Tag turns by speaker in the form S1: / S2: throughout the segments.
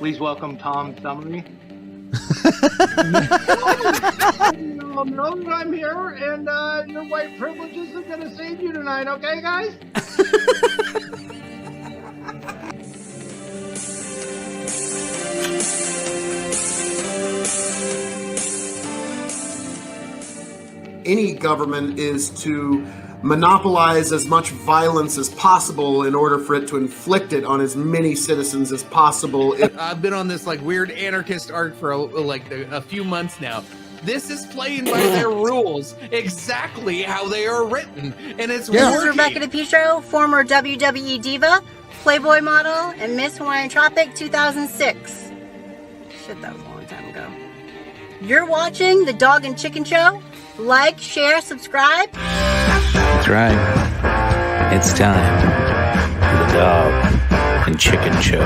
S1: Please welcome Tom Summery. Know that I'm here, and your white privileges are going to save you tonight, okay, guys?
S2: Any government is to monopolize as much violence as possible in order for it to inflict it on as many citizens as possible.
S3: I've been on this like weird anarchist arc for a few months now. This is playing by their rules exactly how they are written, and it's
S4: This is
S3: working.
S4: Rebecca DePietro, former WWE diva, Playboy model, and Miss Hawaiian Tropic 2006. Shit, that was a long time ago. You're watching The Dog and Chicken Show. Like, share, subscribe.
S5: That's right. It's time for The Dog and Chicken Show.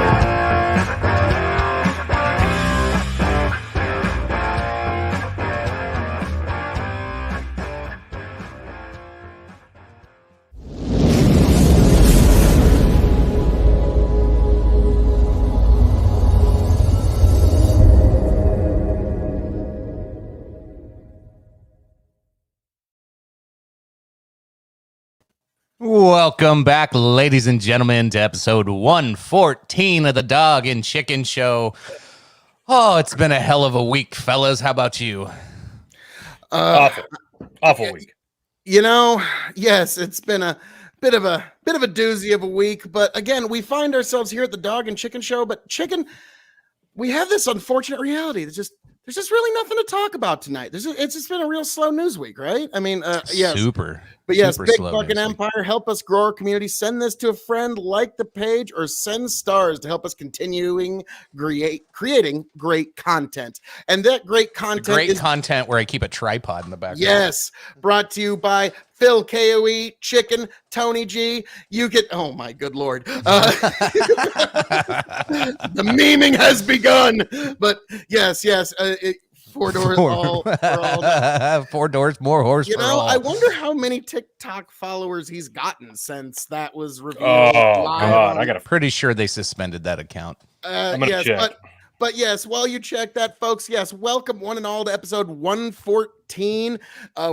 S6: Welcome back, ladies and gentlemen, to episode 114 of the Dog and Chicken Show. Oh, it's been a hell of a week, fellas. How about you?
S7: Awful week.
S2: You know, yes, it's been a bit of a doozy of a week, but again, we find ourselves here at the Dog and Chicken Show. But Chicken, we have this unfortunate reality. There's just really nothing to talk about tonight. It's just been a real slow news week, right? I mean, yes.
S6: Super.
S2: But yes,
S6: super
S2: Big
S6: slow
S2: Bucking
S6: news week.
S2: Empire, help us grow our community. Send this to a friend, like the page, or send stars to help us continuing creating great content. And that great content
S6: Great
S2: is
S6: content where I keep a tripod in the background.
S2: yes, brought to you by Phil KOE, Chicken, Tony G. You get, oh my good Lord. The memeing has begun. But yes, 4 doors all for all.
S6: 4 doors, more horse
S2: You
S6: for
S2: know,
S6: all.
S2: I wonder how many TikTok followers he's gotten since that was revealed.
S7: Oh
S2: live
S7: God,
S2: on-
S7: I gotta.
S6: Pretty sure they suspended that account.
S7: I'm gonna
S2: yes,
S7: check.
S2: but yes, while you check that, folks, yes, welcome one and all to episode 114.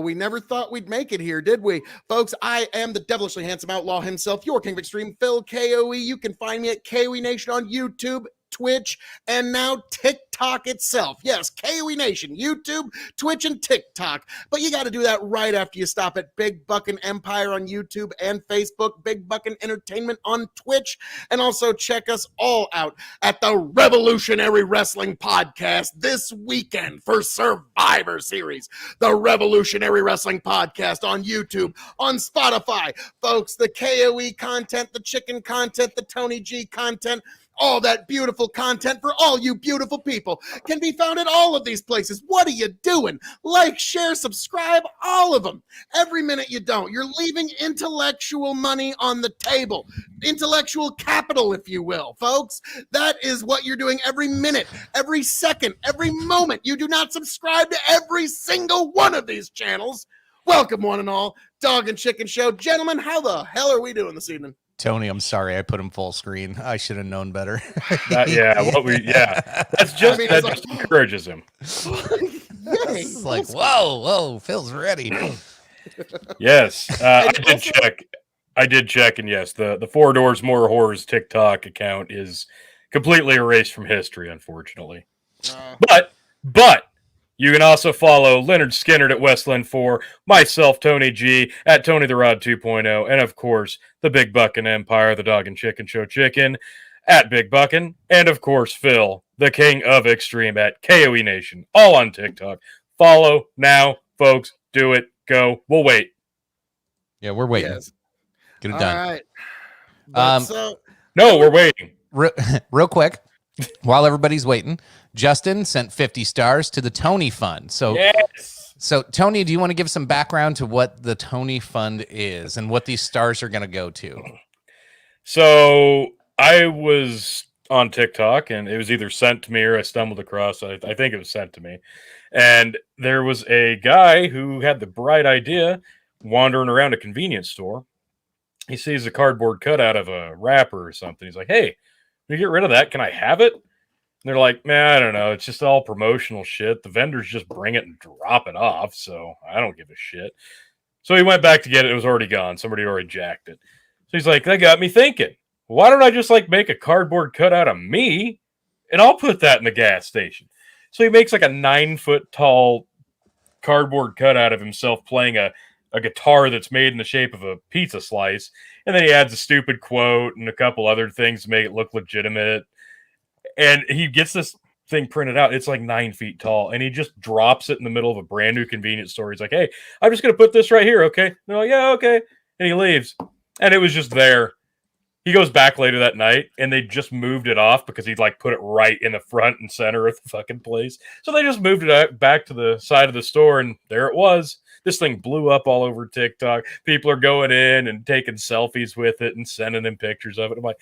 S2: We never thought we'd make it here, did we? Folks, I am the devilishly handsome outlaw himself, your King of Extreme, Phil KOE. You can find me at KOE Nation on YouTube, Twitch, and now TikTok itself. Yes, KOE Nation, YouTube, Twitch, and TikTok. But you got to do that right after you stop at Big Buckin' Empire on YouTube and Facebook, Big Buckin' Entertainment on Twitch, and also check us all out at the Revolutionary Wrestling Podcast this weekend for Survivor Series. The Revolutionary Wrestling Podcast on YouTube, on Spotify. Folks, the KOE content, the chicken content, the Tony G content, all that beautiful content for all you beautiful people can be found at all of these places. What are you doing? Like, share, subscribe, all of them. Every minute you don't, you're leaving intellectual money on the table. Intellectual capital, if you will, folks. That is what you're doing every minute, every second, every moment. You do not subscribe to every single one of these channels. Welcome, one and all. Dog and Chicken Show. Gentlemen, how the hell are we doing this evening?
S6: Tony, I'm sorry I put him full screen. I should have known better.
S7: That's just that just encourages him.
S6: It's like, whoa, Phil's ready.
S7: Yes, I did check, and yes, the 4 Doors More Horrors TikTok account is completely erased from history, unfortunately. But you can also follow Leonard Skinner at Westland 4, myself, Tony G, at Tony the Rod 2.0, and of course, the Big Buckin' Empire, the Dog and Chicken Show Chicken, at Big Buckin', and of course, Phil, the King of Extreme, at KOE Nation, all on TikTok. Follow now, folks. Do it. Go. We'll wait.
S6: Yeah, we're waiting.
S2: Yes.
S6: Get it
S2: All
S6: done.
S2: right. But so,
S7: No, we're waiting.
S6: Real quick, while everybody's waiting, Justin sent 50 stars to the Tony Fund.
S7: Yes.
S6: So Tony, do you want to give some background to what the Tony Fund is and what these stars are going to go to?
S7: So I was on TikTok, and it was either sent to me or I stumbled across. I think it was sent to me. And there was a guy who had the bright idea wandering around a convenience store. He sees a cardboard cutout of a wrapper or something. He's like, hey, can you get rid of that? Can I have it? they're like, man, I don't know. It's just all promotional shit. The vendors just bring it and drop it off. So I don't give a shit. So he went back to get it. It was already gone. Somebody already jacked it. So he's like, that got me thinking. Why don't I just like make a cardboard cutout of me and I'll put that in the gas station? So he makes like a 9-foot tall cardboard cutout of himself playing a guitar that's made in the shape of a pizza slice. And then he adds a stupid quote and a couple other things to make it look legitimate. And he gets this thing printed out. It's like 9 feet tall. And he just drops it in the middle of a brand new convenience store. He's like, hey, I'm just going to put this right here. Okay. And they're like, yeah, okay. And he leaves. And it was just there. He goes back later that night and they just moved it off because he'd like put it right in the front and center of the fucking place. So they just moved it back to the side of the store and there it was. This thing blew up all over TikTok. People are going in and taking selfies with it and sending him pictures of it. I'm like,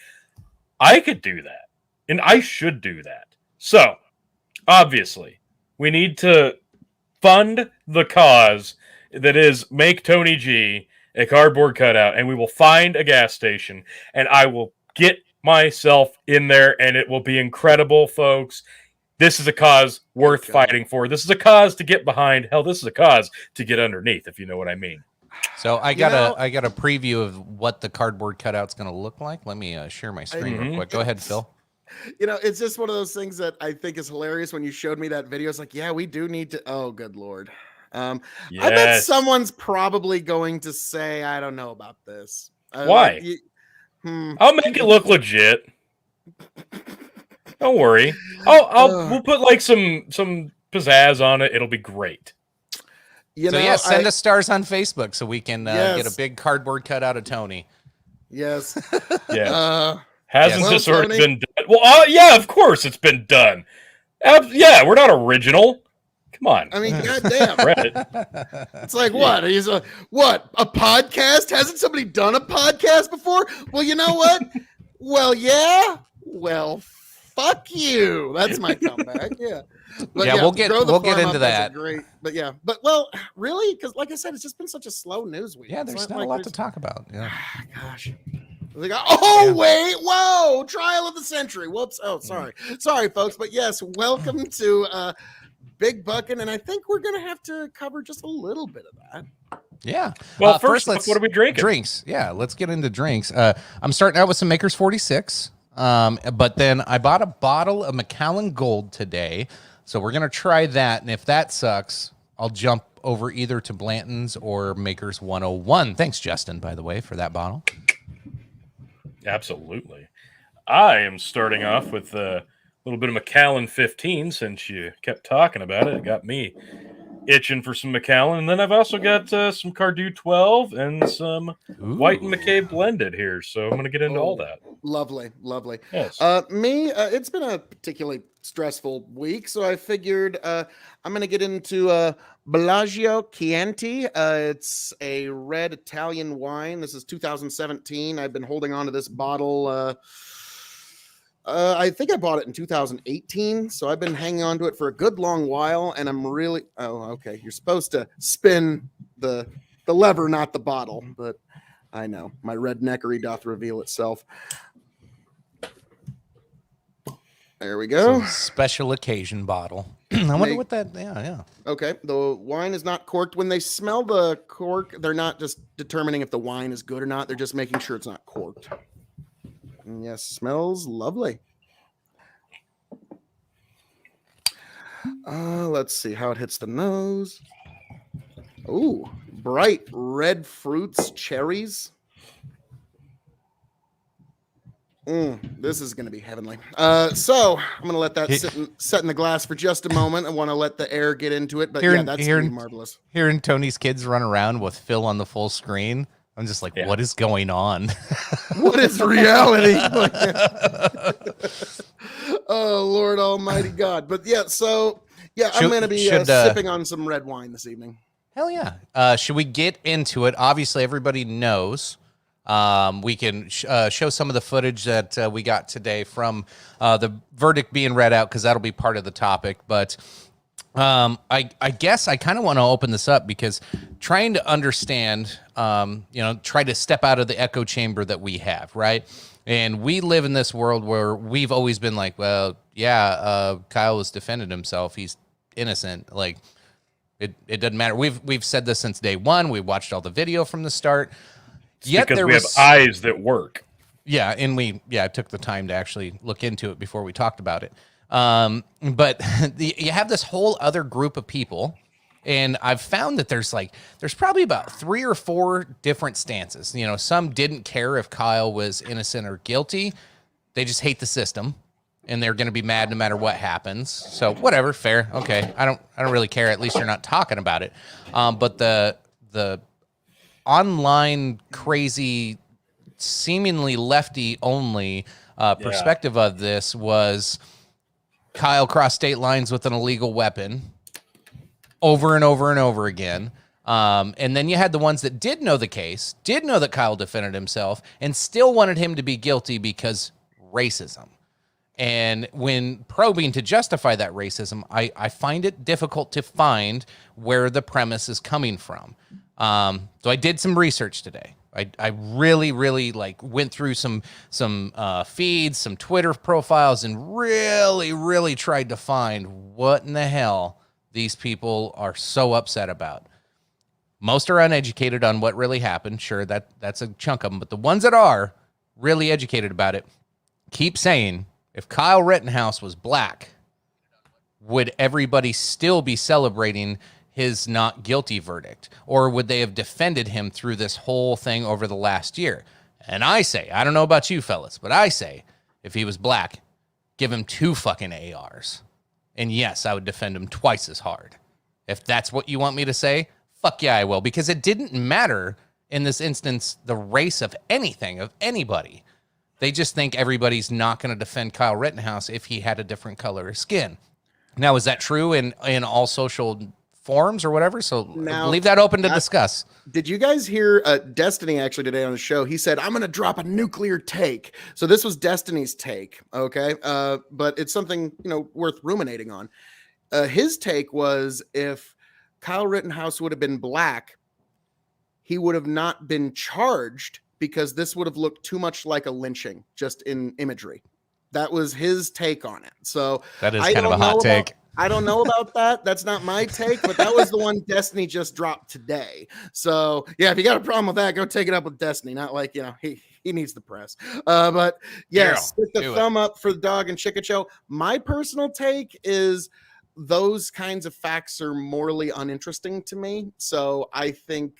S7: I could do that. And I should do that. So, obviously, we need to fund the cause that is Make Tony G a cardboard cutout, and we will find a gas station, and I will get myself in there, and it will be incredible, folks. This is a cause worth fighting for. This is a cause to get behind. Hell, this is a cause to get underneath, if you know what I mean.
S6: So I got a preview of what the cardboard cutout's going to look like. Let me share my screen real quick. Go ahead, Phil.
S2: You know, it's just one of those things that I think is hilarious. When you showed me that video, it's like, yeah, we do need to. Oh, good Lord. I bet someone's probably going to say, I don't know about this.
S7: Why? I'll make it look legit. Don't worry. We'll put like some pizzazz on it. It'll be great.
S6: Send us stars on Facebook so we can get a big cardboard cutout of Tony.
S2: Yes.
S7: Yeah. Hasn't this already been done? Well, yeah, of course it's been done. Yeah, we're not original. Come on.
S2: I mean, goddamn. Reddit. It's like, what? He's a podcast? Hasn't somebody done a podcast before? Well, you know what? Well, yeah. Well, fuck you. That's my comeback. Yeah. But
S6: we'll get into that.
S2: Great. But yeah. But well, really? Because like I said, it's just been such a slow news week.
S6: Yeah, there's not a lot to talk about. Yeah.
S2: Gosh. Like, oh, wait, whoa, trial of the century. Whoops. Oh, sorry, folks. But yes, welcome to Big Buckin', and I think we're going to have to cover just a little bit of that.
S6: Yeah.
S7: Well, first what are we drinking?
S6: Drinks. Yeah, let's get into drinks. I'm starting out with some Maker's 46, but then I bought a bottle of Macallan Gold today, so we're going to try that, and if that sucks, I'll jump over either to Blanton's or Maker's 101. Thanks, Justin, by the way, for that bottle.
S7: Absolutely. I am starting off with a little bit of Macallan 15 since you kept talking about it. It got me itching for some Macallan. And then I've also got some Cardew 12 and some White and McCabe blended here. So I'm going to get into all that.
S2: Lovely, lovely.
S7: Yes.
S2: It's been a particularly stressful week, so I figured I'm going to get into Bellagio Chianti. It's a red Italian wine. This is 2017. I've been holding on to this bottle. I think I bought it in 2018, so I've been hanging on to it for a good long while, and I'm really... Oh, okay. You're supposed to spin the lever, not the bottle, but I know. My redneckery doth reveal itself. There we go.
S6: Special occasion bottle. I wonder what that... Yeah.
S2: Okay. The wine is not corked. When they smell the cork, they're not just determining if the wine is good or not. They're just making sure it's not corked. And yes, smells lovely. Let's see how it hits the nose. Ooh, bright red fruits, cherries. This is going to be heavenly. So I'm going to let that set in the glass for just a moment. I want to let the air get into it, but that's going to be marvelous.
S6: Hearing Tony's kids run around with Phil on the full screen, I'm just like, what is going on?
S2: What is reality? Oh, Lord Almighty God. But yeah, so I'm going to be sipping on some red wine this evening.
S6: Hell yeah. Should we get into it? Obviously, everybody knows. We can show some of the footage that we got today from the verdict being read out, because that'll be part of the topic. But I guess I kind of want to open this up because trying to understand, try to step out of the echo chamber that we have, right? And we live in this world where we've always been like, well, yeah, Kyle has defended himself. He's innocent. Like, it doesn't matter. We've said this since day one. We watched all the video from the start. Yet
S7: because
S6: there
S7: we
S6: was,
S7: have eyes that work.
S6: yeah, and I took the time to actually look into it before we talked about it. But you have this whole other group of people, and I've found that there's probably about 3 or 4 different stances. You know, some didn't care if Kyle was innocent or guilty. They just hate the system, and they're going to be mad no matter what happens. So whatever, fair. Okay. I don't really care. At least you're not talking about it. But the online crazy, seemingly lefty only, perspective of this was Kyle crossed state lines with an illegal weapon over and over and over again. And then you had the ones that did know the case, did know that Kyle defended himself, and still wanted him to be guilty because racism. And when probing to justify that racism, I find it difficult to find where the premise is coming from. So I did some research today. I really went through some feeds, some Twitter profiles, and really tried to find what in the hell these people are so upset about. Most are uneducated on what really happened. Sure, that's a chunk of them, but the ones that are really educated about it keep saying, if Kyle Rittenhouse was black, would everybody still be celebrating his not guilty verdict? Or would they have defended him through this whole thing over the last year? And I say, I don't know about you fellas, but I say, if he was black, give him 2 fucking ARs. And yes, I would defend him twice as hard. If that's what you want me to say, fuck yeah, I will. Because it didn't matter in this instance, the race of anything, of anybody. They just think everybody's not going to defend Kyle Rittenhouse if he had a different color of skin. Now, is that true in all social forums or whatever? So
S2: now,
S6: leave that open to discuss.
S2: Did you guys hear Destiny actually today on the show? He said, I'm going to drop a nuclear take. So this was Destiny's take. Okay. But it's something, worth ruminating on. His take was, if Kyle Rittenhouse would have been black, he would have not been charged because this would have looked too much like a lynching just in imagery. That was his take on it. So
S6: that is kind of a hot take.
S2: I don't know about that. That's not my take, but that was the one Destiny just dropped today. So yeah, if you got a problem with that, go take it up with Destiny. Not like, he needs the press. But yes, with the thumb up for the Dog and Chicken Show. My personal take is those kinds of facts are morally uninteresting to me. So I think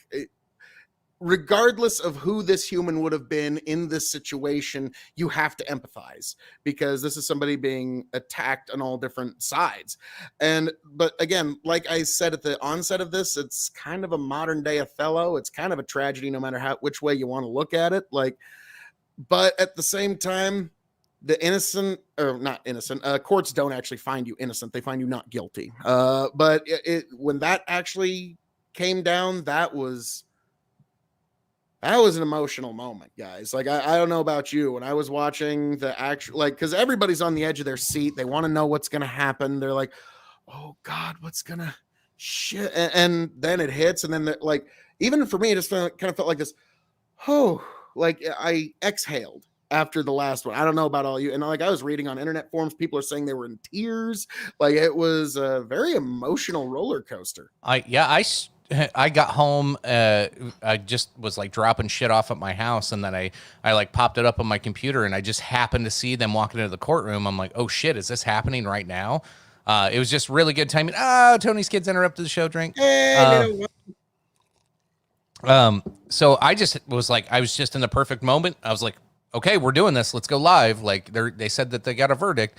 S2: regardless of who this human would have been in this situation, you have to empathize, because this is somebody being attacked on all different sides. But again, like I said at the onset of this, it's kind of a modern day Othello. It's kind of a tragedy, no matter which way you want to look at it. But at the same time, the innocent, or not innocent, courts don't actually find you innocent. They find you not guilty. But when that actually came down, that was an emotional moment, guys. I don't know about you. When I was watching the actual, because everybody's on the edge of their seat. They want to know what's going to happen. They're like, oh God, what's going to shit? And then it hits. And then even for me, it just kind of felt like this, I exhaled after the last one. I don't know about all you. And I was reading on internet forums, people are saying they were in tears. It was a very emotional roller coaster.
S6: I got home. I just was dropping shit off at my house, and then I popped it up on my computer, and I just happened to see them walking into the courtroom. I'm like, oh shit, is this happening right now? It was just really good timing. Tony's kids interrupted the show. Drink. So I just was I was just in the perfect moment. I was like, okay, we're doing this. Let's go live. They said that they got a verdict.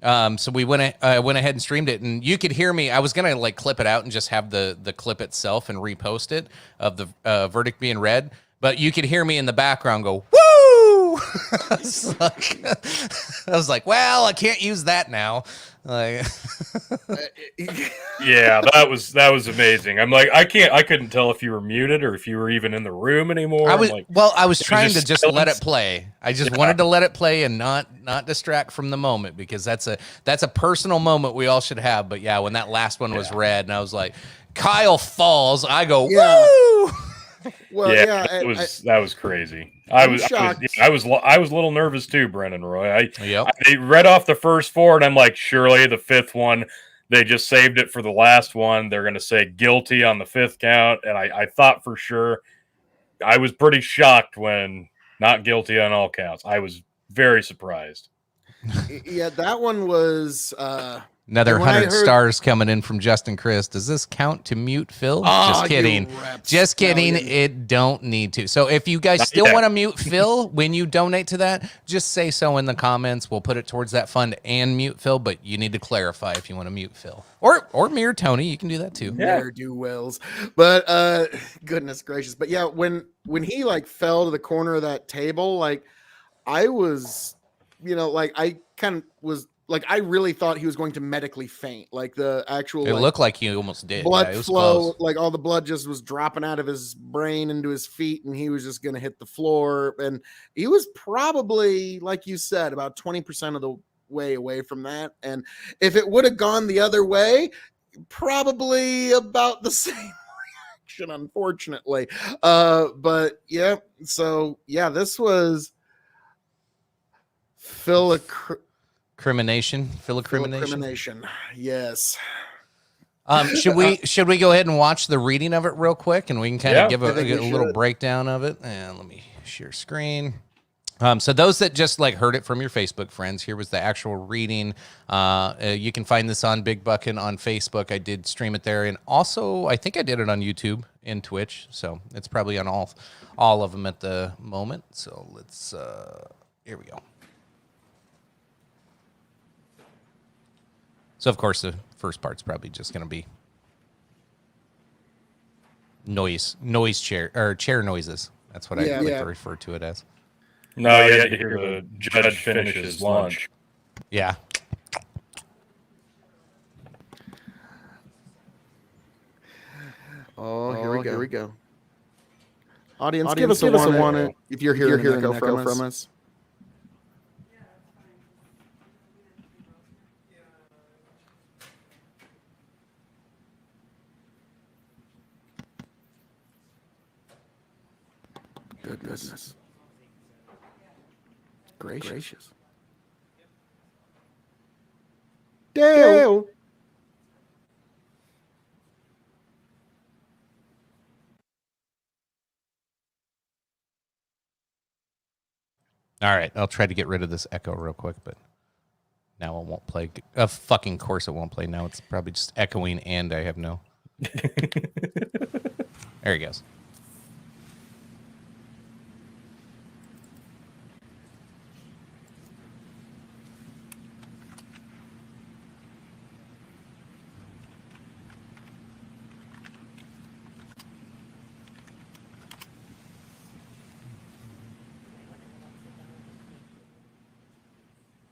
S6: So we went ahead and streamed it, and you could hear me. I was gonna clip it out and just have the clip itself and repost it of the verdict being read, but you could hear me in the background go woo, woo. I was like, well, I can't use that now. Like,
S7: Yeah, that was amazing. I'm like, I couldn't tell if you were muted or if you were even in the room anymore.
S6: I was
S7: I'm like,
S6: I was trying to
S7: just
S6: just let it
S7: silence.
S6: play. I just wanted to let it play and not distract from the moment, because that's a personal moment we all should have. But yeah, when that last one was read and I was like, Kyle falls, I go,
S2: Yeah.
S6: woo.
S2: Well,
S7: yeah,
S2: yeah,
S7: that was crazy.
S2: I'm shocked.
S7: I was a little nervous too, Brennan Roy.
S6: Yep.
S7: I read off the first four, and I'm like, surely the fifth one, they just saved it for the last one. They're going to say guilty on the fifth count, and I thought for sure. I was pretty shocked when not guilty on all counts. I was very surprised.
S2: Yeah, that one was.
S6: Another
S2: when I
S6: 100
S2: heard-
S6: stars coming in from Justin Chris. Does this count to mute Phil? Just
S2: you
S6: kidding. Just kidding.
S2: rapscallion.
S6: It don't need to. So if you guys still
S7: yet.
S6: want to mute Phil when you donate to that, just say so in the comments. We'll put it towards that fund and mute Phil, but you need to clarify if you want to mute Phil. Or mirror Tony. You can do that too.
S7: Yeah.
S2: Ne'er do wells, but goodness gracious. But yeah, when he like fell to the corner of that table, like I was, like I kind of was like I really thought he was going to medically faint, like the actual
S6: It
S2: like,
S6: looked like you almost did.
S2: blood
S6: Yeah, it was
S2: flow,
S6: close.
S2: like all the blood just was dropping out of his brain into his feet, and he was just going to hit the floor. And he was probably, like you said, about 20% of the way away from that. And if it would have gone the other way, probably about the same reaction, unfortunately. But yeah, so yeah, this was
S6: Crimination.
S2: Crimination. Yes.
S6: Should we go ahead and watch the reading of it real quick, and we can kind of give
S2: I think
S6: a
S2: we
S6: little
S2: should.
S6: breakdown of it? And let me share screen. So those that just like heard it from your Facebook friends, here was the actual reading. You can find this on Big Buckin on Facebook. I did stream it there, and also I think I did it on YouTube and Twitch. So it's probably on all of them at the moment. So let's here we go. So of course the first part's probably just going to be noise chair or chair noises. That's what I
S2: Yeah,
S6: like
S2: yeah.
S6: to refer to it as.
S7: No, you had to hear the judge finish his lunch.
S6: Yeah.
S2: Oh, here we go. Audience, give us a one if you're hearing an echo from us. Goodness. Gracious. Dale.
S6: All right, I'll try to get rid of this echo real quick, but now it won't play. Of fucking course it won't play. Now it's probably just echoing, and I have no. There he goes.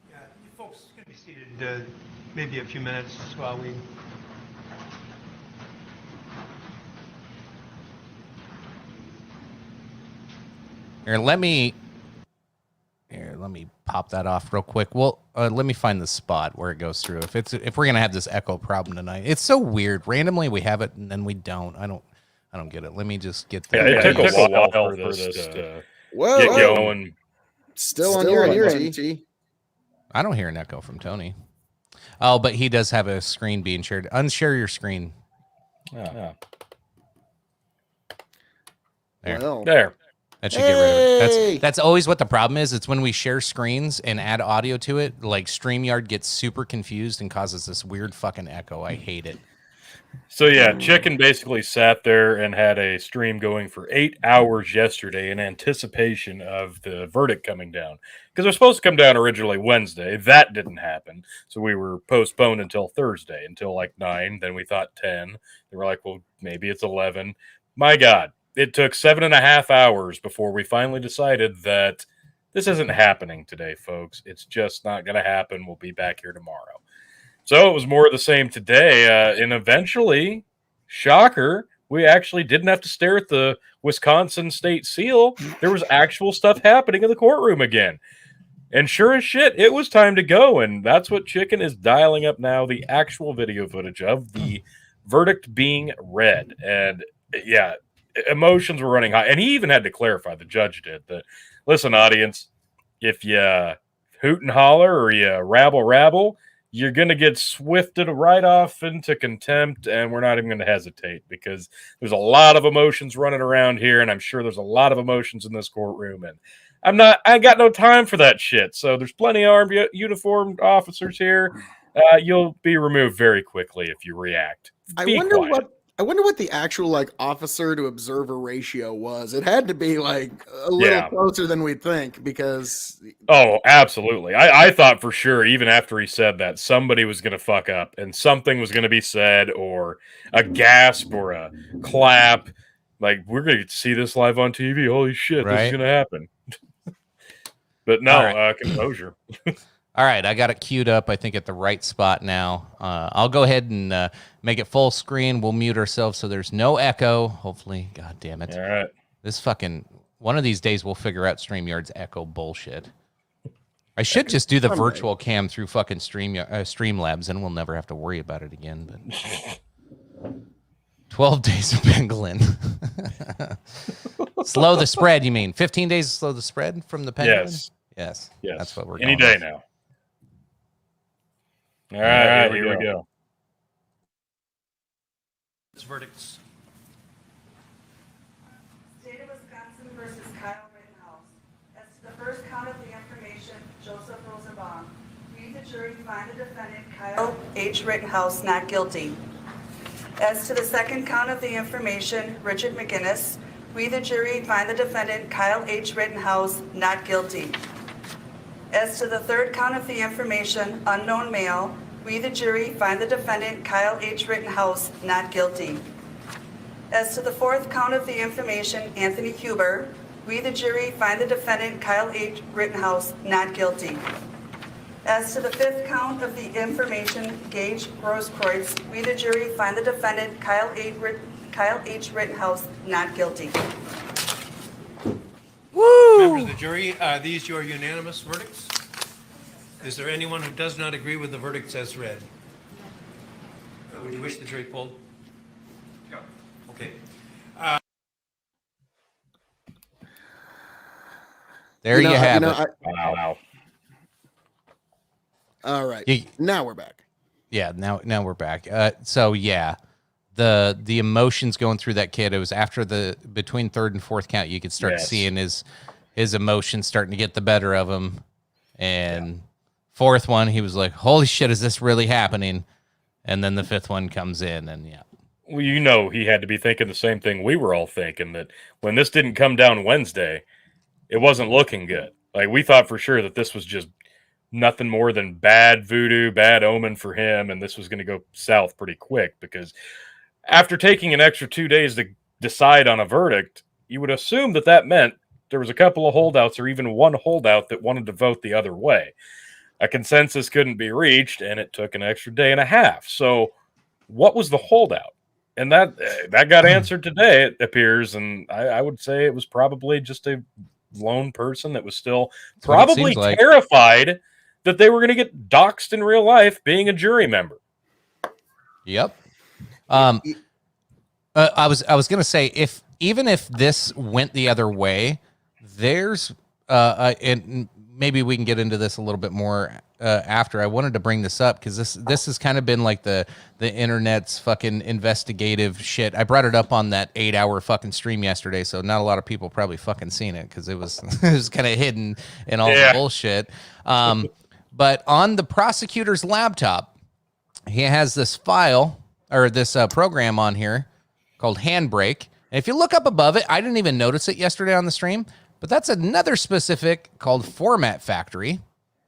S8: Yeah, you folks can be seated maybe a few minutes while we.
S6: Here, let me pop that off real quick. Well, let me find the spot where it goes through. If we're gonna have this echo problem tonight, it's so weird. Randomly we have it and then we don't. I don't get it. Let me just get the.
S7: Yeah, it took a while for this to
S2: Whoa,
S7: get going.
S2: Still on your end, T.
S6: I don't hear an echo from Tony. Oh, but he does have a screen being shared. Unshare your screen.
S7: Yeah.
S6: There.
S2: Well,
S7: There.
S6: That should get rid of
S2: Hey!
S6: it. That's always what the problem is. It's when we share screens and add audio to it, like StreamYard gets super confused and causes this weird fucking echo. I hate it.
S7: So yeah, Chicken basically sat there and had a stream going for 8 hours yesterday in anticipation of the verdict coming down. Because it was supposed to come down originally Wednesday. That didn't happen. So we were postponed until Thursday, until like 9. Then we thought 10. They were like, well, maybe it's 11. My God. It took 7.5 hours before we finally decided that This isn't happening today, folks. It's just not going to happen. We'll be back here tomorrow. So it was more of the same today. And eventually, shocker, we actually didn't have to stare at the Wisconsin state seal. There was actual stuff happening in the courtroom again. And sure as shit, it was time to go. And that's what Chicken is dialing up now, the actual video footage of the verdict being read. And yeah, emotions were running high. And he even had to clarify, the judge did, that, listen, audience, if you hoot and holler or you rabble, you're going to get swifted right off into contempt, and we're not even going to hesitate because there's a lot of emotions running around here, and I'm sure there's a lot of emotions in this courtroom, and I got no time for that shit. So there's plenty of armed uniformed officers here. You'll be removed very quickly if you react. Be quiet.
S2: I wonder what the actual like officer to observer ratio was. It had to be like a little closer than we'd think because.
S7: Oh, absolutely. I thought for sure, even after he said that, somebody was going to fuck up and something was going to be said, or a gasp or a clap. Like, we're going to get to see this live on TV. Holy shit, this is going to happen. But no, composure.
S6: All right, I got it queued up, I think, at the right spot now. I'll go ahead and make it full screen. We'll mute ourselves so there's no echo. Hopefully, God damn it.
S7: All right.
S6: This fucking, one of these days we'll figure out StreamYard's echo bullshit. I should just do the virtual cam through fucking Streamlabs, and we'll never have to worry about it again. But 12 days of pangolin. Slow the spread, you mean? 15 days to slow the spread from the pangolin? Yes. That's what we're
S7: any day now. All right, here we go.
S8: Verdicts.
S9: State of Wisconsin versus Kyle Rittenhouse. As to the first count of the information, Joseph Rosenbaum. We, the jury, find the defendant Kyle H. Rittenhouse not guilty. As to the second count of the information, Richard McGinnis. We, the jury, find the defendant Kyle H. Rittenhouse not guilty. As to the third count of the information, unknown male, we, the jury, find the defendant Kyle H. Rittenhouse not guilty. As to the fourth count of the information, Anthony Huber, we, the jury, find the defendant Kyle H. Rittenhouse not guilty. As to the fifth count of the information, Gage Grosskreutz, we, the jury, find the defendant Kyle H. Rittenhouse not guilty.
S8: Woo! Members of the jury, are these your unanimous verdicts? Is there anyone who does not agree with the verdicts as read? Would you wish the jury polled? Yeah. Okay.
S6: There you have it.
S7: Wow.
S2: All right. Now we're back.
S6: Yeah, now we're back. So yeah, the emotions going through that kid. It was after between third and fourth count, you could start seeing his emotions starting to get the better of him. And fourth one, he was like, "Holy shit, is this really happening?" And then the fifth one comes in, and
S7: well, you know, he had to be thinking the same thing we were all thinking, that when this didn't come down Wednesday, it wasn't looking good. Like, we thought for sure that this was just nothing more than bad voodoo, bad omen for him, and this was going to go south pretty quick, because after taking an extra 2 days to decide on a verdict, you would assume that that meant there was a couple of holdouts or even one holdout that wanted to vote the other way. A consensus couldn't be reached, and it took an extra day and a half. So what was the holdout? And that got answered today, it appears, and I would say it was probably just a lone person that was still probably terrified that they were going to get doxxed in real life being a jury member.
S6: Yep. I was going to say, even if this went the other way, there's and maybe we can get into this a little bit more after. I wanted to bring this up because this has kind of been like the internet's fucking investigative shit. I brought it up on that 8-hour fucking stream yesterday, so not a lot of people probably fucking seen it because it was kind of hidden in all the bullshit. But on the prosecutor's laptop, he has this file or this program on here called Handbrake. And if you look up above it, I didn't even notice it yesterday on the stream, but that's another specific called Format Factory.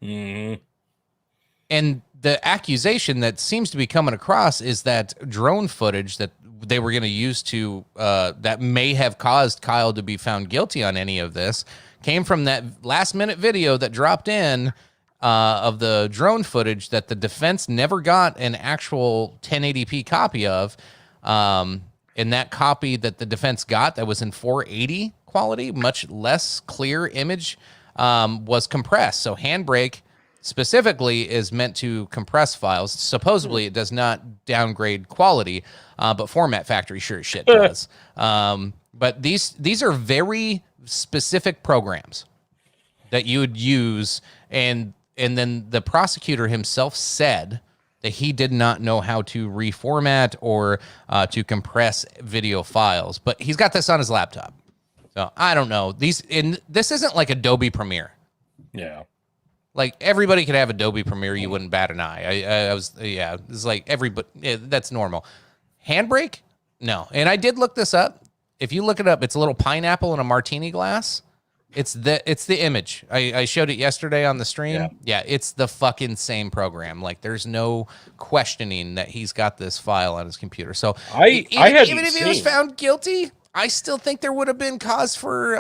S7: Mm-hmm.
S6: And the accusation that seems to be coming across is that drone footage that they were going to use to that may have caused Kyle to be found guilty on any of this came from that last minute video that dropped in of the drone footage that the defense never got an actual 1080p copy of. And that copy that the defense got that was in 480 quality, much less clear image, was compressed. So Handbrake specifically is meant to compress files. Supposedly it does not downgrade quality, but Format Factory sure as shit does. But these are very specific programs that you would use, and then the prosecutor himself said that he did not know how to reformat or to compress video files, but he's got this on his laptop. So I don't know. This isn't like Adobe Premiere.
S7: Yeah.
S6: Like everybody could have Adobe Premiere, you wouldn't bat an eye. It's like everybody. Yeah, that's normal. Handbrake, no. And I did look this up. If you look it up, it's a little pineapple in a martini glass. It's the image. I showed it yesterday on the stream. Yeah, it's the fucking same program. Like there's no questioning that he's got this file on his computer. So even if he was found guilty, I still think there would have been cause for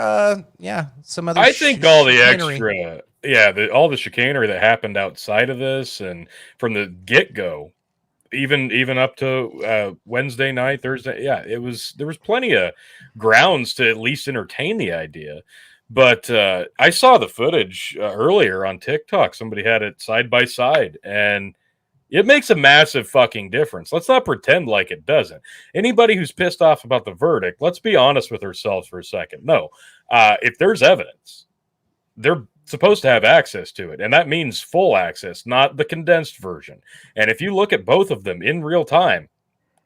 S6: some other.
S7: I think all the extra. Yeah, all the chicanery that happened outside of this and from the get-go, even up to Wednesday night, Thursday, there was plenty of grounds to at least entertain the idea. But I saw the footage earlier on TikTok. Somebody had it side by side, and it makes a massive fucking difference. Let's not pretend like it doesn't. Anybody who's pissed off about the verdict, let's be honest with ourselves for a second. No, if there's evidence, they're supposed to have access to it, and that means full access, not the condensed version. And if you look at both of them in real time,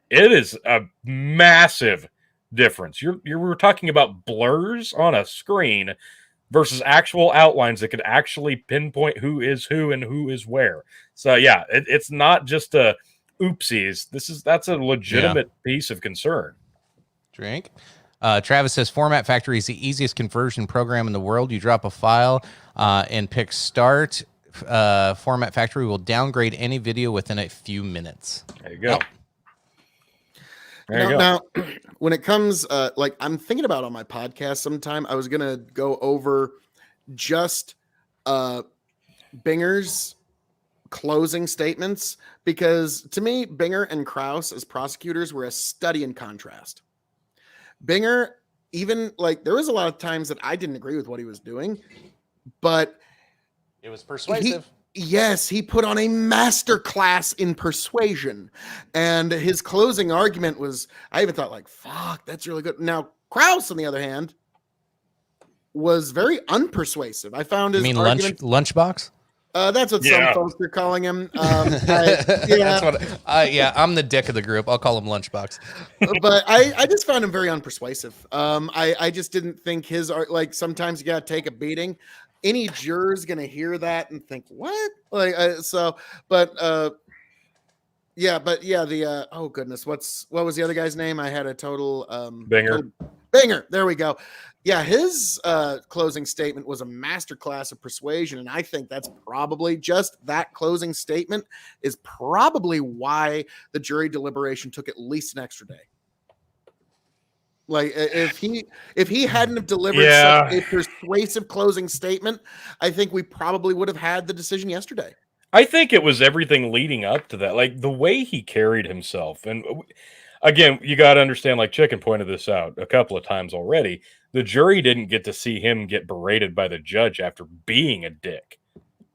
S7: it is a massive difference. We're talking about blurs on a screen versus actual outlines that could actually pinpoint who is who and who is where. So yeah, it's not just a oopsies. That's a legitimate piece of concern.
S6: Drink. Travis says Format Factory is the easiest conversion program in the world. You drop a file and pick start. Format Factory will downgrade any video within a few minutes.
S7: There you go.
S2: Yep. Now, when it comes, like I'm thinking about on my podcast sometime, I was going to go over just Binger's closing statements, because to me, Binger and Krause as prosecutors were a study in contrast. Binger, even like there was a lot of times that I didn't agree with what he was doing, but
S6: it was persuasive.
S2: He put on a master class in persuasion, and his closing argument was, I even thought like, fuck, that's really good. Now, Krause, on the other hand, was very unpersuasive. I found his
S6: lunchbox.
S2: That's what some folks are calling him.
S6: That's what, I'm the dick of the group. I'll call him Lunchbox.
S2: But I just found him very unpersuasive. I just didn't think his art, like sometimes you got to take a beating. Any juror's going to hear that and think, what? Like, oh goodness. What was the other guy's name? I had a total, Binger. There we go. Yeah, his closing statement was a masterclass of persuasion, and I think that's probably just that closing statement is probably why the jury deliberation took at least an extra day. Like if he hadn't have delivered such a persuasive closing statement, I think we probably would have had the decision yesterday.
S7: I think it was everything leading up to that, like the way he carried himself. And again, you got to understand, like Chicken pointed this out a couple of times already, the jury didn't get to see him get berated by the judge after being a dick.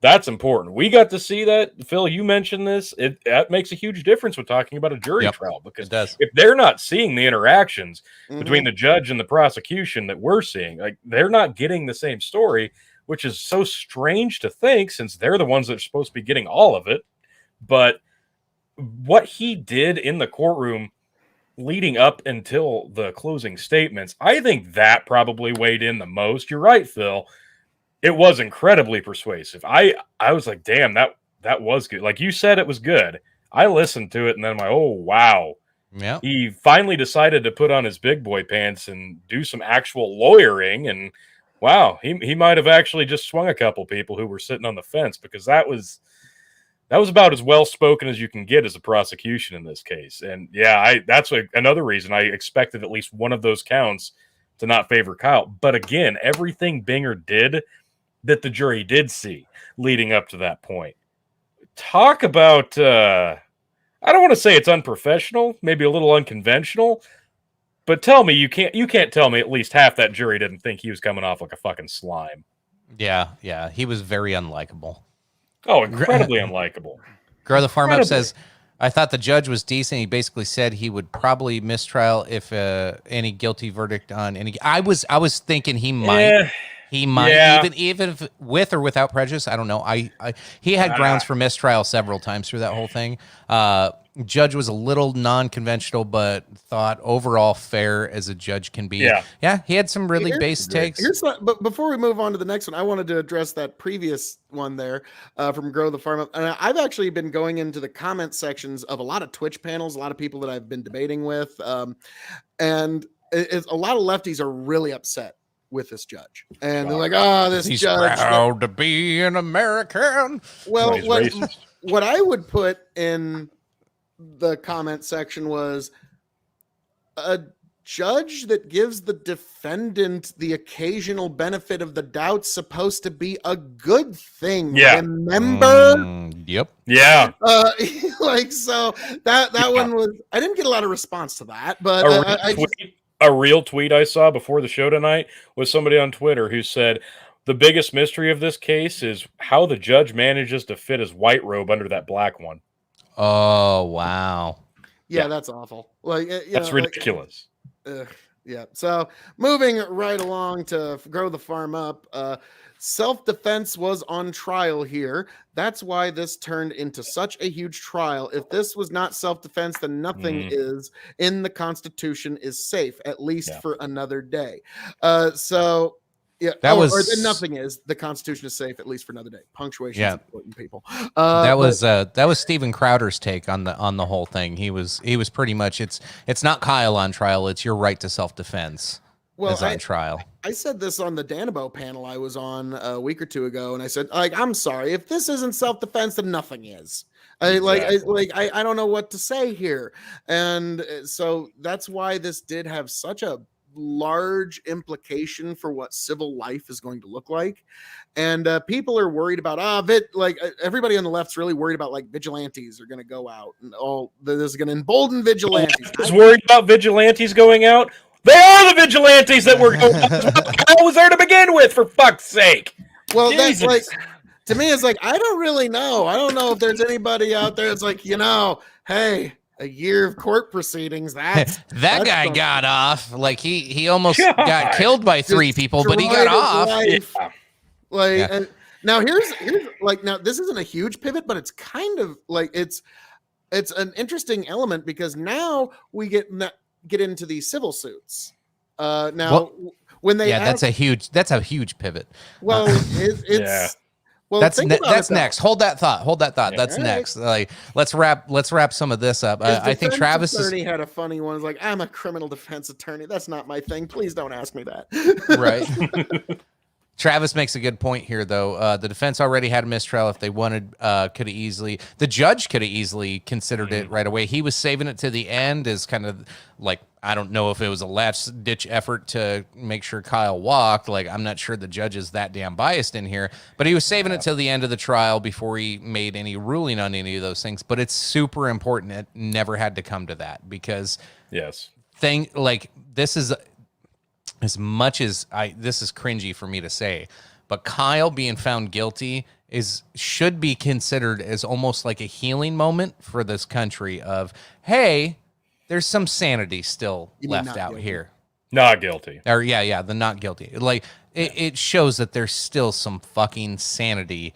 S7: That's important. We got to see that. Phil, you mentioned this. That makes a huge difference when talking about a jury trial, because if they're not seeing the interactions between the judge and the prosecution that we're seeing, like they're not getting the same story, which is so strange to think since they're the ones that are supposed to be getting all of it. But what he did in the courtroom leading up until the closing statements, I think that probably weighed in the most. You're right, Phil. It was incredibly persuasive. I was like, damn, that was good. Like you said, it was good. I listened to it and then I'm like, oh, wow.
S6: Yeah.
S7: He finally decided to put on his big boy pants and do some actual lawyering. And wow, he might have actually just swung a couple people who were sitting on the fence, because that was that was about as well spoken as you can get as a prosecution in this case. And yeah, that's another reason I expected at least one of those counts to not favor Kyle. But again, everything Binger did that the jury did see leading up to that point. Talk about, I don't want to say it's unprofessional, maybe a little unconventional, but tell me you can't tell me at least half that jury didn't think he was coming off like a fucking slime.
S6: Yeah, he was very unlikable.
S7: Oh, incredibly unlikable.
S6: Grow the Farm Up says, I thought the judge was decent. He basically said he would probably mistrial if any guilty verdict on any. I was thinking he might. He might even if with or without prejudice. I don't know. He had grounds for mistrial several times through that whole thing. Judge was a little non-conventional, but thought overall fair as a judge can be. Yeah. He had some really base takes.
S2: But before we move on to the next one, I wanted to address that previous one there from Grow the Farm Up. And I've actually been going into the comment sections of a lot of Twitch panels, a lot of people that I've been debating with, and a lot of lefties are really upset with this judge, and they're like, "Oh, this
S6: He's
S2: judge
S6: proud to be an American."
S2: Well, what I would put in the comment section was a judge that gives the defendant the occasional benefit of the doubt supposed to be a good thing.
S7: Yeah.
S2: Remember?
S6: Yep.
S7: Yeah.
S2: Like, so that one was, I didn't get a lot of response to that, but
S7: a real tweet I saw before the show tonight was somebody on Twitter who said the biggest mystery of this case is how the judge manages to fit his white robe under that black one.
S6: Oh, wow.
S2: Yeah. That's awful. Like,
S7: that's ridiculous.
S2: Yeah. So moving right along to Grow the Farm Up, self-defense was on trial here. That's why this turned into such a huge trial. If this was not self-defense, then nothing is in the Constitution is safe, at least for another day. So yeah, or then nothing is. The Constitution is safe, at least for another day. Punctuation is important, people.
S6: That was Steven Crowder's take on the whole thing. He was pretty much it's not Kyle on trial. It's your right to self-defense. Well, on trial.
S2: I said this on the Danabo panel I was on a week or two ago, and I said, like, I'm sorry, if this isn't self-defense, then nothing is. I don't know what to say here, and so that's why this did have such a large implication for what civil life is going to look like, and people are worried about everybody on the left's really worried about like vigilantes are going to go out and this is going to embolden vigilantes.
S7: I was worried about vigilantes going out. They are the vigilantes that were going out. How was there to begin with, for fuck's sake?
S2: Well, Jesus. That's like, to me, it's like, I don't really know. I don't know if there's anybody out there that's like, hey, a year of court proceedings. That's
S6: guy got off. Like he almost got killed by 3 people, but he got off.
S2: Yeah. Now here's now this isn't a huge pivot, but it's kind of like it's an interesting element because now we get into these civil suits. When they
S6: that's a huge pivot.
S2: Well, it's well,
S6: that's next. Hold that thought. Yeah, that's next. Like let's wrap some of this up. I think Travis
S2: attorney had a funny one. It's like, I'm a criminal defense attorney. That's not my thing. Please don't ask me that.
S6: Right. Travis makes a good point here, though. The defense already had a mistrial. If they wanted, the judge could have easily considered it right away. He was saving it to the end as kind of like, I don't know if it was a last ditch effort to make sure Kyle walked. Like, I'm not sure the judge is that damn biased in here, but he was saving it till the end of the trial before he made any ruling on any of those things. But it's super important. It never had to come to that because this is. As much as this is cringy for me to say, but Kyle being found guilty should be considered as almost like a healing moment for this country of, hey, there's some sanity still left out here.
S7: Not guilty.
S6: Or the not guilty. Like it shows that there's still some fucking sanity.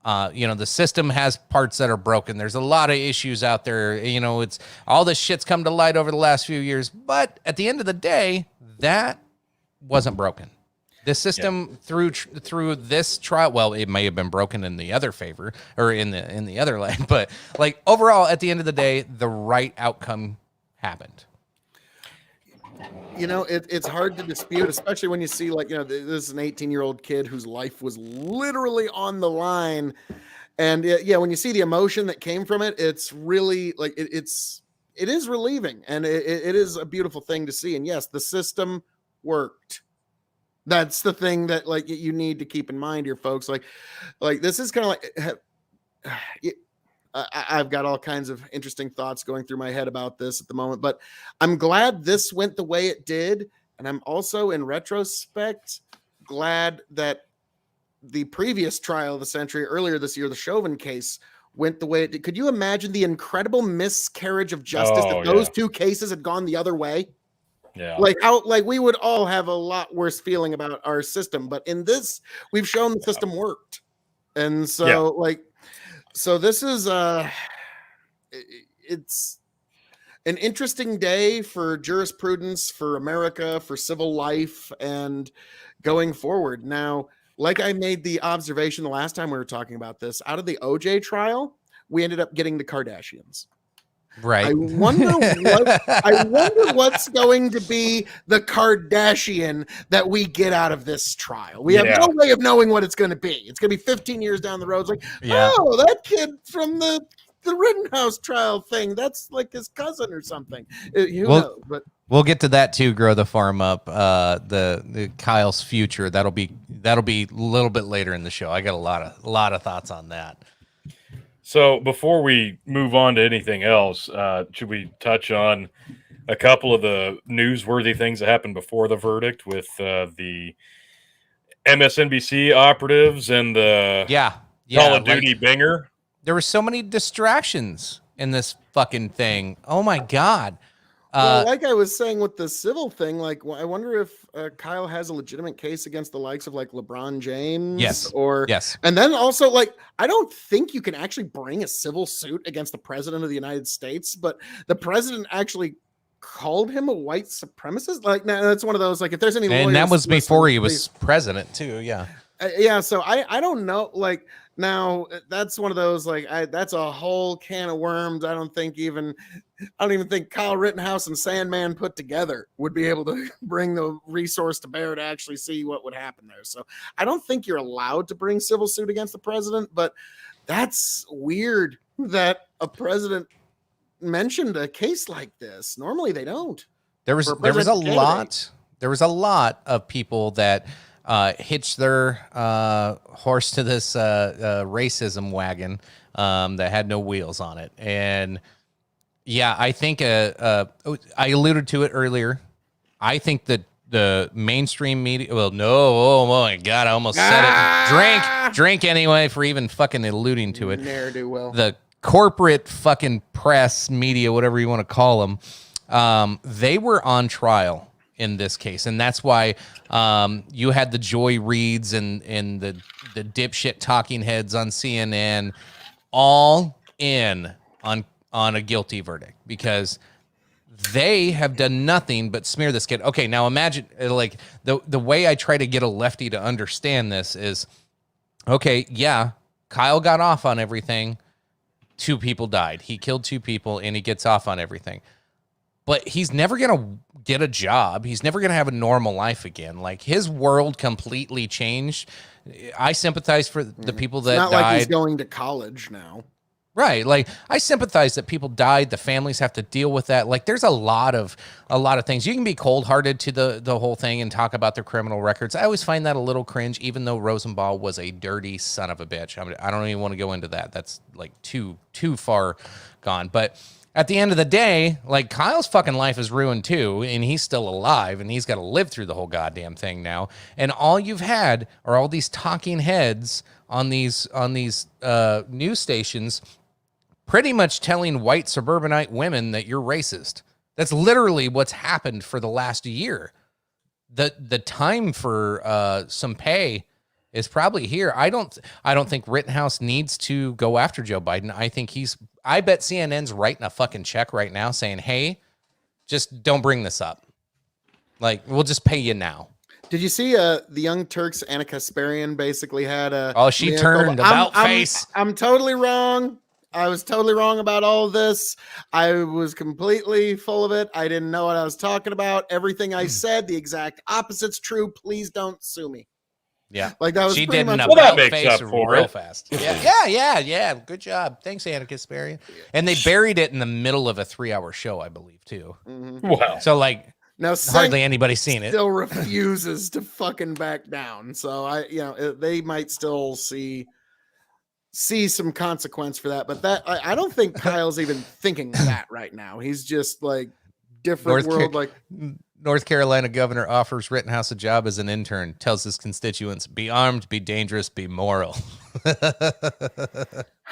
S6: The system has parts that are broken. There's a lot of issues out there. It's all this shit's come to light over the last few years, but at the end of the day, that wasn't broken. The system through this trial, well, it may have been broken in the other favor or in the other leg, but like overall, at the end of the day, the right outcome happened.
S2: It's hard to dispute, especially when you see this is an 18-year-old kid whose life was literally on the line, And yeah, when you see the emotion that came from it, it's really like it is relieving, and it is a beautiful thing to see. And yes, the system worked. That's the thing that like you need to keep in mind here, folks. Like this is kind of like I've got all kinds of interesting thoughts going through my head about this at the moment, but I'm glad this went the way it did. And I'm also, in retrospect, glad that the previous trial of the century earlier this year, the Chauvin case, went the way it did. Could you imagine the incredible miscarriage of justice that those two cases had gone the other way?
S7: Yeah.
S2: Like we would all have a lot worse feeling about our system, but in this, we've shown the system worked. And so so this is it's an interesting day for jurisprudence, for America, for civil life, and going forward. Now, like I made the observation the last time we were talking about this, out of the OJ trial, we ended up getting the Kardashians.
S6: Right.
S2: I wonder what's going to be the Kardashian that we get out of this trial. We have no way of knowing what it's going to be. It's going to be 15 years down the road. It's like, oh, that kid from the Rittenhouse trial thing, that's like his cousin or something. Who knows? But
S6: we'll get to that too. Grow the farm up. The Kyle's future. That'll be a little bit later in the show. I got a lot of thoughts on that.
S7: So before we move on to anything else, should we touch on a couple of the newsworthy things that happened before the verdict with the MSNBC operatives and the Call of Duty Binger?
S6: There were so many distractions in this fucking thing. Oh my God.
S2: Well, like I was saying with the civil thing, like I wonder if Kyle has a legitimate case against the likes of like LeBron James.
S6: Yes.
S2: And then also like, I don't think you can actually bring a civil suit against the president of the United States, but the president actually called him a white supremacist. Like, now that's one of those, like if there's any lawyers,
S6: and that was before he was president too. Yeah.
S2: So I don't know. Like now that's one of those, like that's a whole can of worms. I don't even think Kyle Rittenhouse and Sandman put together would be able to bring the resource to bear to actually see what would happen there. So I don't think you're allowed to bring civil suit against the president, but that's weird that a president mentioned a case like this. Normally they don't.
S6: There was a lot of people that hitched their horse to this racism wagon that had no wheels on it. And yeah, I think I alluded to it earlier. I think that the mainstream media, well, no, oh my God, I almost said it. Drink anyway for even fucking alluding to it.
S2: Ne'er-do-well.
S6: The corporate fucking press, media, whatever you want to call them, they were on trial in this case, and that's why you had the Joy Reids and the dipshit talking heads on CNN all in on a guilty verdict, because they have done nothing but smear this kid. Okay, now imagine, like, the way I try to get a lefty to understand this is, okay, yeah, Kyle got off on everything. 2 people died. He killed 2 people, and he gets off on everything. But he's never going to get a job. He's never going to have a normal life again. Like, his world completely changed. I sympathize for the people that died.
S2: Like he's going to college now.
S6: Right. Like, I sympathize that people died. The families have to deal with that. Like, there's a lot of things. You can be cold-hearted to the whole thing and talk about their criminal records. I always find that a little cringe, even though Rosenbaum was a dirty son of a bitch. I don't even want to go into that. That's like too far gone. But at the end of the day, like, Kyle's fucking life is ruined too, and he's still alive, and he's got to live through the whole goddamn thing now. And all you've had are all these talking heads on these news stations pretty much telling white suburbanite women that you're racist. That's literally what's happened for the last year. The time for some pay is probably here. I don't think Rittenhouse needs to go after Joe Biden. I bet CNN's writing a fucking check right now saying, hey, just don't bring this up. Like, we'll just pay you now.
S2: Did you see the Young Turks, Anna Kasparian basically had a...
S6: Oh, she turned about face.
S2: I'm totally wrong. I was totally wrong about all of this. I was completely full of it. I didn't know what I was talking about. Everything I said, the exact opposite's true. Please don't sue me.
S6: Yeah.
S2: Like that was
S6: She
S2: pretty
S6: did an
S2: much
S7: Well, that
S6: about
S7: makes
S6: face
S7: up for
S6: real
S7: it.
S6: fast. Yeah. Good job. Thanks, Anna Kasparian. And they buried it in the middle of a 3-hour show, I believe, too.
S7: Wow.
S6: So like
S2: now
S6: hardly anybody seen it.
S2: still refuses to fucking back down. So they might still see some consequence for that. But that I don't think Kyle's even thinking that right now. He's just like different world. Like
S6: North Carolina governor offers Rittenhouse a job as an intern, tells his constituents, be armed, be dangerous, be moral.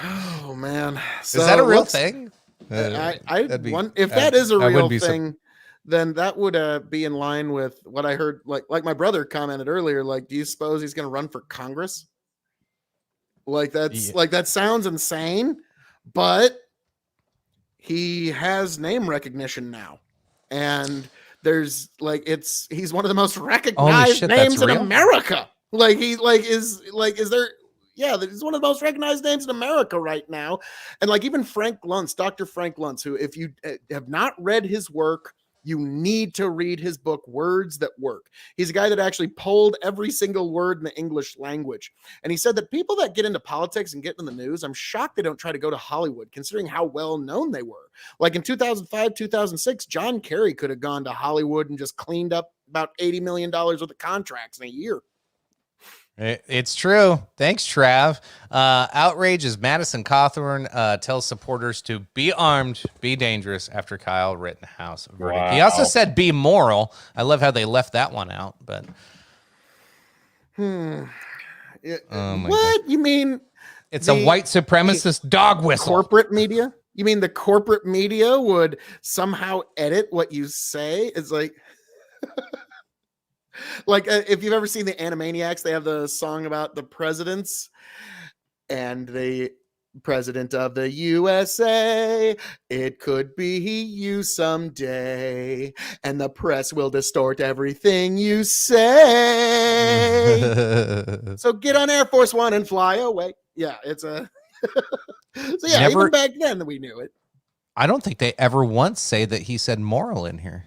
S2: oh man,
S6: Is that a real
S2: let's-
S6: thing? That'd be-
S2: if that is a
S6: I wouldn't
S2: real
S6: be
S2: thing, then that would be in line with what I heard. Like my brother commented earlier. Like, do you suppose he's going to run for Congress? Like that sounds insane, but he has name recognition now, and there's he's one of the most recognized
S6: shit,
S2: names
S6: that's
S2: in
S6: real?
S2: America. He's one of the most recognized names in America right now. And like even Frank Luntz, Dr. Frank Luntz, who if you have not read his work, you need to read his book, Words That Work. He's a guy that actually polled every single word in the English language. And he said that people that get into politics and get in the news, I'm shocked they don't try to go to Hollywood, considering how well known they were. Like in 2005, 2006, John Kerry could have gone to Hollywood and just cleaned up about $80 million worth of contracts in a year.
S6: It's true. Thanks, Trav. Outrage as Madison Cawthorn tells supporters to be armed, be dangerous after Kyle Rittenhouse verdict.
S7: Wow.
S6: He also said be moral. I love how they left that one out, but
S2: Oh
S6: my
S2: what? You mean
S6: it's
S2: The-
S6: a white supremacist dog whistle.
S2: corporate media? You mean the corporate media would somehow edit what you say? It's like if you've ever seen the Animaniacs, they have the song about the presidents and the president of the USA. It could be you someday, and the press will distort everything you say. So get on Air Force One and fly away. Yeah, it's a. So yeah,
S6: Never-
S2: even back then we knew it.
S6: I don't think they ever once say that he said moral in here.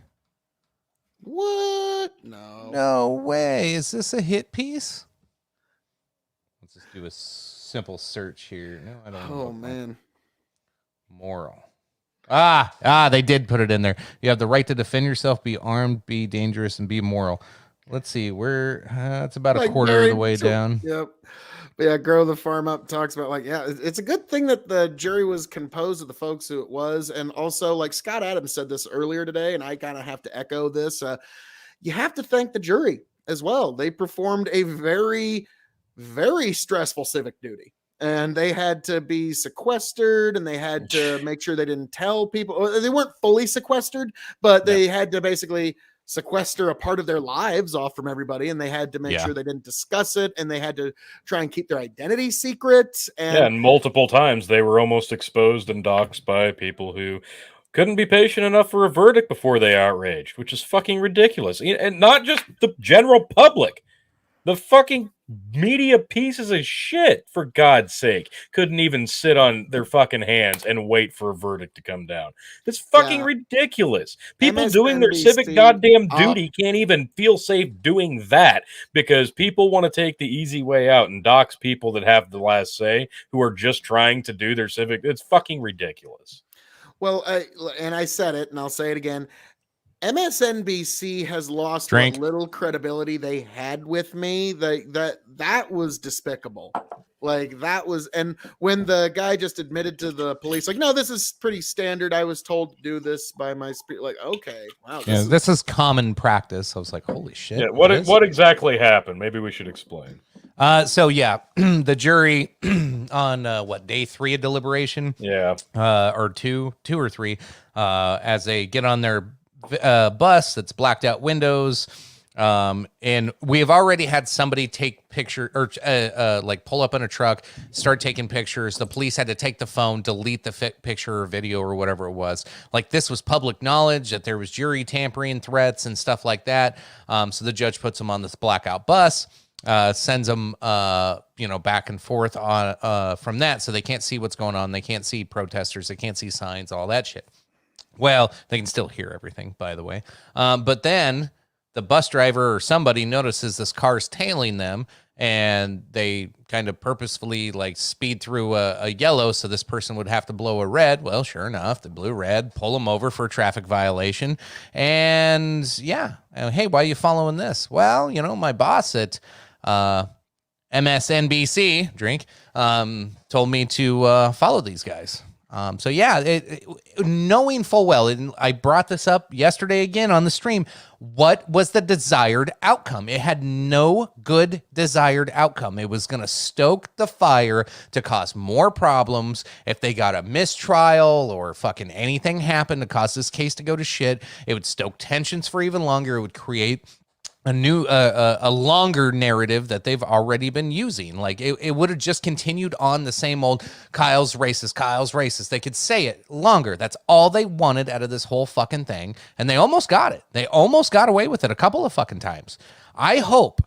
S2: What? No.
S6: No way. Is this a hit piece? Let's just do a simple search here. No, I don't know.
S2: Oh man.
S6: Moral. They did put it in there. You have the right to defend yourself, be armed, be dangerous, and be moral. Let's see. It's about a quarter of the way down.
S2: Yep. But yeah, Grow the Farm Up talks about it's a good thing that the jury was composed of the folks who it was. And also, like Scott Adams said this earlier today, and I kind of have to echo this. You have to thank the jury as well. They performed a very, very stressful civic duty. And they had to be sequestered, and they had to make sure they didn't tell people. They weren't fully sequestered, but they had to basically sequester a part of their lives off from everybody, and they had to make sure they didn't discuss it, and they had to try and keep their identity secret.
S7: And multiple times they were almost exposed and doxxed by people who couldn't be patient enough for a verdict before they outraged, which is fucking ridiculous. And not just the general public, the fucking media pieces of shit, for God's sake, couldn't even sit on their fucking hands and wait for a verdict to come down. It's fucking ridiculous. People doing their civic
S2: MSNBC
S7: goddamn duty can't even feel safe doing that because people want to take the easy way out and dox people that have the last say who are just trying to do their civic. It's fucking ridiculous.
S2: Well, I said it, and I'll say it again. MSNBC has lost what little credibility they had with me. That was despicable. Like that was, and when the guy just admitted to the police, like, no, this is pretty standard. I was told to do this by my spirit. Like, okay, wow,
S6: This is common practice. I was like, holy shit.
S7: Yeah, what exactly happened? Maybe we should explain.
S6: The jury on day 3 of deliberation, or two or three, as they get on their bus that's blacked out windows, and we have already had somebody take picture or pull up in a truck, start taking pictures. The police had to take the phone, delete the picture or video or whatever it was. Like, this was public knowledge that there was jury tampering threats and stuff like that. So the judge puts them on this blackout bus, sends them back and forth on from that, so they can't see what's going on. They can't see protesters, they can't see signs, all that shit. Well, they can still hear everything, by the way. But then the bus driver or somebody notices this car's tailing them, and they kind of purposefully like speed through a yellow so this person would have to blow a red. Well, sure enough, they blew red, pull them over for a traffic violation. And yeah, hey, why are you following this? Well, you know, my boss at MSNBC, told me to follow these guys. So yeah, knowing full well, and I brought this up yesterday again on the stream, what was the desired outcome? It had no good desired outcome. It was going to stoke the fire to cause more problems. If they got a mistrial or fucking anything happened to cause this case to go to shit, it would stoke tensions for even longer. It would create a new a longer narrative that they've already been using. Like it would have just continued on the same old Kyle's racist. They could say it longer. That's all they wanted out of this whole fucking thing, and they almost got it. They almost got away with it a couple of fucking times. I hope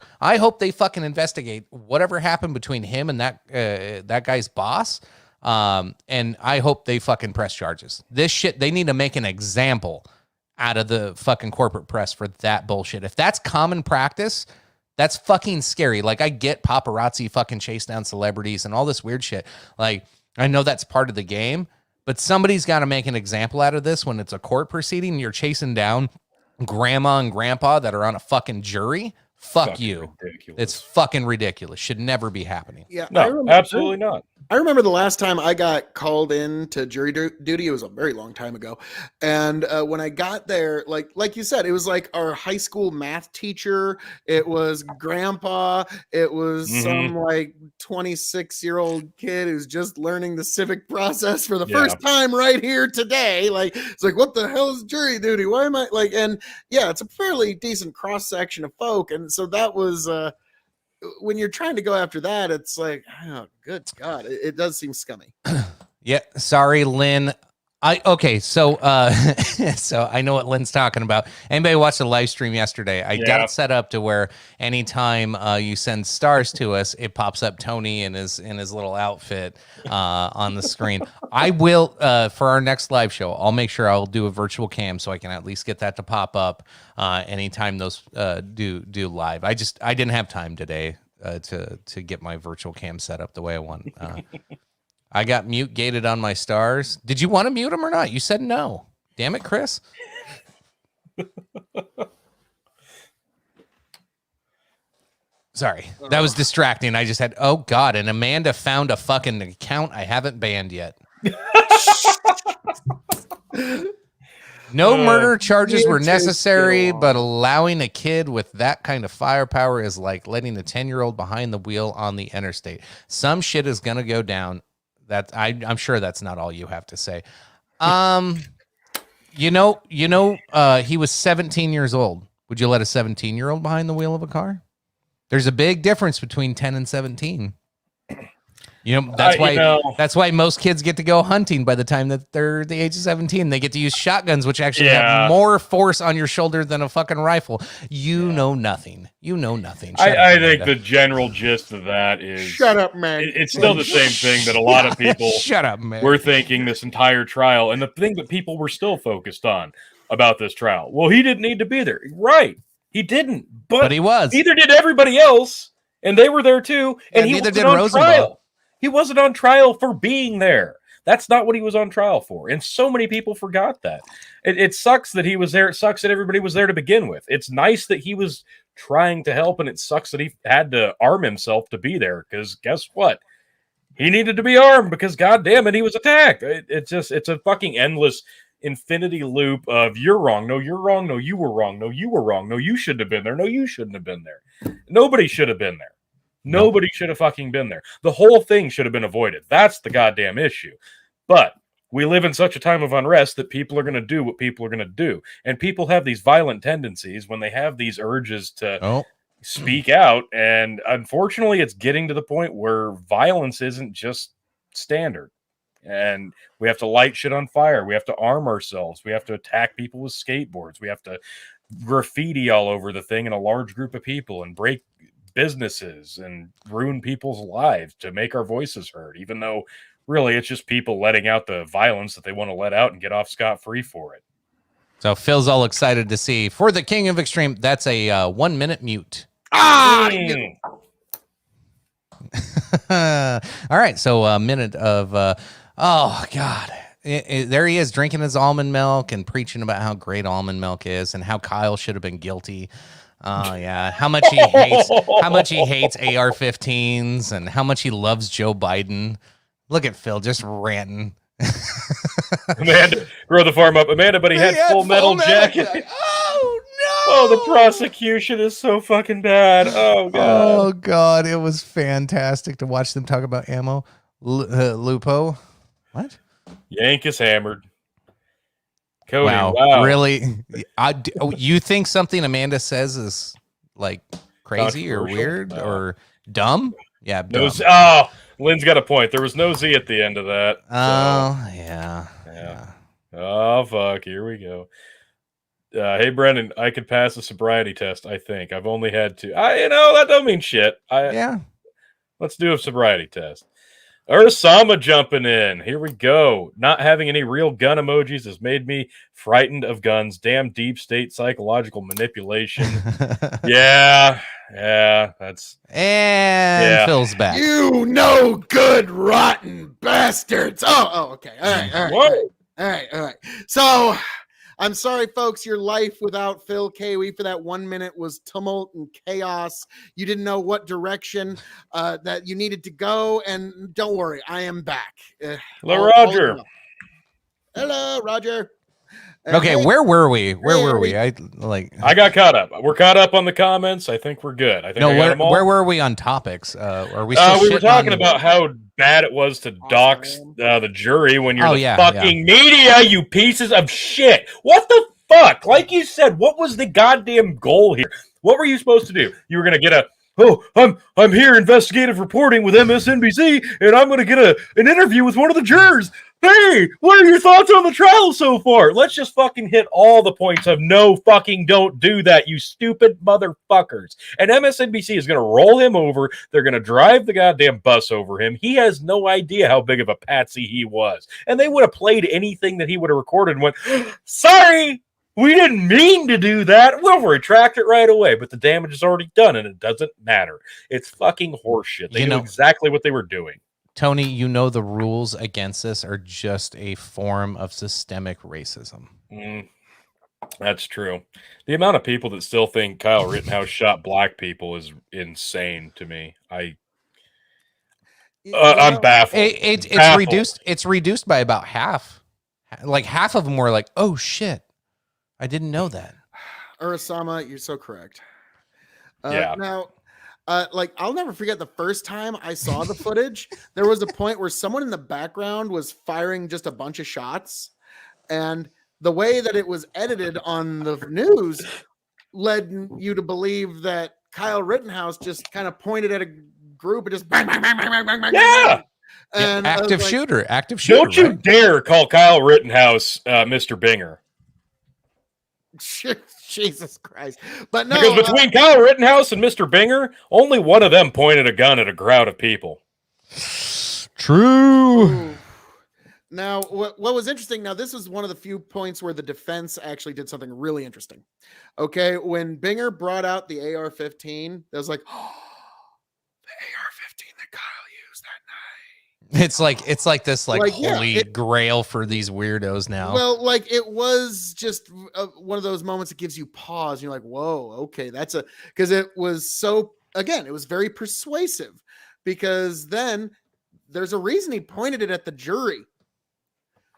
S6: they fucking investigate whatever happened between him and that guy's boss. And I hope they fucking press charges. This shit, they need to make an example out of the fucking corporate press for that bullshit. If that's common practice, that's fucking scary. Like, I get paparazzi fucking chase down celebrities and all this weird shit. Like, I know that's part of the game, but somebody's got to make an example out of this when it's a court proceeding. You're chasing down grandma and grandpa that are on a fucking jury. Fuck you.
S7: Ridiculous.
S6: It's fucking ridiculous. Should never be happening.
S2: Yeah,
S7: No, absolutely not.
S2: I remember the last time I got called in to jury duty. It was a very long time ago, and when I got there, like you said, it was like our high school math teacher. It was grandpa. It was some like 26-year-old kid who's just learning the civic process for the first time right here today. Like, it's like, what the hell is jury duty? Why am I like? And yeah, it's a fairly decent cross section of folk, and so that was. When you're trying to go after that, it's like, oh, good God, it does seem scummy.
S6: Yeah, sorry, Lynn. So so I know what Lynn's talking about. Anybody watched the live stream yesterday? I got it set up to where anytime you send stars to us, it pops up Tony in his little outfit on the screen. I will for our next live show, I'll make sure I'll do a virtual cam so I can at least get that to pop up anytime those do live. I didn't have time today to get my virtual cam set up the way I want. I got mute gated on my stars. Did you want to mute them or not? You said no. Damn it, Chris. Sorry, that was distracting. I just had, oh God, and Amanda found a fucking account I haven't banned yet. No murder charges were necessary, but allowing a kid with that kind of firepower is like letting a 10-year-old behind the wheel on the interstate. Some shit is going to go down. That I'm sure that's not all you have to say. He was 17 years old. Would you let a 17-year-old behind the wheel of a car? There's a big difference between 10 and 17. That's why most kids get to go hunting by the time that they're the age of 17. They get to use shotguns, which actually have more force on your shoulder than a fucking rifle. You know nothing.
S7: I think the general gist of that is
S2: shut up, man.
S7: It's still the same thing that a lot of people
S6: shut up, man.
S7: Were thinking this entire trial, and the thing that people were still focused on about this trial. Well, he didn't need to be there, right? He didn't, but
S6: he was.
S7: Neither did everybody else, and they were there too. And
S6: neither did
S7: on
S6: Rosenbaum.
S7: trial. He wasn't on trial for being there. That's not what he was on trial for. And so many people forgot that. It sucks that he was there. It sucks that everybody was there to begin with. It's nice that he was trying to help, and it sucks that he had to arm himself to be there, because guess what? He needed to be armed because, goddamn it, he was attacked. It's a fucking endless infinity loop of you're wrong. No, you're wrong. No, you were wrong. No, you were wrong. No, you shouldn't have been there. No, you shouldn't have been there. Nobody should have been there. Nobody should have fucking been there. The whole thing should have been avoided. That's the goddamn issue. But we live in such a time of unrest that people are going to do what people are going to do. And people have these violent tendencies when they have these urges to speak out. And unfortunately, it's getting to the point where violence isn't just standard. And we have to light shit on fire. We have to arm ourselves. We have to attack people with skateboards. We have to graffiti all over the thing in a large group of people and break businesses and ruin people's lives to make our voices heard, even though really it's just people letting out the violence that they want to let out and get off scot-free for it.
S6: So Phil's all excited to see for the King of Extreme. That's a 1 minute mute. All right, so a minute of oh god, there he is drinking his almond milk and preaching about how great almond milk is and how Kyle should have been guilty. Oh yeah, how much he hates AR-15s and how much he loves Joe Biden. Look at Phil just ranting.
S7: Amanda, grow the farm up, Amanda, but he had full metal jacket.
S6: Oh no!
S7: Oh, the prosecution is so fucking bad. Oh god.
S6: Oh god, it was fantastic to watch them talk about ammo. Lupo, what?
S7: Yank is hammered. Cody,
S6: Wow. Really? You think something Amanda says is like crazy or weird or dumb? Yeah, dumb.
S7: Oh, Lynn's got a point. There was no Z at the end of that.
S6: Oh, yeah.
S7: Oh, fuck. Here we go. Hey, Brendan, I could pass a sobriety test, I think. I've only had two. That don't mean shit.
S6: Yeah.
S7: Let's do a sobriety test. Ursama jumping in. Here we go. Not having any real gun emojis has made me frightened of guns. Damn deep state psychological manipulation. Yeah. That's
S6: Phil's back.
S2: You no good rotten bastards. Oh, okay. All right. So I'm sorry, folks. Your life without Phil Kiwi for that 1 minute was tumult and chaos. You didn't know what direction that you needed to go. And don't worry, I am back.
S7: Hello, Roger.
S2: Hello, Roger.
S6: Okay, where were we? Where were we? I
S7: got caught up. We're caught up on the comments. I think we're good. I think
S6: where were we on topics? Are we?
S7: We were talking about how bad it was to dox the jury when you're fucking media. You pieces of shit. What the fuck? Like you said, what was the goddamn goal here? What were you supposed to do? You were gonna get I'm here investigative reporting with MSNBC, and I'm gonna get an interview with one of the jurors. Hey, what are your thoughts on the trial so far? Let's just fucking hit all the points of no fucking don't do that, you stupid motherfuckers. And MSNBC is going to roll him over. They're going to drive the goddamn bus over him. He has no idea how big of a patsy he was. And they would have played anything that he would have recorded and went, sorry, we didn't mean to do that. We'll retract it right away. But the damage is already done, and it doesn't matter. It's fucking horseshit. They knew exactly what they were doing.
S6: Tony, the rules against this are just a form of systemic racism.
S7: That's true. The amount of people that still think Kyle Rittenhouse shot black people is insane to me. I'm baffled.
S6: It's
S7: baffled.
S6: reduced. It's reduced by about half. Like half of them were like, "Oh shit, I didn't know that."
S2: Ursama, you're so correct.
S7: Now.
S2: I'll never forget the first time I saw the footage. There was a point where someone in the background was firing just a bunch of shots, and the way that it was edited on the news led you to believe that Kyle Rittenhouse just kind of pointed at a group and just bang, bang, bang, bang, bang, bang, bang.
S6: Yeah.
S2: And
S6: active shooter.
S7: Don't you dare call Kyle Rittenhouse Mr. Binger.
S2: Jesus Christ. But no,
S7: because between Kyle Rittenhouse and Mr. Binger, only one of them pointed a gun at a crowd of people.
S6: True.
S2: Now, what was interesting, now this is one of the few points where the defense actually did something really interesting. Okay, when Binger brought out the AR-15, it was like, oh, the AR-15 that Kyle used that night.
S6: It's like this holy grail for these weirdos now.
S2: Well, it was just one of those moments that gives you pause. You're like, whoa, okay, because it was so, again, it was very persuasive, because then there's a reason he pointed it at the jury.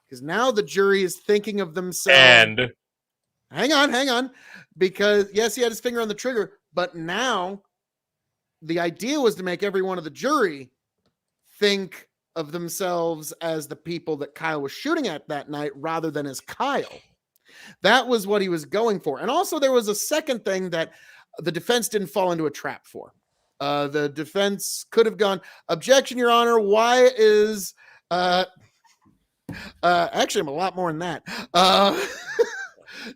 S2: Because now the jury is thinking of themselves.
S7: And
S2: hang on. Because yes, he had his finger on the trigger, but now the idea was to make every one of the jury think of themselves as the people that Kyle was shooting at that night rather than as Kyle. That was what he was going for. And also there was a second thing that the defense didn't fall into a trap for. The defense could have gone, objection, Your Honor. Why is actually I'm a lot more than that.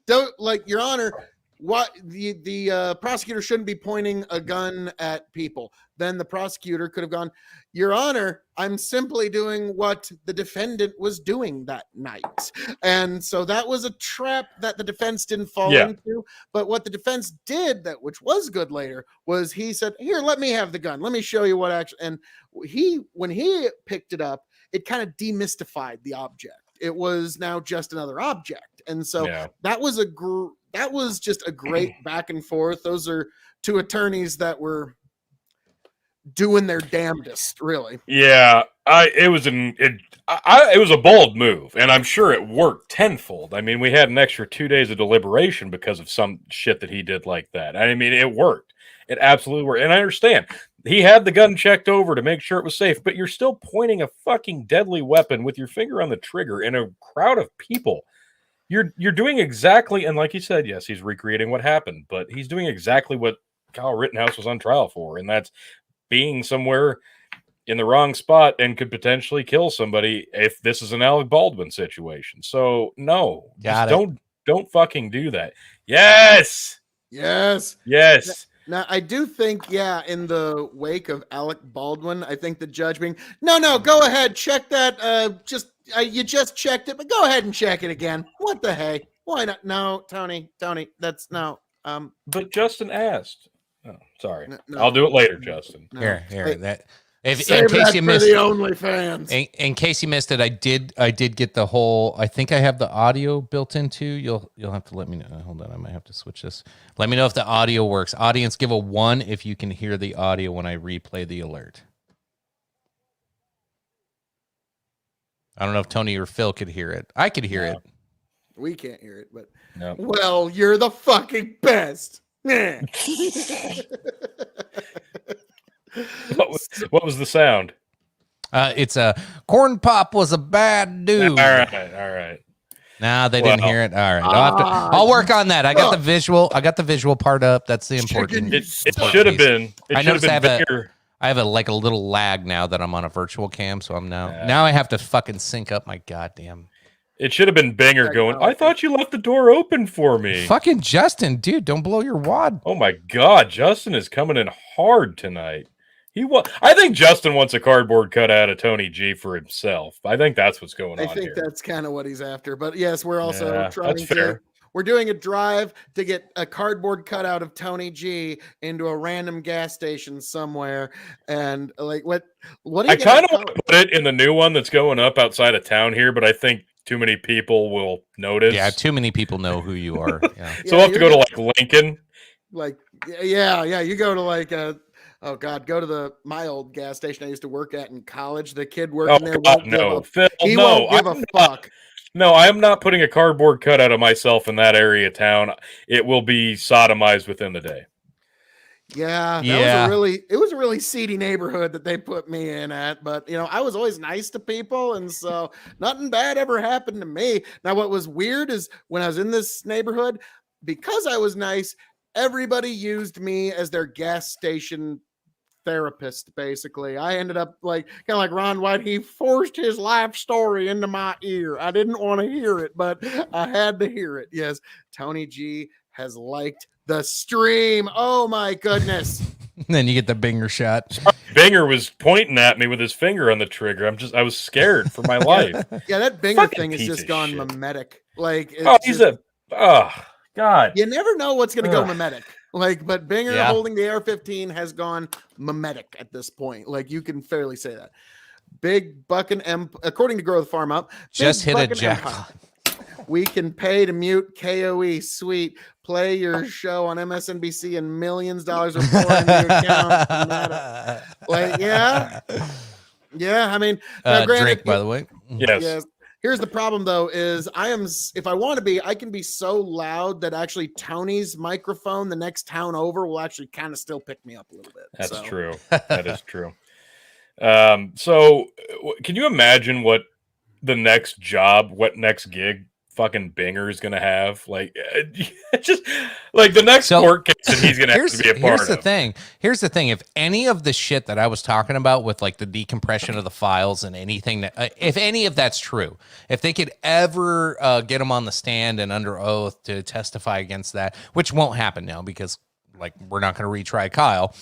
S2: Don't, Your Honor, what the prosecutor shouldn't be pointing a gun at people. Then the prosecutor could have gone, Your Honor, I'm simply doing what the defendant was doing that night. And so that was a trap that the defense didn't fall into. But what the defense did, that which was good later, was he said, Here, let me have the gun. Let me show you what actually. And when he picked it up, it kind of demystified the object. It was now just another object. And so that was just a great back and forth. Those are two attorneys that were doing their damnedest, really.
S7: Yeah, it was a bold move, and I'm sure it worked tenfold. I mean, we had an extra 2 days of deliberation because of some shit that he did like that. I mean, it worked. It absolutely worked. And I understand he had the gun checked over to make sure it was safe, but you're still pointing a fucking deadly weapon with your finger on the trigger in a crowd of people. You're doing exactly, and like you said, yes, he's recreating what happened, but he's doing exactly what Kyle Rittenhouse was on trial for, and that's being somewhere in the wrong spot and could potentially kill somebody if this is an Alec Baldwin situation. So no, don't fucking do that. Yes.
S2: Now I do think, in the wake of Alec Baldwin, I think the judge being, no, go ahead, check that. You just checked it, but go ahead and check it again. What the hey? Why not? No, Tony, that's no.
S7: But Justin asked. Oh, sorry.
S2: No.
S7: I'll do it later, Justin.
S6: Here. That in
S2: Save
S6: case
S2: that
S6: you
S2: for
S6: missed
S2: the OnlyFans.
S6: In case you missed it, I did get the whole. I think I have the audio built into. You'll have to let me know. Hold on, I might have to switch this. Let me know if the audio works. Audience, give a 1 if you can hear the audio when I replay the alert. I don't know if Tony or Phil could hear it. I could hear it.
S2: We can't hear it, but
S7: no.
S2: Well, you're the fucking best.
S7: What was the sound?
S6: It's a Corn Pop was a bad dude.
S7: All right.
S6: Nah, they didn't hear it. All right, I'll work on that. I got the visual. I got the visual part up. That's the important.
S7: It should have been.
S6: I noticed I have a little lag now that I'm on a virtual cam, so I'm now I have to fucking sync up my goddamn.
S7: It should have been Binger going, I thought you left the door open for me.
S6: Fucking Justin, dude, don't blow your wad.
S7: Oh my God, Justin is coming in hard tonight. I think Justin wants a cardboard cutout of Tony G for himself. I think that's what's going on here.
S2: I think that's kind of what he's after. But yes, we're also trying to. We're doing a drive to get a cardboard cutout of Tony G into a random gas station somewhere. And like, what
S7: I kind of want to put it in the new one that's going up outside of town here, but I think too many people will notice.
S6: Yeah, too many people know who you are. Yeah.
S7: So we'll have to go to like Lincoln.
S2: Like, you go to like oh God, go to my old gas station I used to work at in college. The kid working there won't give a fuck.
S7: No, I am not putting a cardboard cutout of myself in that area of town. It will be sodomized within the day.
S2: Yeah, it was a really seedy neighborhood that they put me in at, but I was always nice to people, and so nothing bad ever happened to me. Now, what was weird is when I was in this neighborhood, because I was nice, everybody used me as their gas station therapist. Basically, I ended up kind of like Ron White. He forced his life story into my ear. I didn't want to hear it, but I had to hear it. Yes, Tony G has liked the stream. Oh my goodness.
S6: Then you get the Binger shot.
S7: Binger was pointing at me with his finger on the trigger. I was scared for my life.
S2: Yeah, that Binger thing has just gone mimetic.
S7: God.
S2: You never know what's going to go mimetic. But Binger holding the AR-15 has gone mimetic at this point. You can fairly say that. Big Bucking according to Grow the Farm Up,
S6: just hit a jackpot.
S2: We can pay to mute KOE. Sweet. Play your show on MSNBC and millions of dollars are pouring into your account. I mean,
S6: Drake, by the way.
S7: Yes.
S2: Here's the problem, though, is if I want to be, I can be so loud that actually Tony's microphone, the next town over, will actually kind of still pick me up a little bit.
S7: That's true. That is true. So can you imagine what next gig fucking Binger is going to have. Like, just like the next court case that he's going to have to be a part of.
S6: Here's the thing. If any of the shit that I was talking about with like the decompression of the files and anything that, if any of that's true, if they could ever get him on the stand and under oath to testify against that, which won't happen now because like we're not going to retry Kyle.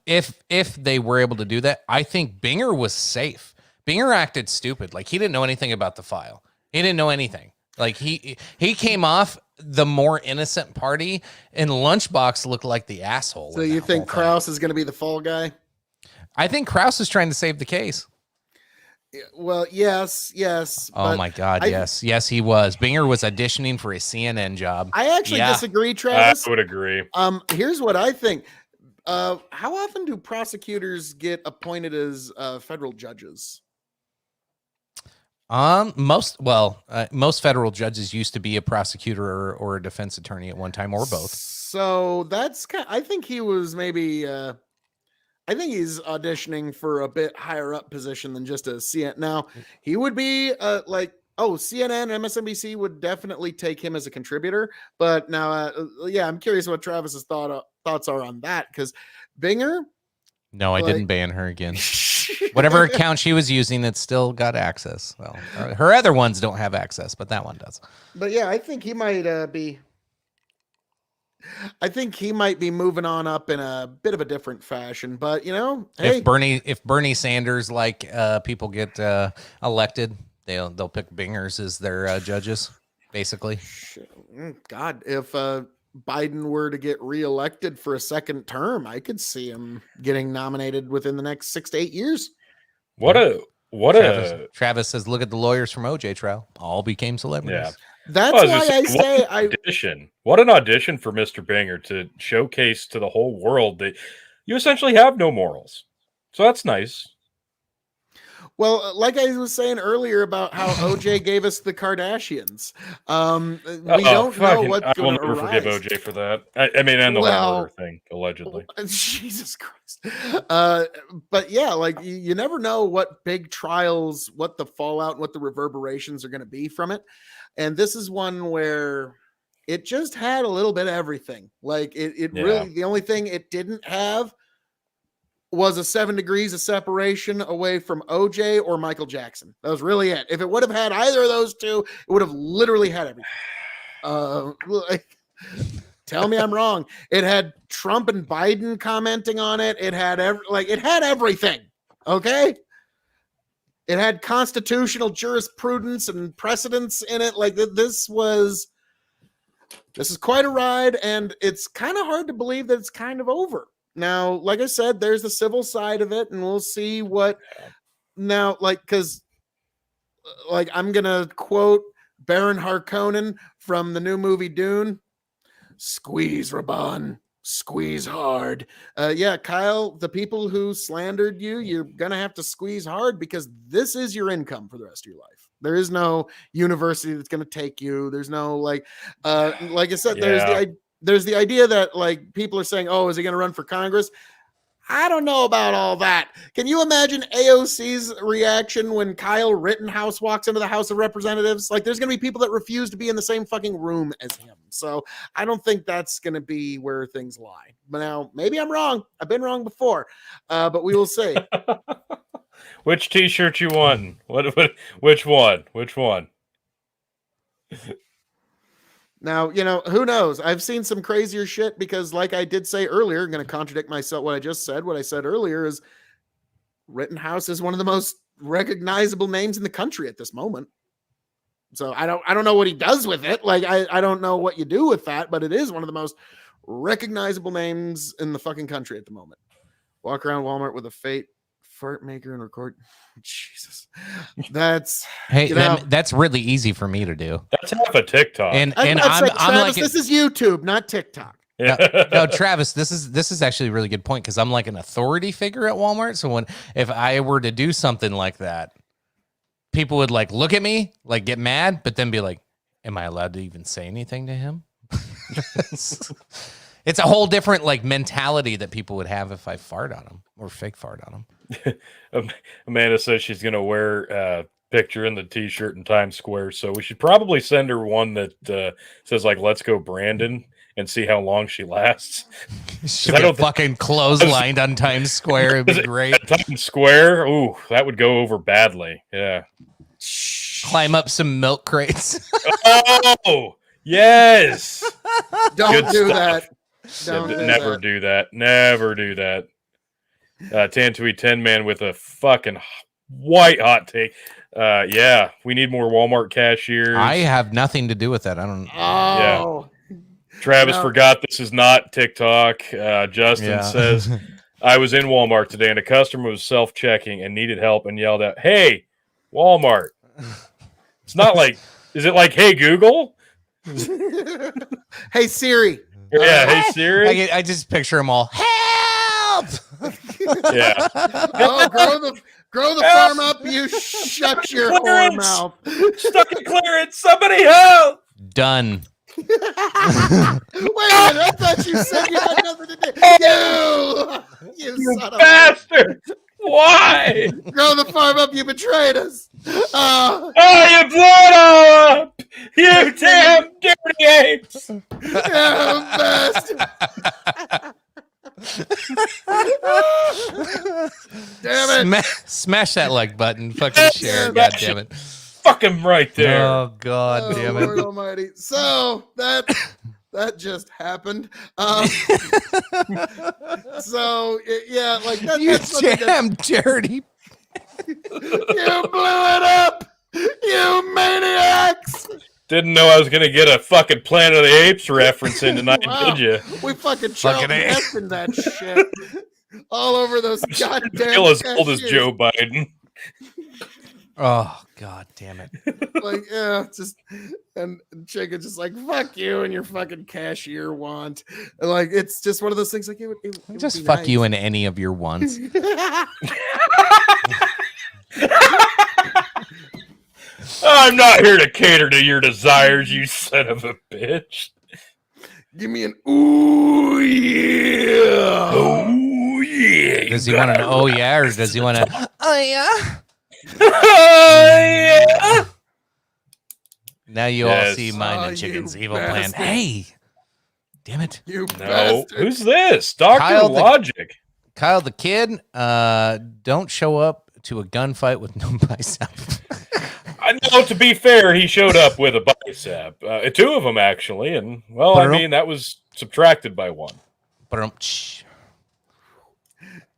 S6: If they were able to do that, I think Binger was safe. Binger acted stupid. Like he didn't know anything about the file. He didn't know anything. Like he came off the more innocent party, and Lunchbox looked like the asshole.
S2: So you think Krause is going to be the fall guy?
S6: I think Krause is trying to save the case.
S2: Well, yes.
S6: Oh my God, yes, he was. Binger was auditioning for a CNN job.
S2: I actually disagree, Travis.
S7: I would agree.
S2: Here's what I think. How often do prosecutors get appointed as federal judges?
S6: Most federal judges used to be a prosecutor or a defense attorney at one time, or both.
S2: So that's I think he was maybe. I think he's auditioning for a bit higher up position than just a CNN. Now he would be CNN, MSNBC would definitely take him as a contributor. But now, I'm curious what Travis's thoughts are on that, because Binger.
S6: No, I didn't ban her again. Whatever account she was using, it still got access. Well, her other ones don't have access, but that one does.
S2: But yeah, I think he might be. I think he might be moving on up in a bit of a different fashion. But hey,
S6: if Bernie Sanders people get elected, they'll pick Bingers as their judges, basically.
S2: God, if Biden were to get reelected for a second term, I could see him getting nominated within the next 6 to 8 years.
S6: Travis says, look at the lawyers from OJ trial. All became celebrities.
S7: Yeah.
S2: That's why I say
S7: audition. What an audition for Mr. Binger to showcase to the whole world that you essentially have no morals. So that's nice.
S2: Well, like I was saying earlier about how OJ gave us the Kardashians, we don't know what's going to arise.
S7: I will never forgive OJ for that. I mean, and the murder thing, allegedly.
S2: Jesus Christ. But yeah, like you never know what big trials, what the fallout, what the reverberations are going to be from it. And this is one where it just had a little bit of everything. Like it really, the only thing it didn't have was a 7 degrees of separation away from OJ or Michael Jackson. That was really it. If it would have had either of those two, it would have literally had everything. Tell me I'm wrong. It had Trump and Biden commenting on it. It had it had everything. Okay. It had constitutional jurisprudence and precedents in it. Like this is quite a ride, and it's kind of hard to believe that it's kind of over. Now, like I said, there's the civil side of it, and we'll see what now, because I'm going to quote Baron Harkonnen from the new movie Dune. Squeeze, Raban. Squeeze hard. Kyle, the people who slandered you, you're going to have to squeeze hard, because this is your income for the rest of your life. There is no university that's going to take you. There's no like I said, there's the idea that people are saying, oh, is he going to run for Congress? I don't know about all that. Can you imagine AOC's reaction when Kyle Rittenhouse walks into the House of Representatives? There's going to be people that refuse to be in the same fucking room as him. So I don't think that's going to be where things lie. But now, maybe I'm wrong. I've been wrong before, but we will see.
S7: Which T-shirt you won? Which one? Which one?
S2: Now, who knows? I've seen some crazier shit because, like I did say earlier, I'm going to contradict myself. What I just said, what I said earlier is Rittenhouse is one of the most recognizable names in the country at this moment. So I don't know what he does with it. I don't know what you do with that, but it is one of the most recognizable names in the fucking country at the moment. Walk around Walmart with a fart maker and record. Jesus, that's
S6: that's really easy for me to do.
S7: That's half a TikTok.
S6: And
S2: Travis, I'm this is YouTube, not TikTok.
S6: No, Travis, this is actually a really good point, because I'm like an authority figure at Walmart. So if I were to do something like that, people would look at me, get mad, but then be like, "Am I allowed to even say anything to him?" It's a whole different mentality that people would have if I fart on them or fake fart on them.
S7: Amanda says she's going to wear picture in the T-shirt in Times Square. So we should probably send her one that says like "Let's go, Brandon," and see how long she lasts.
S6: Should be fucking clotheslined on Times Square. It'd be great.
S7: Times Square. Ooh, that would go over badly. Yeah.
S6: Climb up some milk crates.
S7: Oh, yes.
S2: Don't
S7: Good
S2: do
S7: stuff.
S2: that. Don't do
S7: Never
S2: that.
S7: do that. Never do that. Tantui 10 man with a fucking white hot take. Yeah, we need more Walmart cashiers.
S6: I have nothing to do with that. I don't.
S2: Oh.
S7: Travis
S2: No.
S7: forgot this is not TikTok. Justin
S6: Yeah.
S7: says, I was in Walmart today and a customer was self-checking and needed help and yelled out, "Hey, Walmart." It's not like, is it like, "Hey, Google"?
S2: Hey Siri.
S7: Yeah, "Hey, Siri."
S6: I just picture them all. Help!
S7: Yeah.
S2: Oh, grow the farm up. You shut your whore
S7: Clearance!
S2: mouth.
S7: Stuck in clearance. Somebody help!
S6: Done.
S2: Wait a minute, I thought you said you had nothing to do. You son of a
S7: Bastard! Why?
S2: grow the farm up. You betrayed us.
S7: Oh, you blew it all up! You damn dirty apes!
S2: You bastard. Damn it.
S6: Smash that like button. Fucking share. God damn it.
S7: Fuck him right there.
S6: Oh God damn it.
S2: Lord Almighty. So that just happened. So yeah, like that,
S6: You
S2: that's something
S6: damn dirty.
S2: you blew it up. You maniacs.
S7: Didn't know I was gonna get a fucking Planet of the Apes reference in tonight,
S2: Wow.
S7: did you?
S2: We fucking
S6: Fucking A.
S2: Heston that shit all over those goddamn.
S7: Feel as old as
S2: cashews.
S7: Joe Biden.
S6: Oh God damn it.
S2: Like yeah, just and Chicken just like fuck you and your fucking cashier want. And, like it's just one of those things. Like it would
S6: Just
S2: be
S6: fuck
S2: nice.
S6: you in any of your wants.
S7: I'm not here to cater to your desires, you son of a bitch.
S2: Give me an ooh yeah.
S7: Oh yeah.
S6: Does he want an oh yeah, or does he want a oh yeah?
S7: Oh yeah.
S6: Now you all
S7: Yes.
S6: see mine
S2: Oh,
S6: and Chicken's
S2: you
S6: evil plan.
S2: bastard.
S6: Hey, damn it,
S2: You
S7: No.
S2: bastard.
S7: Who's this? Dr.
S6: Kyle the-
S7: Logic.
S6: Kyle the kid. Don't show up to a gunfight with no bicep.
S7: I know, to be fair, he showed up with a bicep. Two of them, actually. And, well,
S6: But
S7: I
S6: I don't-
S7: mean, that was subtracted by one.
S6: But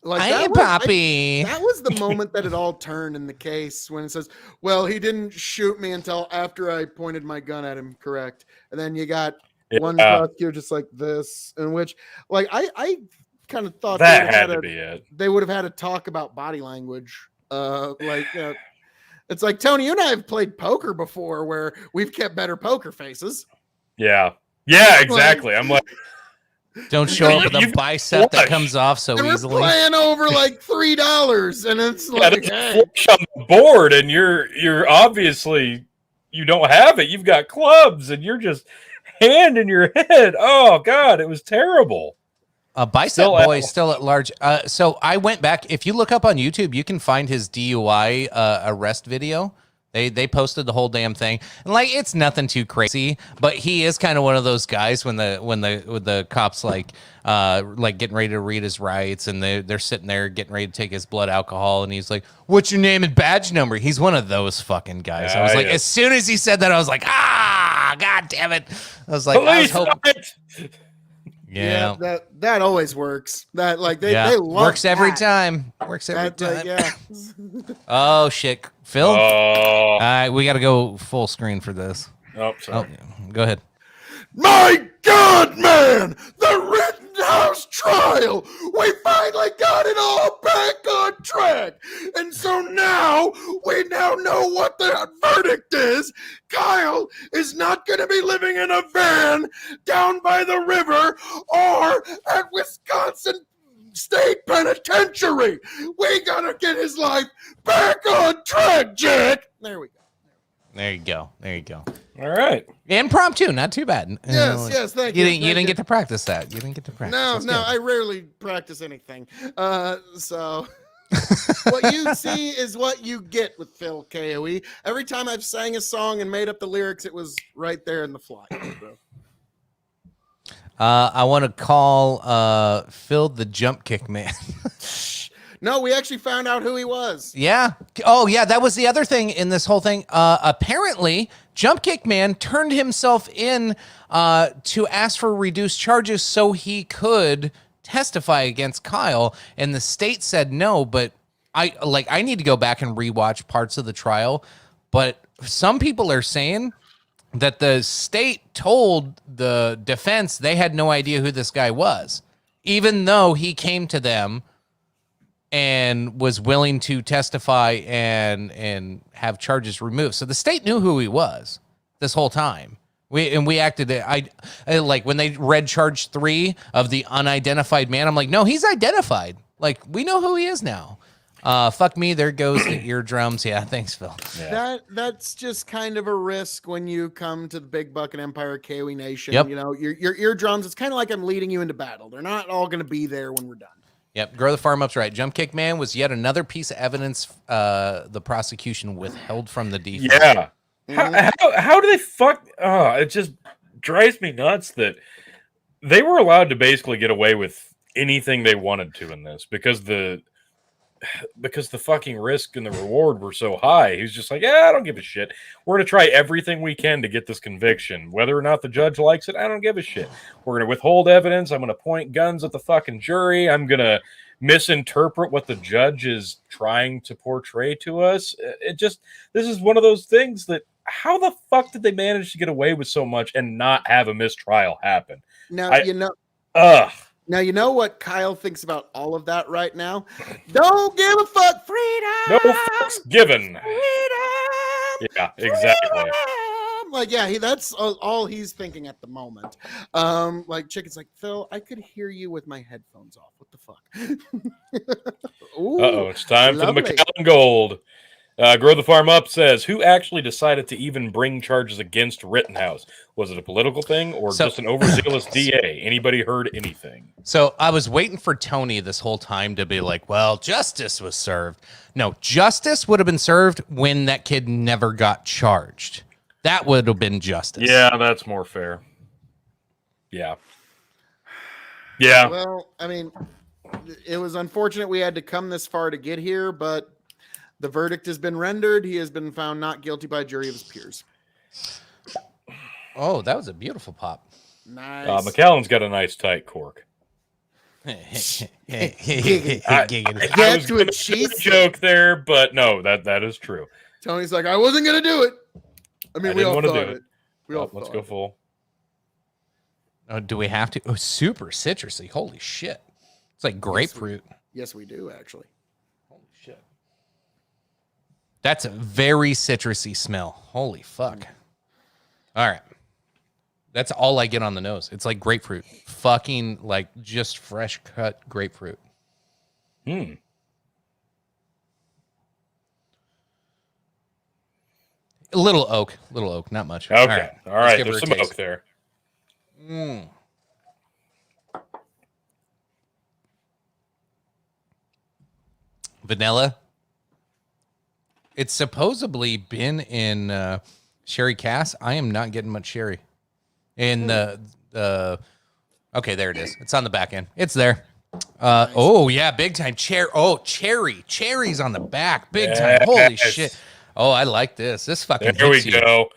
S2: Like,
S6: hey,
S2: that was-
S6: Poppy.
S2: that was the moment that it all turned in the case when it says, "Well, he didn't shoot me until after I pointed my gun at him." Correct, and then you got one
S7: Yeah.
S2: prosecutor just like this, in which, like, I kind of thought
S7: That
S2: would've
S7: had to
S2: a-
S7: be it.
S2: they would have had to talk about body language. It's like Tony, you and I have played poker before, where we've kept better poker faces.
S7: Yeah. Yeah, exactly. I'm like,
S6: Don't show up with a
S7: You-
S6: bicep that
S7: flush.
S6: comes off so
S2: And we're
S6: easily.
S2: playing over like $3, and it's
S7: yeah,
S2: like,
S7: there's a
S2: hey,
S7: flush on the board, and you're obviously, you don't have it. You've got clubs, and you're just hand in your head. Oh, God, it was terrible.
S6: Bicep
S7: Still
S6: boy
S7: at-
S6: still at large. So I went back. If you look up on YouTube, you can find his DUI arrest video. They posted the whole damn thing, and like it's nothing too crazy, but he is kind of one of those guys when the cops like getting ready to read his rights, and they're sitting there getting ready to take his blood alcohol, and he's like, "What's your name and badge number?" He's one of those fucking guys. I was like,
S7: yeah.
S6: as soon as he said that, I was like, God damn it! I was like, I was
S7: Police
S6: hoping,
S7: riot!
S6: yeah.
S2: that always works. That like they
S6: Yeah,
S2: love
S6: works every
S2: that.
S6: time. Works every
S2: That,
S6: time.
S2: yeah.
S6: Oh shit, Phil. All
S7: Oh,
S6: right, we got to go full screen for this.
S7: oh,
S6: Oh,
S7: sorry.
S6: go ahead.
S2: My God, man! The Rittenhouse trial! We finally got it all back on track! And so now, we now know what the verdict is! Kyle is not gonna be living in a van down by the river or at Wisconsin State Penitentiary! We gotta get his life back on track, Jack! There we go.
S6: There you go. There you go.
S7: All right.
S6: Impromptu, not too bad.
S2: Yes, thank you.
S6: You didn't
S2: thank
S6: get to practice that. You didn't get to practice.
S2: No,
S6: That's
S2: no,
S6: good.
S2: I rarely practice anything. So What you see is what you get with Phil KOE. Every time I've sang a song and made up the lyrics, it was right there in the fly, bro.
S6: I want to call Phil the Jump Kick Man.
S2: No, we actually found out who he was.
S6: Yeah. Oh, yeah. That was the other thing in this whole thing. Apparently, Jump Kick Man turned himself in to ask for reduced charges so he could testify against Kyle, and the state said no. But I need to go back and rewatch parts of the trial. But some people are saying that the state told the defense they had no idea who this guy was, even though he came to them and was willing to testify and have charges removed. So the state knew who he was this whole time. We acted. I like when they read charge 3 of the unidentified man. I'm like, no, he's identified. Like, we know who he is now. Fuck me. There goes the eardrums. Yeah, thanks, Phil.
S7: Yeah.
S2: That's just kind of a risk when you come to the Big Bucket Empire KOE Nation.
S6: Yep.
S2: You know, your eardrums. It's kind of like I'm leading you into battle. They're not all going to be there when we're done.
S6: Yep, Grow the Farm Up's right. Jump Kick Man was yet another piece of evidence the prosecution withheld from the defense.
S7: Yeah. How do they fuck? It just drives me nuts that they were allowed to basically get away with anything they wanted to in this because the fucking risk and the reward were so high. He's just like, yeah, I don't give a shit. We're going to try everything we can to get this conviction. Whether or not the judge likes it, I don't give a shit. We're going to withhold evidence. I'm going to point guns at the fucking jury. I'm going to misinterpret what the judge is trying to portray to us. This is one of those things that, how the fuck did they manage to get away with so much and not have a mistrial happen?
S2: Now,
S7: Ugh.
S2: Now, you know what Kyle thinks about all of that right now? Don't give a fuck. Freedom.
S7: No fucks given.
S2: Freedom.
S7: Yeah, exactly.
S2: Freedom. Like, yeah, that's all he's thinking at the moment. Like, Chicken's like, Phil, I could hear you with my headphones off. What the fuck?
S7: Uh-oh, it's time
S2: lovely.
S7: for the McAllen Gold. Grow the Farm Up says, who actually decided to even bring charges against Rittenhouse? Was it a political thing or just an overzealous DA? Anybody heard anything?
S6: So I was waiting for Tony this whole time to be like, well, justice was served. No, justice would have been served when that kid never got charged. That would have been justice.
S7: Yeah, that's more fair. Yeah. Yeah.
S2: Well, I mean, it was unfortunate we had to come this far to get here, but the verdict has been rendered. He has been found not guilty by a jury of his peers.
S6: Oh, that was a beautiful pop.
S2: Nice.
S7: McAllen's got a nice tight cork.
S2: That's
S7: I was
S2: what she
S7: a joke there, but no, that is true.
S2: Tony's like, I wasn't going to do it. I mean, we all thought it. We all
S7: Let's
S2: thought
S7: go
S2: it.
S7: full.
S6: Oh, do we have to? Oh, super citrusy. Holy shit. It's like grapefruit.
S2: Yes, we do, actually.
S6: Holy shit. That's a very citrusy smell. Holy fuck. All right. That's all I get on the nose. It's like grapefruit. Fucking like just fresh cut grapefruit.
S7: Hmm.
S6: Little oak, not much.
S7: Okay. All right.
S6: Let's give
S7: There's
S6: her a
S7: some
S6: taste.
S7: oak there.
S6: Vanilla. It's supposedly been in sherry cask. I am not getting much sherry. In okay, there it is. It's on the back end. It's there.
S2: Nice.
S6: Oh yeah, big time cherry. Cherries on the back, big time. Holy
S7: Yes.
S6: shit. Oh, I like this. This fucking
S7: There we
S6: hits you.
S7: go.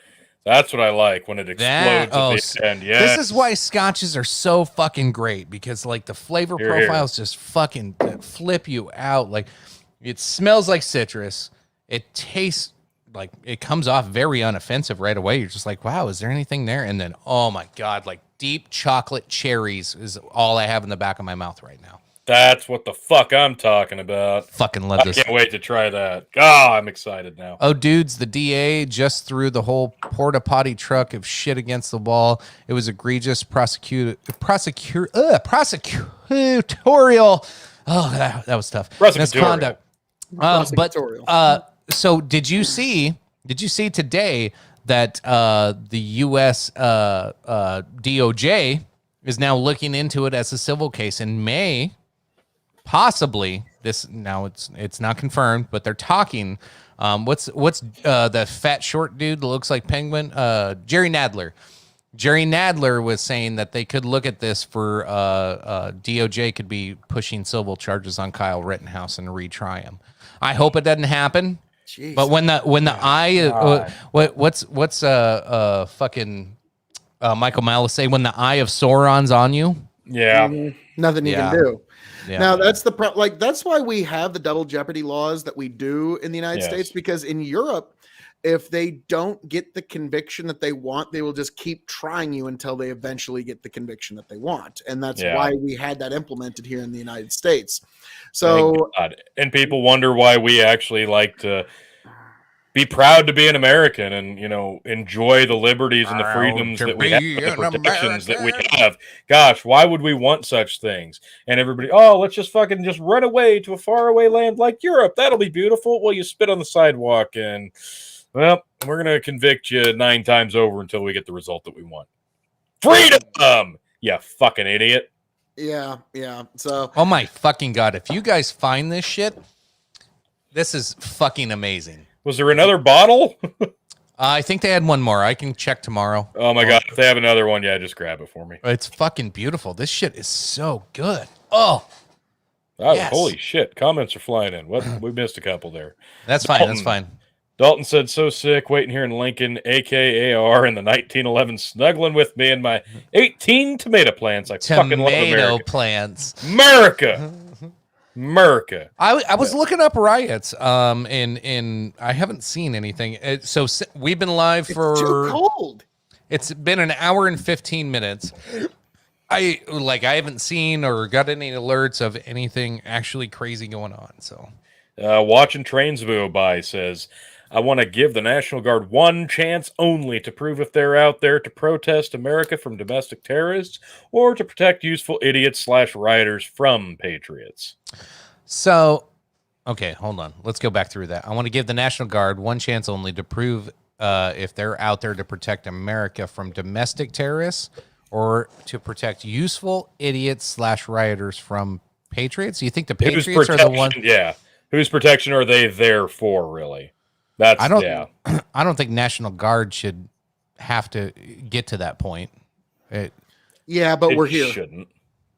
S7: That's what I like when it explodes at the end. Yeah.
S6: This is why scotches are so fucking great, because like the flavor
S7: Here, here.
S6: profiles just fucking flip you out. Like it smells like citrus. It tastes like it comes off very unoffensive right away. You're just like, wow, is there anything there? And then, oh my God, like deep chocolate cherries is all I have in the back of my mouth right now.
S7: That's what the fuck I'm talking about.
S6: Fucking love
S7: I
S6: this.
S7: can't wait to try that. Oh, I'm excited now.
S6: Oh, dudes, the DA just threw the whole porta potty truck of shit against the wall. It was egregious prosecutorial. Oh, that was tough. Misconduct. So did you see today that the U.S. DOJ is now looking into it as a civil case and may possibly this now it's not confirmed, but they're talking. What's the fat short dude that looks like Penguin? Jerry Nadler. Jerry Nadler was saying that they could look at this for DOJ could be pushing civil charges on Kyle Rittenhouse and retry him. I hope it doesn't happen.
S2: Jeez.
S6: But when the eye, what's fucking Michael Malice say? When the eye of Sauron's on you,
S7: Yeah.
S2: Nothing you
S6: Yeah.
S2: can do.
S6: yeah.
S2: Now that's the like that's why we have the double jeopardy laws that we do in the United
S7: Yes.
S2: States, because in Europe, if they don't get the conviction that they want, they will just keep trying you until they eventually get the conviction that they want. And that's
S7: Yeah.
S2: why we had that implemented here in the United States. So
S7: Thank God. And people wonder why we actually like to be proud to be an American and, enjoy the liberties and the
S6: Proud
S7: freedoms
S6: to
S7: that we have,
S6: be
S7: the
S6: an
S7: protections that we
S6: American.
S7: have. Gosh, why would we want such things? And everybody, let's just fucking just run away to a faraway land like Europe. That'll be beautiful. Well, you spit on the sidewalk and, well, we're going to convict you 9 times over until we get the result that we want. Freedom! You fucking idiot.
S2: yeah. So
S6: oh my fucking god! If you guys find this shit, this is fucking amazing.
S7: Was there another bottle?
S6: I think they had one more. I can check tomorrow.
S7: Oh my God. If they have another one, yeah, just grab it for me.
S6: It's fucking beautiful. This shit is so good. Oh,
S7: Oh,
S6: Yes.
S7: holy shit. Comments are flying in. What? We missed a couple there.
S6: that's fine. That's
S7: Dalton.
S6: fine.
S7: Dalton said, so sick, waiting here in Lincoln, AKAR in the 1911, snuggling with me and my 18 tomato plants. I fucking love
S6: Tomato
S7: America.
S6: plants.
S7: America. America.
S6: I was looking up riots. In I haven't seen anything. We've been live
S2: it's
S6: for.
S2: too cold.
S6: It's been an hour and 15 minutes. I haven't seen or got any alerts of anything actually crazy going on. So
S7: Watching trains go by says, I want to give the National Guard one chance only to prove if they're out there to protest America from domestic terrorists or to protect useful idiots / rioters from patriots.
S6: Okay, hold on. Let's go back through that. I want to give the National Guard one chance only to prove if they're out there to protect America from domestic terrorists or to protect useful idiots / rioters from patriots. You think the
S7: Whose
S6: patriots are the one?
S7: protection- Yeah. Whose protection are they there for, really? That's,
S6: I don't.
S7: yeah.
S6: I don't think National Guard should have to get to that point.
S2: Yeah, but
S7: It
S2: we're here.
S7: Shouldn't.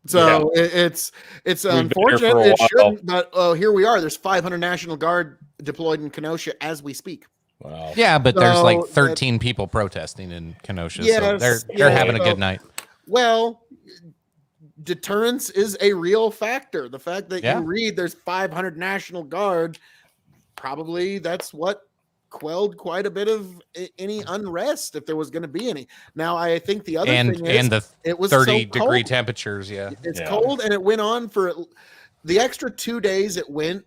S2: So it's
S7: been here
S2: unfortunate.
S7: for a
S2: It
S7: while.
S2: shouldn't, but here we are. There's 500 National Guard deployed in Kenosha as we speak.
S7: Wow.
S6: Yeah, but there's like
S2: So
S6: 13 people protesting in Kenosha, so
S2: Yes,
S6: they're
S2: yeah,
S6: having a
S2: so-
S6: good night.
S2: Well, deterrence is a real factor. The fact that
S6: Yeah.
S2: you read there's 500 National Guard, probably that's what quelled quite a bit of any unrest if there was going to be any. Now, I think the other
S6: And
S2: thing is
S6: the
S2: it was
S6: 30-degree
S2: cold.
S6: temperatures, yeah.
S2: It's
S7: Yeah.
S2: cold, and it went on for the extra 2 days. It went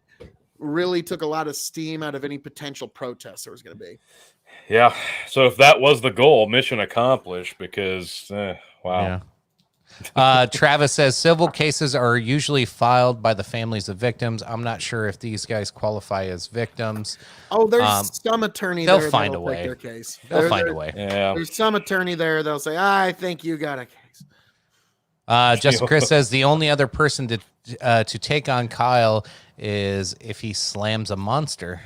S2: really took a lot of steam out of any potential protest there was going to be.
S7: Yeah. So if that was the goal, mission accomplished, because, wow.
S6: Yeah. Travis says civil cases are usually filed by the families of victims. I'm not sure if these guys qualify as victims.
S2: Oh, there's some attorney
S6: they'll
S2: there
S6: find
S2: that'll
S6: a
S2: take
S6: way.
S2: their case.
S6: They'll find a way.
S7: Yeah.
S2: There's some attorney there. They'll say, "I think you got a case."
S6: Justin Chris says the only other person to take on Kyle is if he slams a monster.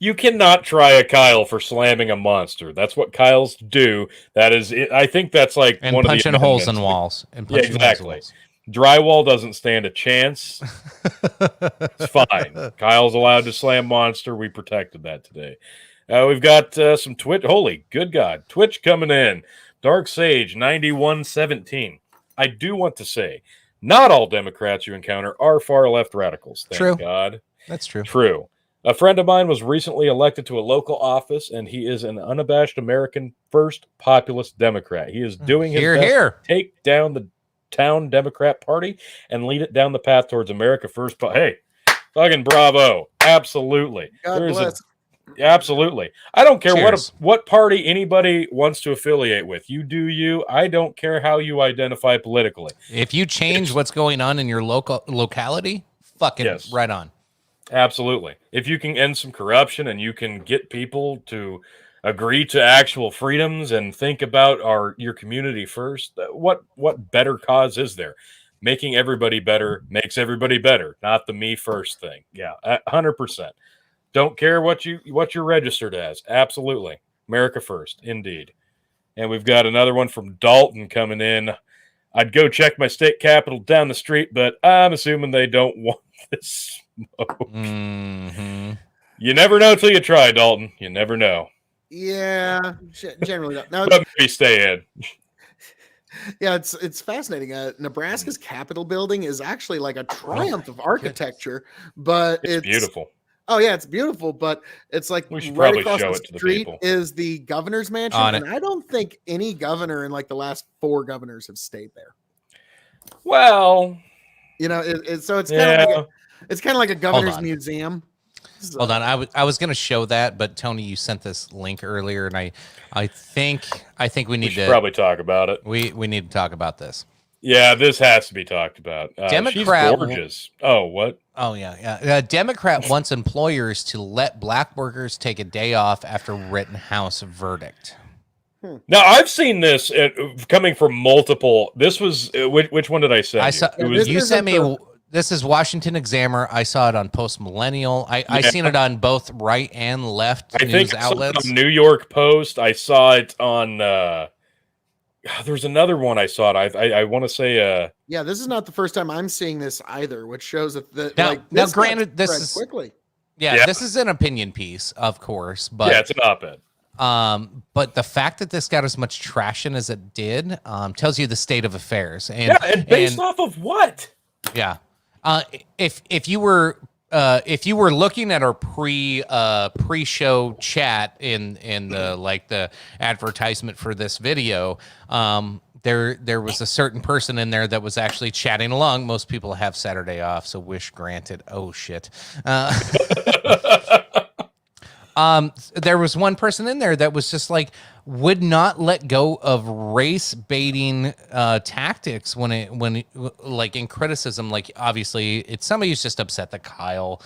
S7: You cannot try a Kyle for slamming a monster. That's what Kyles do. That is, I think that's like
S6: And
S7: one
S6: punching
S7: of the
S6: holes in
S7: amendments.
S6: walls. And
S7: Yeah,
S6: punching holes in
S7: exactly.
S6: walls.
S7: Drywall doesn't stand a chance. It's fine. Kyle's allowed to slam monster. We protected that today. We've got some Twitch. Holy good God. Twitch coming in. Dark Sage 9117. I do want to say, not all Democrats you encounter are far left radicals. Thank
S6: True.
S7: God.
S6: That's true.
S7: True. A friend of mine was recently elected to a local office, and he is an unabashed American first populist Democrat. He is doing his
S6: Hear,
S7: best
S6: hear.
S7: to take down the town Democrat Party and lead it down the path towards America first. But hey, fucking bravo. Absolutely.
S2: God
S7: There is
S2: bless.
S7: absolutely. I don't care
S6: Cheers.
S7: what party anybody wants to affiliate with. You do you. I don't care how you identify politically.
S6: If you change what's going on in your locality, fucking
S7: Yes.
S6: right on.
S7: Absolutely. If you can end some corruption and you can get people to agree to actual freedoms and think about your community first, what better cause is there? Making everybody better makes everybody better, not the me first thing. Yeah, 100%. Don't care what you're registered as. Absolutely. America first, indeed. And we've got another one from Dalton coming in. I'd go check my state capitol down the street, but I'm assuming they don't want this smoke.
S6: Mm-hmm.
S7: You never know till you try, Dalton. You never know.
S2: Yeah, generally not. No,
S7: But maybe stay in.
S2: yeah, it's fascinating. Nebraska's Capitol building is actually like a triumph of architecture, but
S7: It's beautiful.
S2: Oh yeah, it's beautiful, but it's like
S7: We should
S2: right
S7: probably
S2: across
S7: show
S2: the
S7: it to the
S2: street
S7: people.
S2: is the governor's mansion,
S6: On
S2: and I don't think any governor in like the last 4 governors have stayed there.
S7: Well,
S2: You know, so it's
S7: yeah.
S2: kind of like a governor's
S6: on.
S2: museum. So-
S6: Hold on, I was gonna show that, but Tony, you sent this link earlier, and I think we
S7: We
S6: need
S7: should
S6: to
S7: probably talk about it.
S6: we need to talk about this.
S7: Yeah, this has to be talked about.
S6: Democrat-
S7: She's gorgeous. Oh, what?
S6: Oh yeah. Democrat wants employers to let black workers take a day off after Rittenhouse verdict.
S7: Now I've seen this coming from multiple. This was which one did I send?
S6: I saw
S7: you? It was,
S6: you sent me.
S2: the-
S6: This is Washington Examiner. I saw it on Post Millennial. I
S7: Yeah.
S6: seen it on both right and left
S7: I
S6: news
S7: think I saw it
S6: outlets.
S7: on New York Post. I saw it on. There's another one I saw it. I want to say.
S2: yeah, this is not the first time I'm seeing this either, which shows that
S6: Now-
S2: like
S6: now
S2: this got
S6: granted, this
S2: spread
S6: is-
S2: quickly.
S6: Yeah, this is an opinion piece, of course, but
S7: Yeah, it's an op-ed.
S6: but the fact that this got as much traction as it did tells you the state of affairs. And
S7: Yeah, and based off of what?
S6: yeah, if you were looking at our pre-show chat in the like the advertisement for this video, there was a certain person in there that was actually chatting along. Most people have Saturday off, so wish granted. Oh shit. There was one person in there that was just like would not let go of race baiting tactics when like in criticism. Like obviously it's somebody who's just upset that Kyle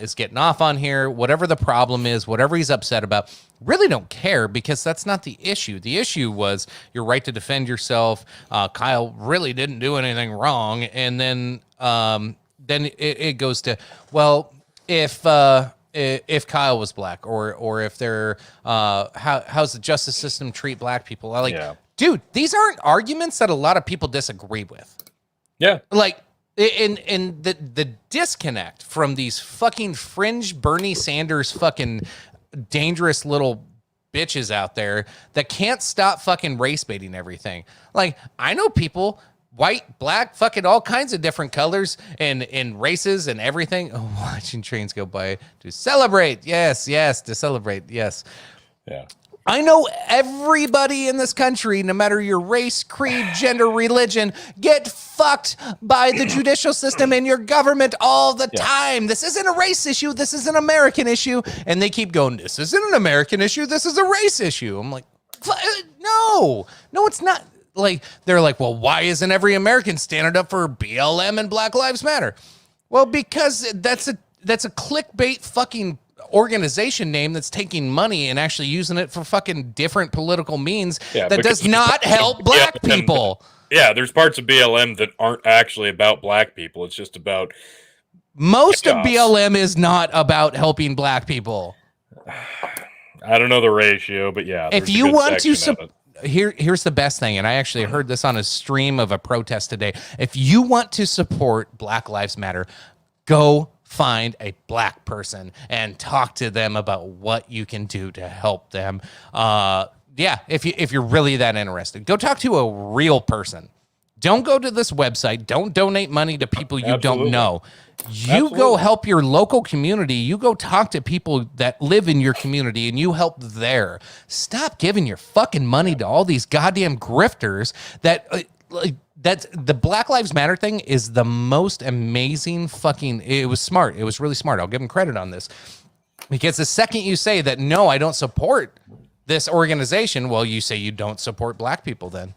S6: is getting off on here. Whatever the problem is, whatever he's upset about, really don't care because that's not the issue. The issue was your right to defend yourself. Kyle really didn't do anything wrong, and then it goes to, well, if Kyle was black or if they're how's the justice system treat black people? I like,
S7: Yeah.
S6: dude, these aren't arguments that a lot of people disagree with.
S7: Yeah.
S6: Like in the disconnect from these fucking fringe Bernie Sanders fucking dangerous little bitches out there that can't stop fucking race baiting everything. Like I know people, white, black, fucking all kinds of different colors and races and everything. Oh, watching trains go by to celebrate. Yes, to celebrate. Yes.
S7: Yeah.
S6: I know everybody in this country, no matter your race, creed, gender, religion, get fucked by the judicial system and your government all the time. This isn't a race issue. This is an American issue. And they keep going, this isn't an American issue. This is a race issue. I'm like, no, it's not. Like, they're like, well, why isn't every American standing up for BLM and Black Lives Matter? Well, because that's a clickbait fucking organization name that's taking money and actually using it for fucking different political means that
S7: because
S6: does not help black
S7: BLM
S6: people.
S7: Yeah, there's parts of BLM that aren't actually about black people. It's just about
S6: Most of
S7: chaos.
S6: BLM is not about helping black people.
S7: I don't know the ratio, but yeah.
S6: If
S7: there's a
S6: you
S7: good
S6: want to
S7: section of it.
S6: here's the best thing, and I actually heard this on a stream of a protest today. If you want to support Black Lives Matter, go find a black person and talk to them about what you can do to help them. If you're really that interested, go talk to a real person. Don't go to this website. Don't donate money to people you don't know. You go help your local community. You go talk to people that live in your community and you help there. Stop giving your fucking money to all these goddamn grifters that that's the Black Lives Matter thing is the most amazing fucking, it was smart. It was really smart. I'll give them credit on this. Because the second you say that, no, I don't support this organization, well, you say you don't support black people then.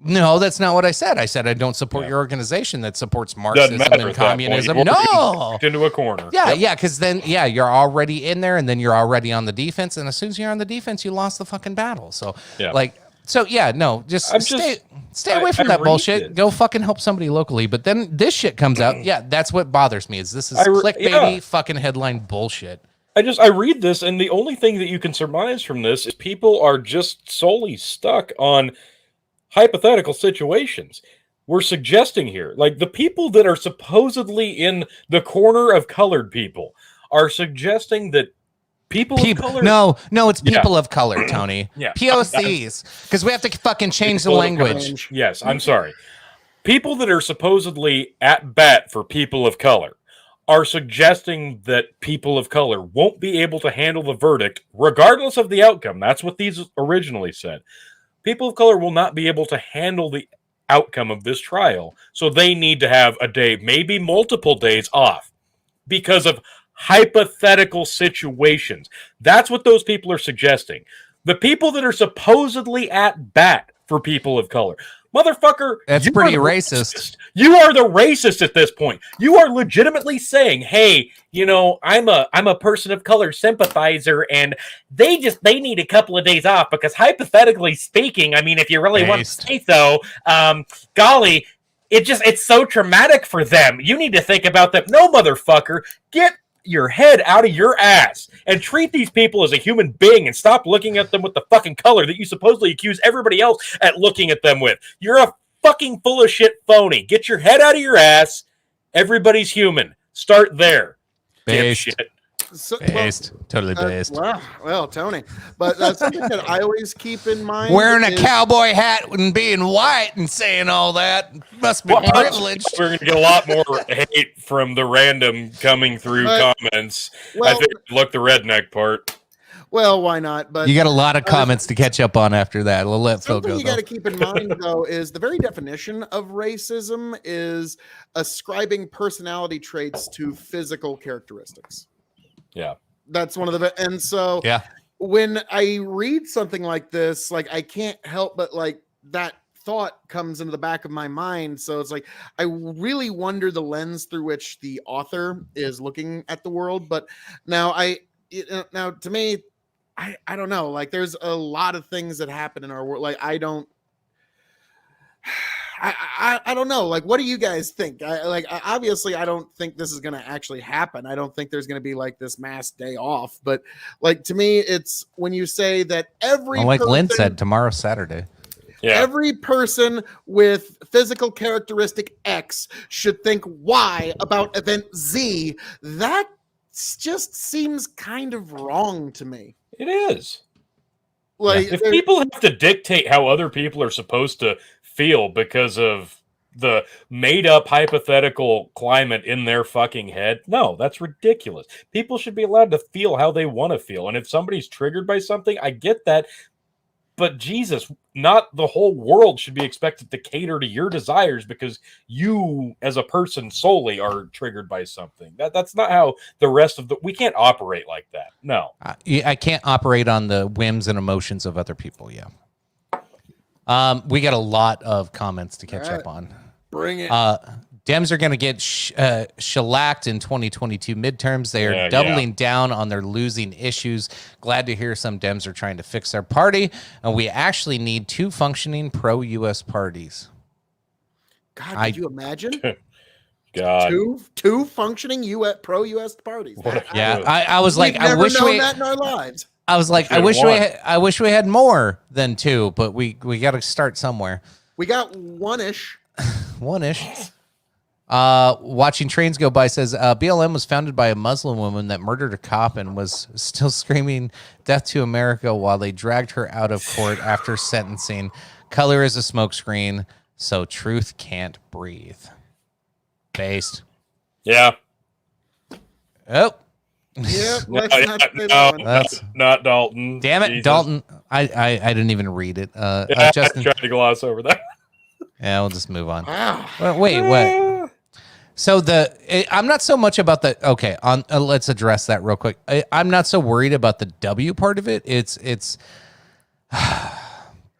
S6: No, that's not what I said. I said I don't support your organization that supports Marxism and communism. No,
S7: into a corner.
S6: Yeah, because then you're already in there, and then you're already on the defense. And as soon as you're on the defense, you lost the fucking battle. So So yeah, no, just stay away from
S7: I
S6: that
S7: read
S6: bullshit.
S7: it.
S6: Go fucking help somebody locally. But then this shit comes out. Yeah, that's what bothers me. Is this is clickbaity
S7: yeah.
S6: fucking headline bullshit.
S7: I read this, and the only thing that you can surmise from this is people are just solely stuck on hypothetical situations. We're suggesting here, like the people that are supposedly in the corner of colored people are suggesting that people of color.
S6: No, it's people of color, Tony.
S7: Yeah.
S6: POCs, because we have to fucking change the
S7: People of
S6: language.
S7: Yes, I'm sorry. People that are supposedly at bat for people of color are suggesting that people of color won't be able to handle the verdict regardless of the outcome. That's what these originally said. People of color will not be able to handle the outcome of this trial, so they need to have a day, maybe multiple days off because of hypothetical situations. That's what those people are suggesting. The people that are supposedly at bat for people of color. Motherfucker,
S6: That's
S7: you
S6: pretty
S7: are the
S6: racist.
S7: You are the racist at this point. You are legitimately saying, "Hey, you know, I'm a person of color sympathizer, and they need a couple of days off because hypothetically speaking, I mean, if you really want to say so, golly, it's so traumatic for them. You need to think about them." No, motherfucker, get your head out of your ass and treat these people as a human being and stop looking at them with the fucking color that you supposedly accuse everybody else at looking at them with. You're a fucking full of shit phony. Get your head out of your ass. Everybody's human. Start there.
S6: Based.
S7: Dipshit.
S2: So,
S6: Totally based.
S2: Well, Tony, but that's something that I always keep in mind.
S6: Wearing a
S2: is-
S6: cowboy hat and being white and saying all that must be privileged.
S7: We're going to get a lot more hate from the random coming through comments. I think look the redneck part.
S2: Well, why not? But
S6: You got a lot of comments to catch up on after that. We'll let Phil
S2: something
S6: go.
S2: you got to keep in mind, though, is the very definition of racism is ascribing personality traits to physical characteristics.
S7: Yeah.
S2: That's one of the, and so
S6: Yeah.
S2: when I read something like this, like I can't help but like that thought comes into the back of my mind. So it's like I really wonder the lens through which the author is looking at the world. But now now to me, I don't know. Like there's a lot of things that happen in our world. Like I don't know. Like, what do you guys think? Obviously, I don't think this is going to actually happen. I don't think there's going to be like this mass day off. But like to me, it's when you say that
S6: like Lynn said, tomorrow's Saturday.
S7: Yeah.
S2: Every person with physical characteristic X should think Y about event Z. That just seems kind of wrong to me.
S7: It is.
S2: Like
S7: if people have to dictate how other people are supposed to feel because of the made up hypothetical climate in their fucking head, no, that's ridiculous. People should be allowed to feel how they want to feel. And if somebody's triggered by something, I get that. But Jesus, not the whole world should be expected to cater to your desires because you as a person solely are triggered by something. That's not how the rest of we can't operate like that. No.
S6: I can't operate on the whims and emotions of other people. Yeah. We got a lot of comments to catch up on.
S2: Bring it.
S6: Dems are going to get shellacked in 2022 midterms. They are doubling down on their losing issues. Glad to hear some Dems are trying to fix their party. And we actually need 2 functioning pro-U.S. parties.
S2: God, could you imagine?
S7: God.
S2: Two functioning pro-U.S. parties.
S6: I was like,
S2: We've never
S6: I wish
S2: known
S6: we
S2: that in our lives.
S6: I was like, I wish we had more than 2, but we got to start somewhere.
S2: We got one-ish.
S6: One-ish. Watching Trains Go By says BLM was founded by a Muslim woman that murdered a cop and was still screaming death to America while they dragged her out of court after sentencing. Color is a smokescreen, so truth can't breathe. Based.
S7: Yeah.
S6: Oh.
S2: Yep.
S7: Not Dalton.
S6: Damn it,
S7: Jesus.
S6: Dalton. I didn't even read it. Justin
S7: I tried to gloss over that.
S6: Yeah, we'll just move on.
S2: Wow.
S6: Well, wait, what? So I'm not so much about the. Okay, let's address that real quick. I'm not so worried about the W part of it. It's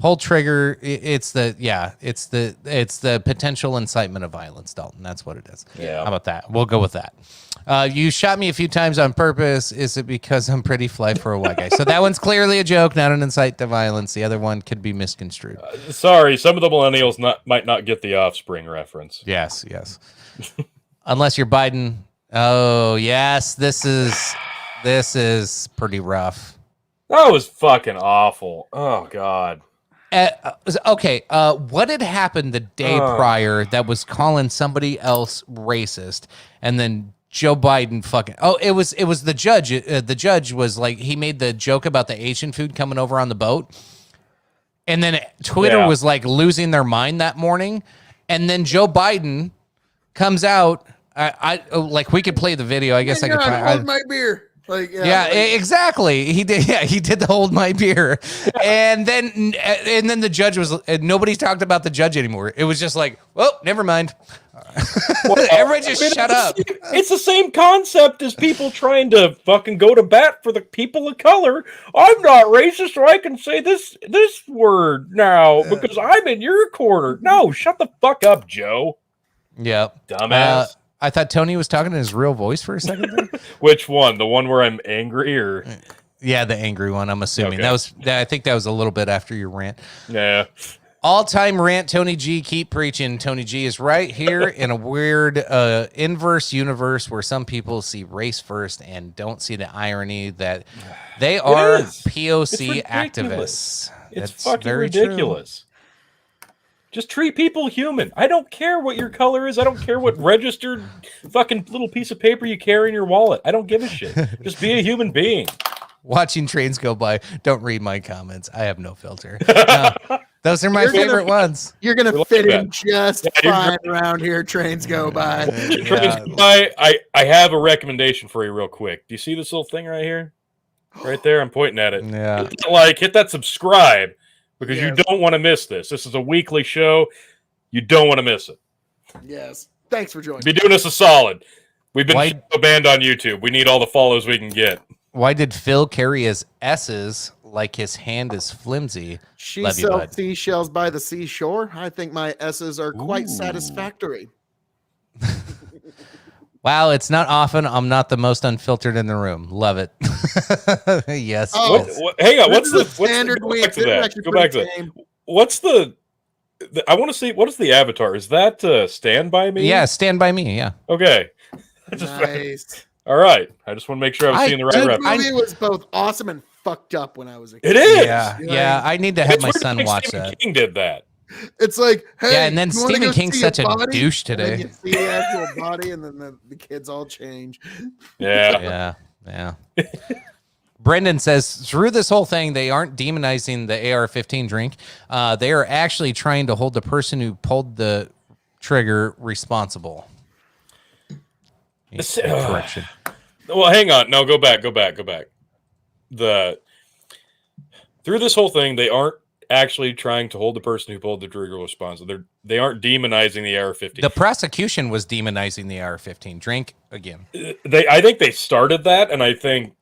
S6: Pull trigger. It's the potential incitement of violence, Dalton. That's what it is.
S7: Yeah.
S6: How about that? We'll go with that. You shot me a few times on purpose. Is it because I'm pretty fly for a white guy? So that one's clearly a joke, not an incite to violence. The other one could be misconstrued.
S7: Sorry, some of the millennials might not get the Offspring reference.
S6: Yes. Unless you're Biden. Oh yes, this is pretty rough.
S7: That was fucking awful. Oh God.
S6: Okay, what had happened the day prior that was calling somebody else racist, and then Joe Biden fucking it was the judge. The judge was like, he made the joke about the Asian food coming over on the boat, and then Twitter was like losing their mind that morning, and then Joe Biden comes out. I like, we could play the video. I guess I could try.
S2: Hold my beer. Like,
S6: exactly. He did. Yeah, he did the hold my beer, and then the judge was. Nobody talked about the judge anymore. It was just like, well, never mind. Everybody just shut up.
S7: It's the same concept as people trying to fucking go to bat for the people of color. I'm not racist, or I can say this word now because I'm in your corner. No, shut the fuck up, Joe.
S6: Yeah,
S7: dumbass.
S6: I thought Tony was talking in his real voice for a second there.
S7: Which one? The one where I'm angry, or?
S6: Yeah, the angry one. I'm assuming I think that was a little bit after your rant.
S7: Yeah.
S6: All-time rant, Tony G. Keep preaching. Tony G is right here in a weird inverse universe where some people see race first and don't see the irony that they are POC activists.
S7: It's fucking ridiculous. Just treat people human. I don't care what your color is. I don't care what registered fucking little piece of paper you carry in your wallet. I don't give a shit. Just be a human being.
S6: Watching trains go by. Don't read my comments. I have no filter. No, those are my favorite ones.
S2: You're going to fit in just fine around here. Trains go by.
S7: Trains go by. I have a recommendation for you real quick. Do you see this little thing right here? Right there. I'm pointing at it.
S6: Yeah.
S7: Hit that subscribe. Because you don't want to miss this. This is a weekly show. You don't want to miss it.
S2: Yes. Thanks for joining.
S7: Be doing us a solid. We've been banned on YouTube. We need all the follows we can get.
S6: Why did Phil carry his S's like his hand is flimsy?
S2: She sells seashells by the seashore. I think my S's are quite satisfactory.
S6: Wow, it's not often I'm not the most unfiltered in the room. Love it. Yes.
S7: Hang on. What's the
S2: standard week?
S7: Go back to that. What's the? I want to see. What is the avatar? Is that Stand By Me?
S6: Yeah, Stand By Me. Yeah.
S7: Okay.
S2: Nice.
S7: All right. I just want to make sure I was seeing the right reference.
S2: The movie was both awesome and fucked up when I was a
S7: It
S2: kid.
S7: is.
S6: Yeah. I need to have my son watch
S7: Stephen
S6: that.
S7: King did that.
S2: It's like, hey,
S6: yeah, and then Stephen King's such a douche today.
S2: And you see the actual body, and then the kids all change.
S7: Yeah.
S6: Brendan says, through this whole thing, they aren't demonizing the AR-15 drink. They are actually trying to hold the person who pulled the trigger responsible. Correction.
S7: Well, hang on. No, go back. Through this whole thing, they aren't actually trying to hold the person who pulled the trigger responsible. They aren't demonizing the AR-15.
S6: The prosecution was demonizing the AR-15 drink again.
S7: I think they started that, and I think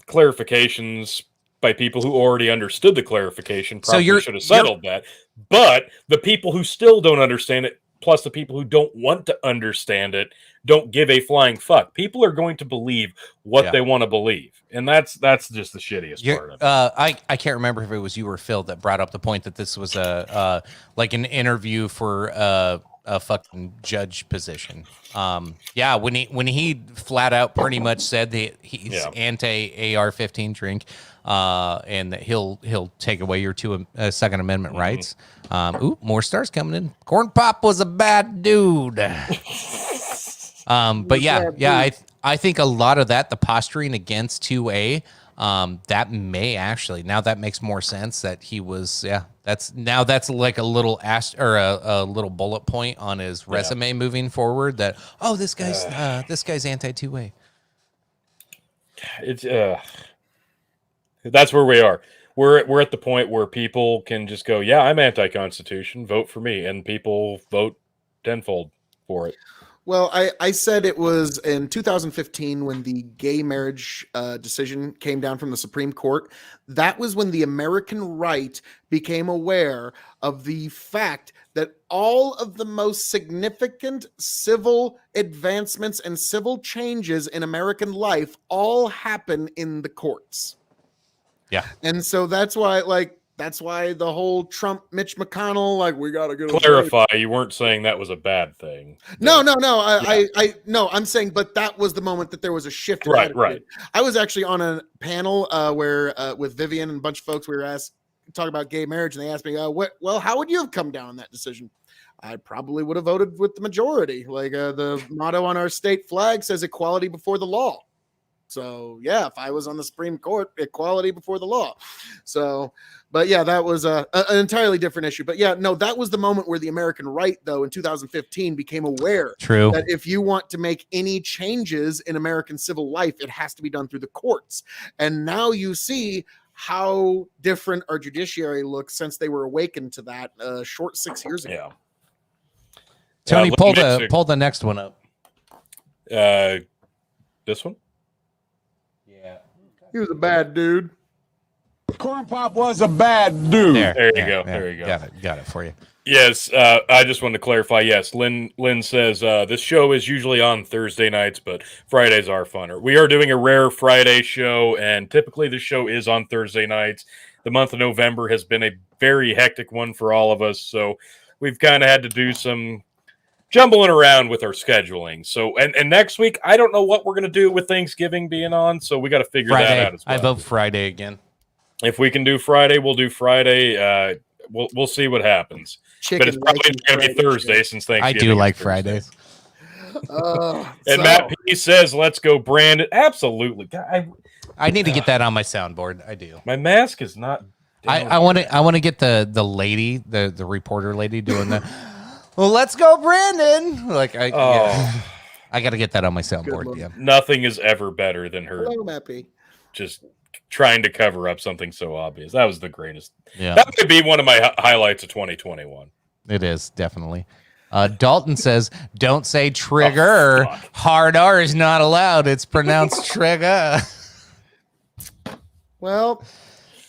S7: clarifications by people who already understood the clarification probably should have settled that. But the people who still don't understand it, plus the people who don't want to understand it, don't give a flying fuck. People are going to believe what they want to believe. And that's just the shittiest part of it.
S6: I can't remember if it was you or Phil that brought up the point that this was like an interview for a fucking judge position. When he flat out pretty much said that he's anti AR-15 drink, and that he'll take away your Second Amendment rights. More stars coming in. Corn Pop was a bad dude. But I think a lot of that, the posturing against 2A, that may actually, now that makes more sense that he was, that's like a little a little bullet point on his resume moving forward that, this guy's anti 2A.
S7: It's that's where we are. We're at the point where people can just go, I'm anti-Constitution, vote for me, and people vote tenfold for it.
S2: Well, I said it was in 2015 when the gay marriage decision came down from the Supreme Court. That was when the American right became aware of the fact that all of the most significant civil advancements and civil changes in American life all happen in the courts.
S6: Yeah.
S2: And so that's why, that's why the whole Trump, Mitch McConnell, we got to get
S7: Clarify, you weren't saying that was a bad thing.
S2: No. I'm saying, but that was the moment that there was a shift. in
S7: Right,
S2: attitude.
S7: right.
S2: I was actually on a panel where with Vivian and a bunch of folks, we were asked talk about gay marriage, and they asked me, well, how would you have come down on that decision? I probably would have voted with the majority. The motto on our state flag says equality before the law. So yeah, if I was on the Supreme Court, equality before the law. So, but yeah, that was an entirely different issue. But yeah, no, that was the moment where the American right, though, in 2015 became aware
S6: True.
S2: that if you want to make any changes in American civil life, it has to be done through the courts. And now you see how different our judiciary looks since they were awakened to that short 6 years ago.
S7: Yeah.
S6: Tony,
S7: Let
S6: pull the next one up.
S7: This one?
S6: Yeah.
S2: He was a bad dude.
S10: Corn Pop was a bad dude.
S7: There you go. There you go.
S6: Got it for you.
S7: Yes, I just wanted to clarify. Yes, Lynn says this show is usually on Thursday nights, but Fridays are funner. We are doing a rare Friday show, and typically the show is on Thursday nights. The month of November has been a very hectic one for all of us, so we've kind of had to do some jumbling around with our scheduling. So, and next week, I don't know what we're going to do with Thanksgiving being on, so we got to figure that out as well.
S6: I vote Friday again.
S7: If we can do Friday, we'll do Friday. We'll see what happens. But it's probably going to be Thursday since Thanksgiving.
S6: I do like Fridays.
S7: And Matt P says, "Let's go, Brandon." Absolutely.
S6: I need to get that on my soundboard. I do.
S7: My mask is not.
S6: I want to get the lady, the reporter lady doing the. Well, let's go, Brandon. I got to get that on my soundboard. Yeah.
S7: Nothing is ever better than her.
S2: Hello, Matt P.
S7: Just trying to cover up something so obvious. That was the greatest.
S6: Yeah.
S7: That could be one of my highlights of 2021.
S6: It is, definitely. Dalton says, don't say trigger. Hard R is not allowed. It's pronounced trigger.
S2: Well,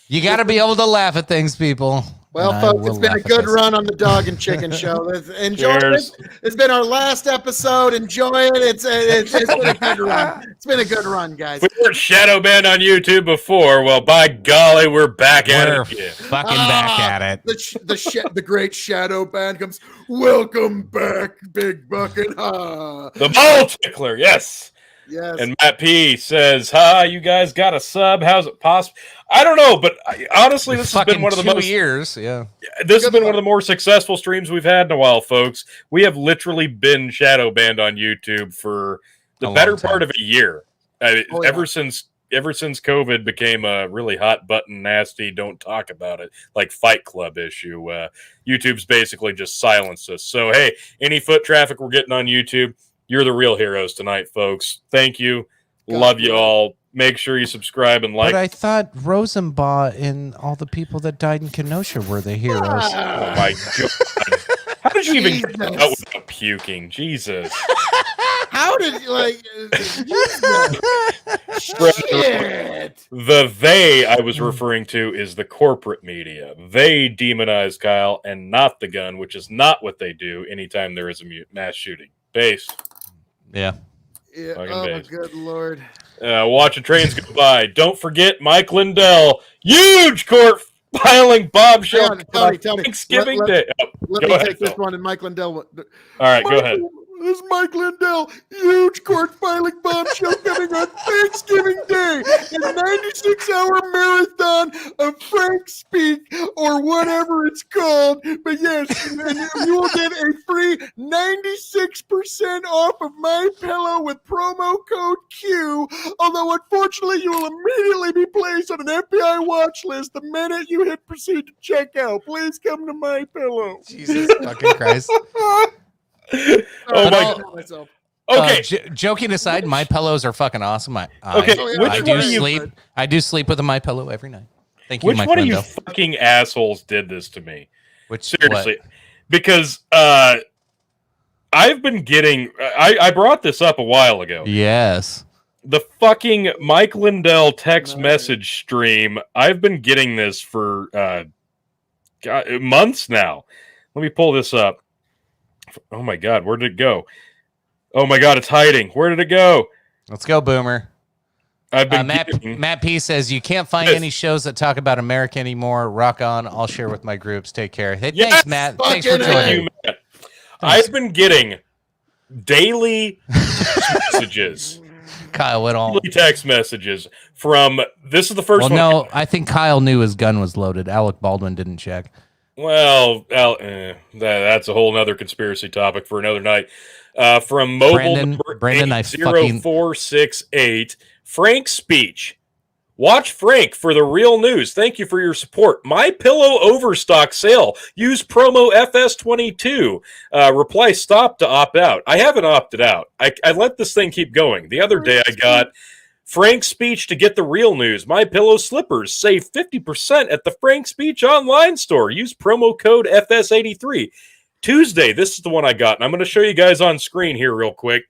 S6: you got to be able to laugh at things, people.
S2: Well, folks, it's been a good run on the Dog and Chicken Show. Enjoy it. It's been our last episode. Enjoy it. It's been a good run. It's been a good run, guys.
S7: We weren't shadow banned on YouTube before. Well, by golly, we're back at it again.
S6: Fucking back at it.
S2: The great shadow band comes. Welcome back, Big Buck and Ha.
S7: The ball tickler, yes.
S2: Yes.
S7: And Matt P says, "Hi, you guys got a sub? How's it possible?" I don't know, but honestly, this has been one of the
S6: 2
S7: most
S6: years. Yeah,
S7: this has been one of the more successful streams we've had in a while, folks. We have literally been shadow banned on YouTube for the better part of a year. Ever since COVID became a really hot button, nasty, don't talk about it, like Fight Club issue. YouTube's basically just silenced us. So hey, any foot traffic we're getting on YouTube, you're the real heroes tonight, folks. Thank you. Love you all. Make sure you subscribe and like.
S6: But I thought Rosenbaugh and all the people that died in Kenosha were the heroes.
S7: Oh my God. How did you even get out without puking? Jesus.
S2: How did you shit?
S7: The they I was referring to is the corporate media. They demonize Kyle and not the gun, which is not what they do anytime there is a mass shooting. Base.
S6: Yeah.
S2: Oh, good Lord.
S7: Watching trains go by. Don't forget Mike Lindell. Huge court filing bombshell.
S2: Tony,
S7: Thanksgiving Day.
S2: Let me take this one, and Mike Lindell.
S7: All right, go ahead.
S2: This is Mike Lindell. Huge court filing bombshell coming on Thanksgiving Day. A 96-hour marathon of Frank Speak or whatever it's called. But yes, and you will get a free 96% off of My Pillow with promo code Q. Although unfortunately, you will immediately be placed on an FBI watch list the minute you hit proceed to check out. Please come to My Pillow.
S6: Jesus fucking Christ.
S7: Oh my God. Okay.
S6: Joking aside, My Pillows are fucking awesome. I do sleep with a My Pillow every night. Thank you,
S7: Which
S6: Mike
S7: one
S6: Lindell.
S7: of you fucking assholes did this to me?
S6: Which
S7: seriously? Because I I've been getting. I brought this up a while ago.
S6: Yes.
S7: The fucking Mike Lindell text message stream. I've been getting this for months now. Let me pull this up. Oh my god, where did it go? Oh my god, it's hiding. Where did it go?
S6: Let's go, Boomer.
S7: I've been
S6: Matt P says you can't find any shows that talk about America anymore. Rock on. I'll share with my groups. Take care. Hey,
S7: Yes,
S6: thanks, Matt. Thanks for joining.
S7: you, Matt. I've been getting daily messages.
S6: Kyle went all
S7: text messages from this is the first
S6: well,
S7: one.
S6: no, I think Kyle knew his gun was loaded. Alec Baldwin didn't check.
S7: Well, that's a whole nother conspiracy topic for another night. From mobile
S6: Brandon,
S7: number 80468, Frank's speech. Watch Frank for the real news. Thank you for your support. My Pillow overstock sale. Use promo FS22. Reply stop to opt out. I haven't opted out. I let this thing keep going. The other day I got Frank's speech to get the real news. My Pillow slippers. Save 50% at the Frank's Speech online store. Use promo code FS83. Tuesday, this is the one I got, and I'm going to show you guys on screen here real quick.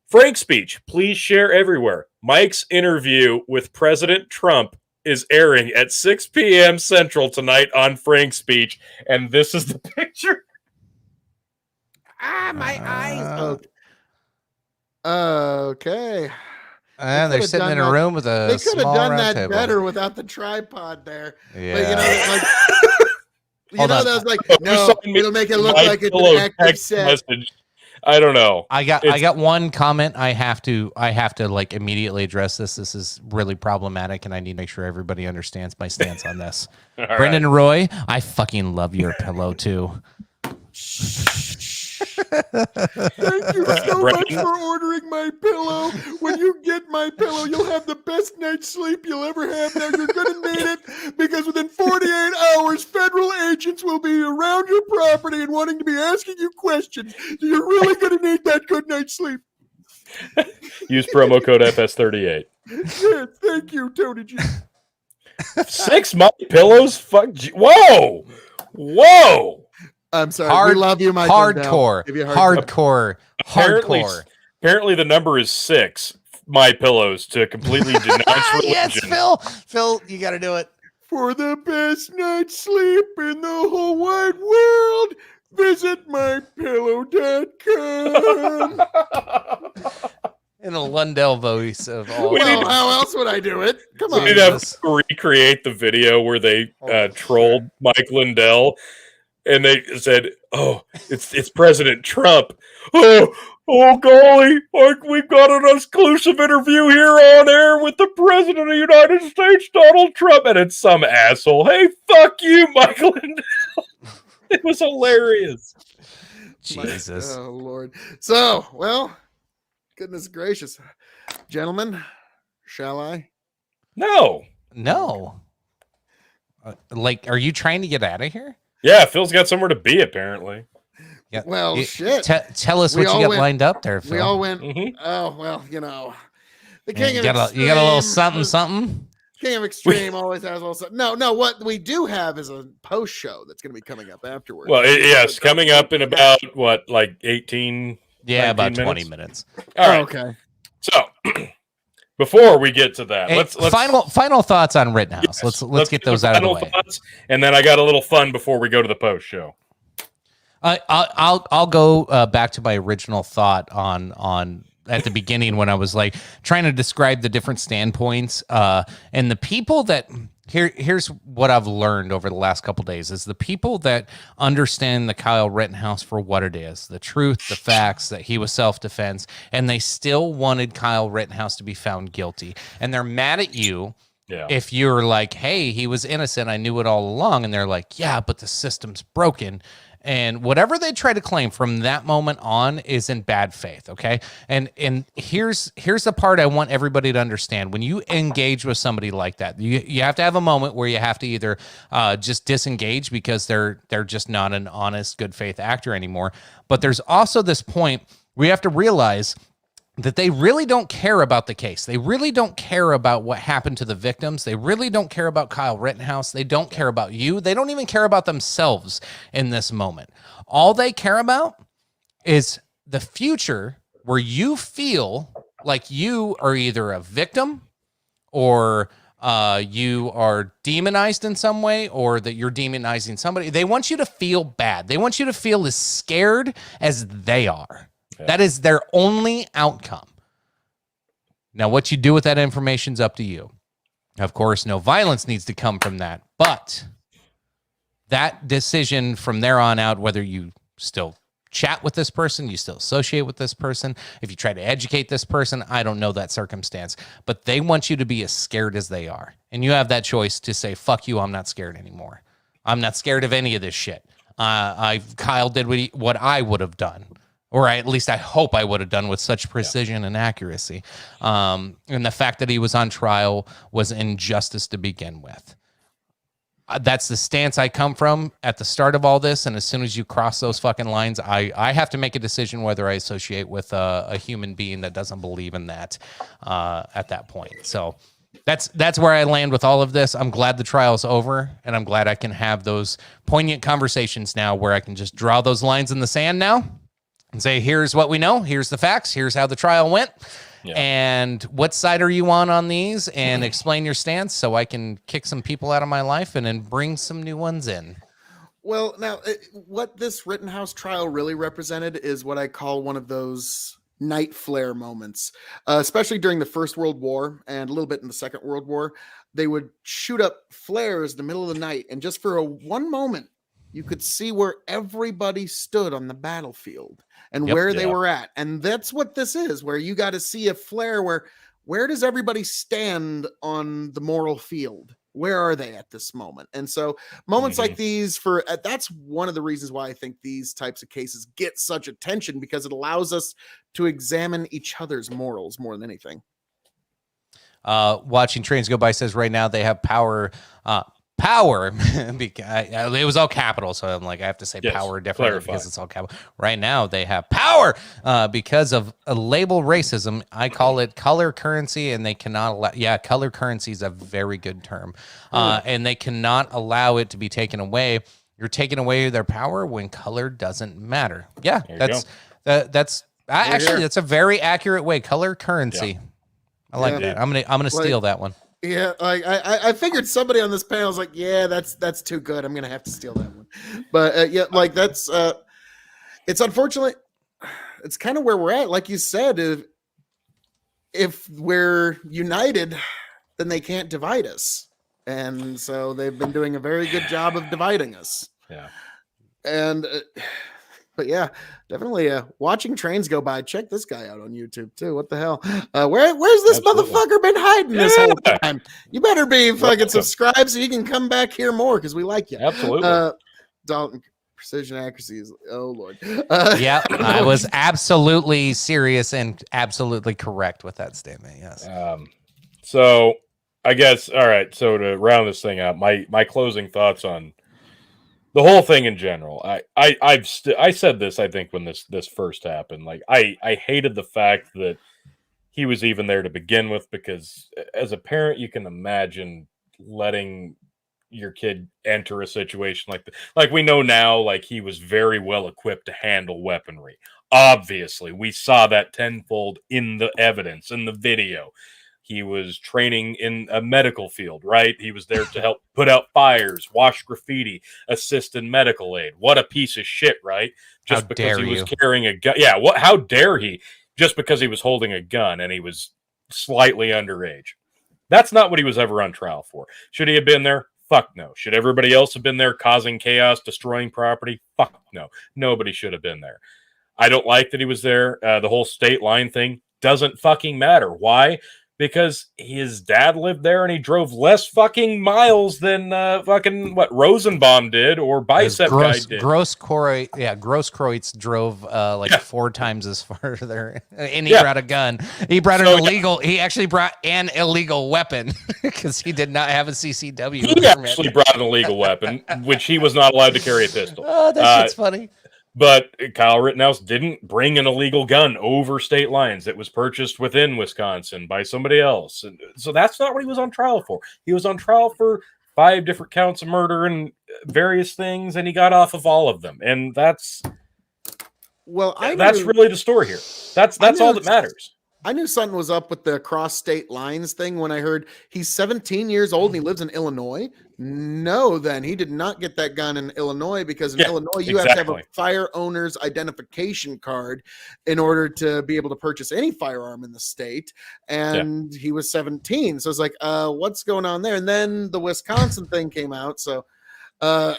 S7: Frank's speech, please share everywhere. Mike's interview with President Trump is airing at 6 p.m. Central tonight on Frank's speech, and this is the picture.
S2: My eyes. Okay.
S6: And they're sitting in a room with a
S2: They could have
S6: small
S2: done
S6: round
S2: that
S6: table.
S2: better without the tripod there.
S6: Yeah.
S2: But
S6: Hold on.
S2: that was like, no, it'll make it look like it's an active set.
S7: Message. I don't know.
S6: I got one comment. I have to like immediately address this. This is really problematic, and I need to make sure everybody understands my stance on this. Brendan Roy, I fucking love your pillow too.
S2: Thank you so much for ordering my pillow. When you get my pillow, you'll have the best night's sleep you'll ever have. Now you're going to need it because within 48 hours, federal agents will be around your property and wanting to be asking you questions. So you're really going to need that good night's sleep.
S7: Use promo code FS38.
S2: Yeah, thank you, Tony G.
S7: 6 My Pillows? Fuck. Whoa! Whoa!
S2: I'm sorry. We love you, Mike.
S6: Hardcore.
S7: Apparently, the number is 6. My Pillows to completely denounce religion.
S6: Yes, Phil, you got to do it.
S2: For the best night's sleep in the whole wide world, visit mypillow.com.
S6: In a Lundell voice of all.
S2: Well, how else would I do it? Come on.
S7: We need to recreate the video where they trolled Mike Lindell. And they said, "Oh, it's President Trump. Oh golly, we've got an exclusive interview here on air with the President of the United States, Donald Trump." And it's some asshole. Hey, fuck you, Mike Lindell. It was hilarious.
S6: Jesus.
S2: Oh, Lord. So, well, goodness gracious. Gentlemen, shall I?
S7: No.
S6: Like, are you trying to get out of here?
S7: Yeah, Phil's got somewhere to be, apparently.
S6: Yeah.
S2: Well, shit.
S6: Tell us what you got lined up there, Phil.
S2: We all went, oh, well, the King of Extreme.
S6: You got a little something?
S2: King of Extreme always has a little something. No, what we do have is a post show that's going to be coming up afterwards.
S7: Well, yes, coming up in about, 18?
S6: Yeah, about
S7: 20
S6: 20 minutes.
S7: All right.
S2: Okay.
S7: So, before we get to that,
S6: hey,
S7: let's
S6: final thoughts on Rittenhouse. Yes, let's get those out of the way.
S7: Thoughts, and then I got a little fun before we go to the post show.
S6: I'll go back to my original thought on at the beginning when I was like trying to describe the different standpoints and the people that here's what I've learned over the last couple of days is the people that understand the Kyle Rittenhouse for what it is, the truth, the facts, that he was self-defense, and they still wanted Kyle Rittenhouse to be found guilty. And they're mad at you if you're like, hey, he was innocent, I knew it all along. And they're like, yeah, but the system's broken. And whatever they try to claim from that moment on is in bad faith, okay? And here's the part I want everybody to understand. When you engage with somebody like that, you have to have a moment where you have to either just disengage because they're just not an honest, good faith actor anymore. But there's also this point where you have to realize that they really don't care about the case. They really don't care about what happened to the victims. They really don't care about Kyle Rittenhouse. They don't care about you. They don't even care about themselves in this moment. All they care about is the future where you feel like you are either a victim or you are demonized in some way, or that you're demonizing somebody. They want you to feel bad. They want you to feel as scared as they are. Yeah. That is their only outcome. Now, what you do with that information is up to you. Of course, no violence needs to come from that, but that decision from there on out, whether you still chat with this person, you still associate with this person, if you try to educate this person, I don't know that circumstance, but they want you to be as scared as they are. And you have that choice to say, fuck you, I'm not scared anymore. I'm not scared of any of this shit. Kyle did what I would have done, or at least I hope I would have done with such precision and accuracy. And the fact that he was on trial was injustice to begin with. That's the stance I come from at the start of all this. And as soon as you cross those fucking lines, I have to make a decision whether I associate with a human being that doesn't believe in that at that point. So that's where I land with all of this. I'm glad the trial's over, and I'm glad I can have those poignant conversations now where I can just draw those lines in the sand now and say, here's what we know. Here's the facts. Here's how the trial went. Yeah. And what side are you on these, and explain your stance so I can kick some people out of my life and then bring some new ones in.
S2: Well, now, what this Rittenhouse trial really represented is what I call one of those night flare moments, especially during the First World War and a little bit in the Second World War. They would shoot up flares in the middle of the night, and just for one moment, you could see where everybody stood on the battlefield and where they were at. And that's what this is, where you got to see a flare where does everybody stand on the moral field? Where are they at this moment? And so moments like these, that's one of the reasons why I think these types of cases get such attention, because it allows us to examine each other's morals more than anything.
S6: Watching Trains Go By says right now they have power, it was all capital, so I'm like, I have to say power differently because it's all capital. Right now they have power because of a label racism. I call it color currency, and they cannot allow. Color currency is a very good term, and they cannot allow it to be taken away. You're taking away their power when color doesn't matter. That's a very accurate way. Color currency. I like that. I'm gonna steal that one.
S2: Yeah, I figured somebody on this panel was like, yeah, that's too good. I'm gonna have to steal that one. But that's it's unfortunate. It's kind of where we're at. Like you said, if we're united, then they can't divide us, and so they've been doing a very good job of dividing us.
S7: Yeah,
S2: and. But yeah, definitely watching Trains Go By. Check this guy out on YouTube too. What the hell? Where's this motherfucker been hiding this whole time? You better be fucking subscribed so you can come back here more, because we like you.
S7: Absolutely.
S2: Dalton, precision accuracy is, oh Lord.
S6: I was absolutely serious and absolutely correct with that statement. Yes.
S7: So I guess, all right. So to round this thing out, my closing thoughts on the whole thing in general. I said this, I think, when this first happened. Like, I hated the fact that he was even there to begin with, because as a parent, you can imagine letting your kid enter a situation like that. Like, we know now, like, he was very well equipped to handle weaponry. Obviously, we saw that tenfold in the evidence, in the video. He was training in a medical field, right? He was there to help put out fires, wash graffiti, assist in medical aid. What a piece of shit, right? Just because he was carrying a gun. Yeah, how dare he? Just because he was holding a gun and he was slightly underage. That's not what he was ever on trial for. Should he have been there? Fuck no. Should everybody else have been there causing chaos, destroying property? Fuck no. Nobody should have been there. I don't like that he was there. The whole state line thing doesn't fucking matter. Why? Because his dad lived there and he drove less fucking miles than fucking what Rosenbaum did or Bicep guy did.
S6: Grosskreutz drove 4 times as farther, and he brought a gun. He brought an illegal. He actually brought an illegal weapon because he did not have a CCW.
S7: He actually brought an illegal weapon, which he was not allowed to carry a pistol.
S6: Oh, that shit's funny.
S7: But Kyle Rittenhouse didn't bring an illegal gun over state lines. It was purchased within Wisconsin by somebody else. And so that's not what he was on trial for. He was on trial for 5 different counts of murder and various things, and he got off of all of them. And that's
S2: Well,
S7: That's really the story here. That's all that matters.
S2: I knew something was up with the cross state lines thing when I heard he's 17 years old and he lives in Illinois. No, then he did not get that gun in Illinois, because in Illinois you have to have a fire owner's identification card in order to be able to purchase any firearm in the state. And he was 17. So it's like, what's going on there? And then the Wisconsin thing came out. So there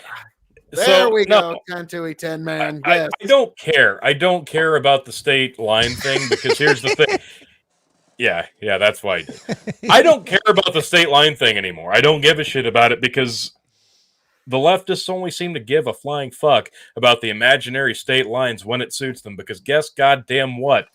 S2: we go. 10-10, man. Yes.
S7: I don't care. I don't care about the state line thing, because here's the thing. Yeah, that's why I did. I don't care about the state line thing anymore. I don't give a shit about it, because the leftists only seem to give a flying fuck about the imaginary state lines when it suits them, because guess goddamn what?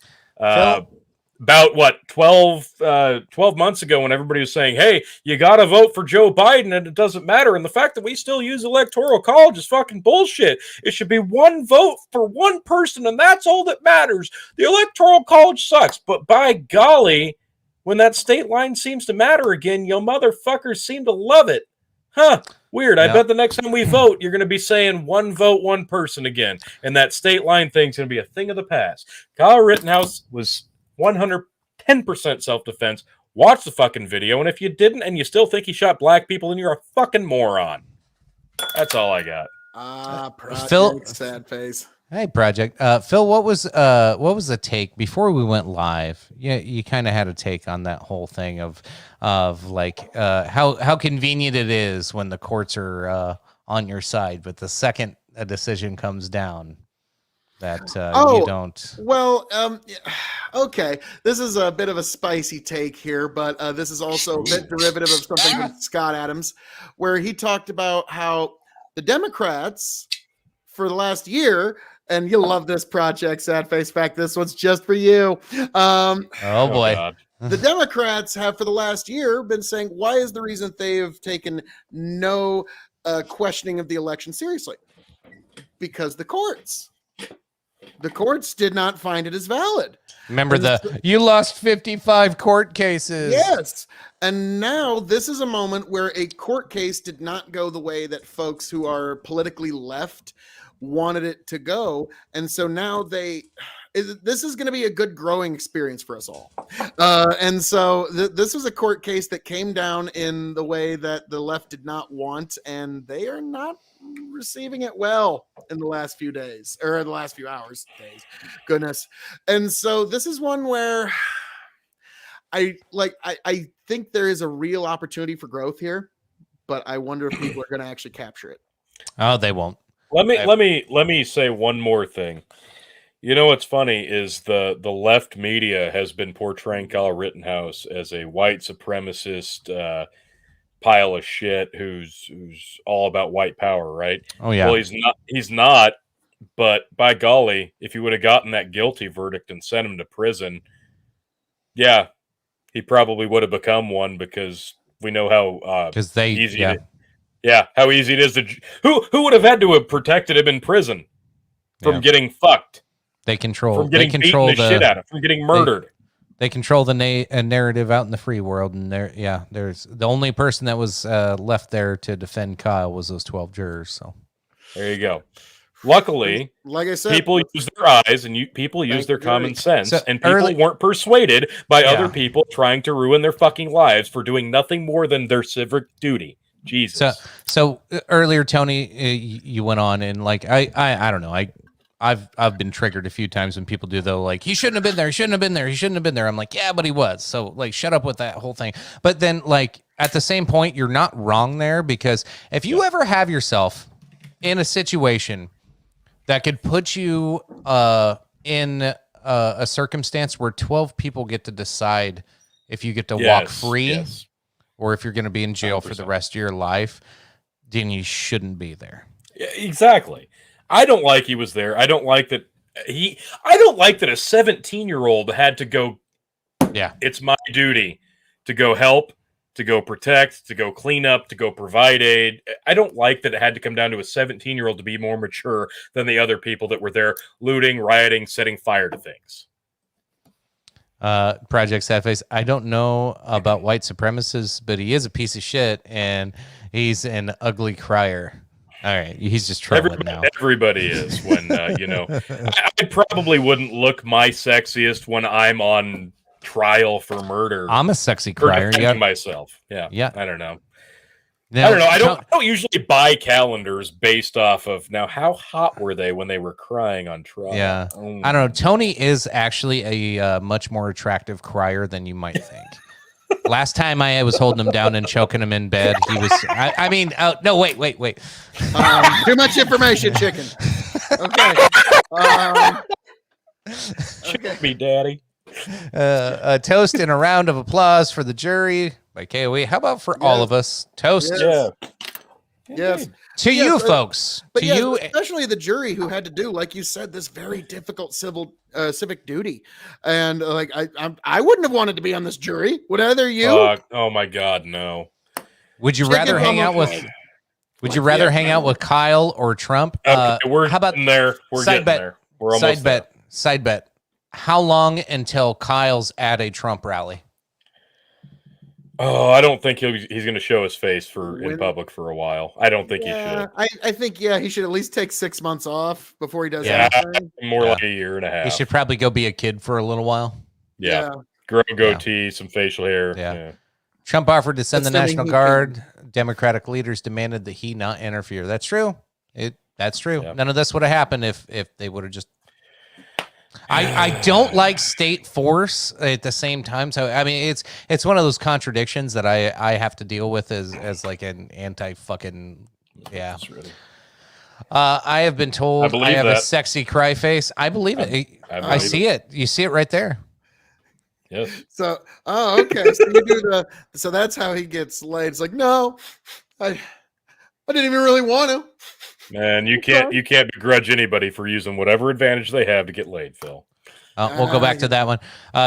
S7: About 12 months ago, when everybody was saying, hey, you got to vote for Joe Biden and it doesn't matter. And the fact that we still use electoral college is fucking bullshit. It should be one vote for one person, and that's all that matters. The electoral college sucks, but by golly, when that state line seems to matter again, you motherfuckers seem to love it. Huh. Weird. I bet the next time we vote, you're going to be saying one vote, one person again. And that state line thing's going to be a thing of the past. Kyle Rittenhouse was 110% self-defense. Watch the fucking video, and if you didn't and you still think he shot black people, then you're a fucking moron. That's all I got.
S2: Phil, sad face.
S6: Hey, Project. Phil, what was the take before we went live? You kind of had a take on that whole thing of like how convenient it is when the courts are on your side, but the second a decision comes down, that you don't.
S2: Well, okay. This is a bit of a spicy take here, but this is also a bit derivative of something from Scott Adams, where he talked about how the Democrats for the last year, and you'll love this, Project Sad Face Fact, this one's just for you.
S6: Oh boy.
S2: The Democrats have for the last year been saying, why is the reason they have taken no questioning of the election seriously? Because the courts did not find it as valid.
S6: Remember you lost 55 court cases.
S2: Yes. And now this is a moment where a court case did not go the way that folks who are politically left wanted it to go. And so now this is going to be a good growing experience for us all. And so this was a court case that came down in the way that the left did not want, and they are not receiving it well in the last few days, or the last few hours, days, goodness. And so this is one where I think there is a real opportunity for growth here, but I wonder if people are going to actually capture it.
S6: Oh, they won't.
S7: Let me say one more thing. You know what's funny is the left media has been portraying Kyle Rittenhouse as a white supremacist pile of shit who's all about white power, right?
S6: Oh yeah.
S7: Well, he's not, but by golly, if he would have gotten that guilty verdict and sent him to prison, yeah, he probably would have become one, because we know how how easy it is to who would have had to have protected him in prison from getting fucked.
S6: They control
S7: from getting beaten the shit out of, from getting murdered.
S6: They control the narrative out in the free world, and there's the only person that was left there to defend Kyle was those 12 jurors. So
S7: there you go. Luckily,
S2: like I said,
S7: people use their eyes and people use their common sense, and people weren't persuaded by other people trying to ruin their fucking lives for doing nothing more than their civic duty. Jesus.
S6: So earlier, Tony, you went on and like I don't know, I've been triggered a few times when people do though, like he shouldn't have been there, he shouldn't have been there, he shouldn't have been there. I'm like, yeah, but he was. So like, shut up with that whole thing. But then like at the same point, you're not wrong there, because if you ever have yourself in a situation that could put you in a circumstance where 12 people get to decide if you get to walk free or if you're going to be in jail 100%. For the rest of your life, then you shouldn't be there.
S7: Yeah, exactly. I don't like he was there. I don't like that a 17-year-old had to go.
S6: Yeah,
S7: it's my duty to go help, to go protect, to go clean up, to go provide aid. I don't like that it had to come down to a 17-year-old to be more mature than the other people that were there looting, rioting, setting fire to things.
S6: Project Sadface, I don't know about white supremacists, but he is a piece of shit and he's an ugly crier. All right, he's just trolling now.
S7: Everybody is when I probably wouldn't look my sexiest when I'm on trial for murder.
S6: I'm a sexy
S7: for
S6: crier.
S7: defending
S6: Yeah,
S7: myself. Yeah.
S6: Yeah.
S7: I don't know.
S6: Now,
S7: I don't know. I don't usually buy calendars based off of now how hot were they when they were crying on trial.
S6: Yeah,
S7: Oh.
S6: I don't know. Tony is actually a much more attractive crier than you might think. Last time I was holding him down and choking him in bed, he was. I mean, no, wait.
S2: Too much information, chicken. Okay.
S7: Choke me, daddy.
S6: A toast and a round of applause for the jury by KOE. How about for all of us? Toast
S2: Yes.
S6: to you folks.
S2: But
S6: To
S2: yes,
S6: you.
S2: especially the jury who had to do, like you said, this very difficult civic duty, and like I wouldn't have wanted to be on this jury. Would either you?
S7: Oh my God, no.
S6: Would you rather hang out with? Would you rather hang out with Kyle or Trump?
S7: Okay, we're
S6: how about
S7: getting there? We're
S6: side
S7: getting
S6: bet?
S7: there. We're almost there.
S6: Side bet. How long until Kyle's at a Trump rally?
S7: Oh, I don't think he's going to show his face in public for a while. I don't think he should.
S2: I think he should at least take 6 months off before he does
S7: Yeah,
S2: anything.
S7: more like a year and a half.
S6: He should probably go be a kid for a little while.
S7: Yeah. Grow a goatee, some facial hair.
S6: Yeah. Trump offered to send the
S2: Assuming
S6: National
S2: he
S6: Guard. Democratic leaders demanded that he not interfere. That's true. That's true.
S7: Yeah.
S6: None of this would have happened if they would have just. I don't like state force at the same time. So I mean, it's one of those contradictions that I have to deal with as like an anti fucking I have been told I have a sexy cry face. I believe it. I see it. You see it right there.
S7: Yes.
S2: So, okay. So you do so that's how he gets laid. It's like, no, I didn't even really want to.
S7: Man, you can't begrudge anybody for using whatever advantage they have to get laid, Phil.
S6: We'll go back to that one.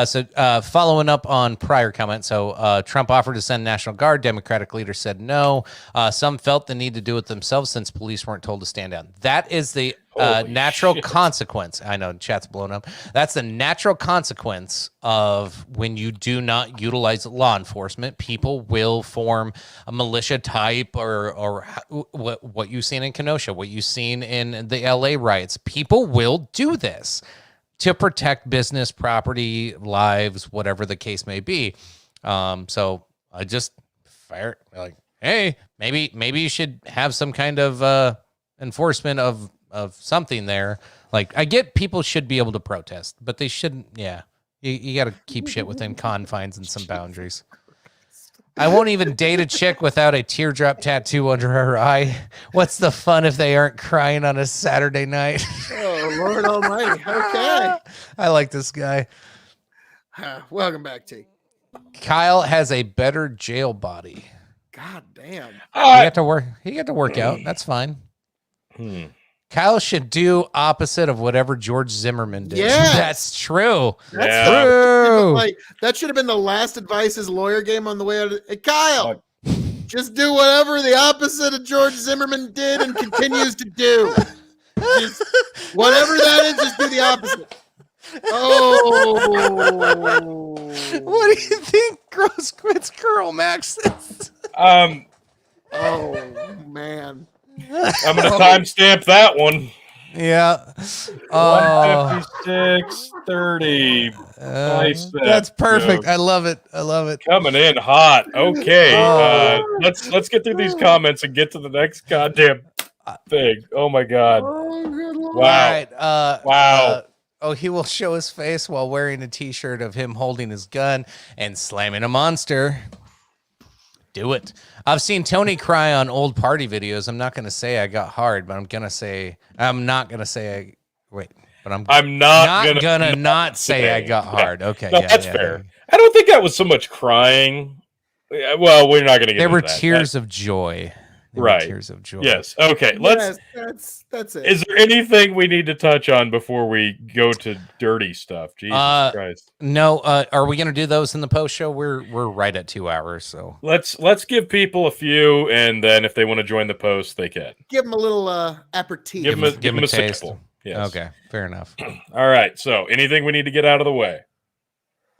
S6: So following up on prior comments, so Trump offered to send National Guard. Democratic leaders said no. Some felt the need to do it themselves since police weren't told to stand down. That is the natural consequence. I know chat's blown up. That's the natural consequence of when you do not utilize law enforcement. People will form a militia type or what you've seen in Kenosha, what you've seen in the LA riots. People will do this to protect business, property, lives, whatever the case may be. So I just fire like, hey, maybe you should have some kind of enforcement of something there. Like, I get people should be able to protest, but they shouldn't. Yeah, you got to keep shit within confines and some boundaries. I won't even date a chick without a teardrop tattoo under her eye. What's the fun if they aren't crying on a Saturday night?
S2: Oh, Lord Almighty. Okay.
S6: I like this guy.
S2: Welcome back, T.
S6: Kyle has a better jail body.
S2: God damn.
S6: He got to work out. That's fine. Kyle should do opposite of whatever George Zimmerman did.
S2: Yes.
S6: That's true.
S2: That's
S6: true.
S2: Like, that should have been the last advice his lawyer gave on the way out of Hey, Kyle, just do whatever the opposite of George Zimmerman did and continues to do. Just, whatever that is, just do the opposite. Oh.
S6: What do you think Gross Quits Girl Max is?
S2: Oh, man.
S7: I'm going to timestamp that one.
S6: Yeah.
S7: 156.30.
S6: That's perfect. I love it.
S7: Coming in hot. Okay. Let's get through these comments and get to the next goddamn thing. Oh my God. Wow.
S6: All right.
S7: Wow.
S6: He will show his face while wearing a t-shirt of him holding his gun and slamming a monster. Do it. I've seen Tony cry on old party videos. I'm not going to say I got hard, but I'm not going to say I'm not going to say I got hard. Okay.
S7: No, that's fair. I don't think that was so much crying. Well, we're not going to get
S6: There
S7: into
S6: were
S7: that.
S6: tears of joy.
S7: Right.
S6: Tears of joy.
S7: Yes. Okay.
S2: That's it.
S7: Is there anything we need to touch on before we go to dirty stuff? Jesus Christ.
S6: No. Are we going to do those in the post show? We're right at 2 hours. So
S7: let's give people a few, and then if they want to join the post, they can.
S2: Give them a little aperitif.
S7: Give them a
S6: taste.
S7: sample. Yes.
S6: Okay. Fair enough.
S7: All right. So anything we need to get out of the way?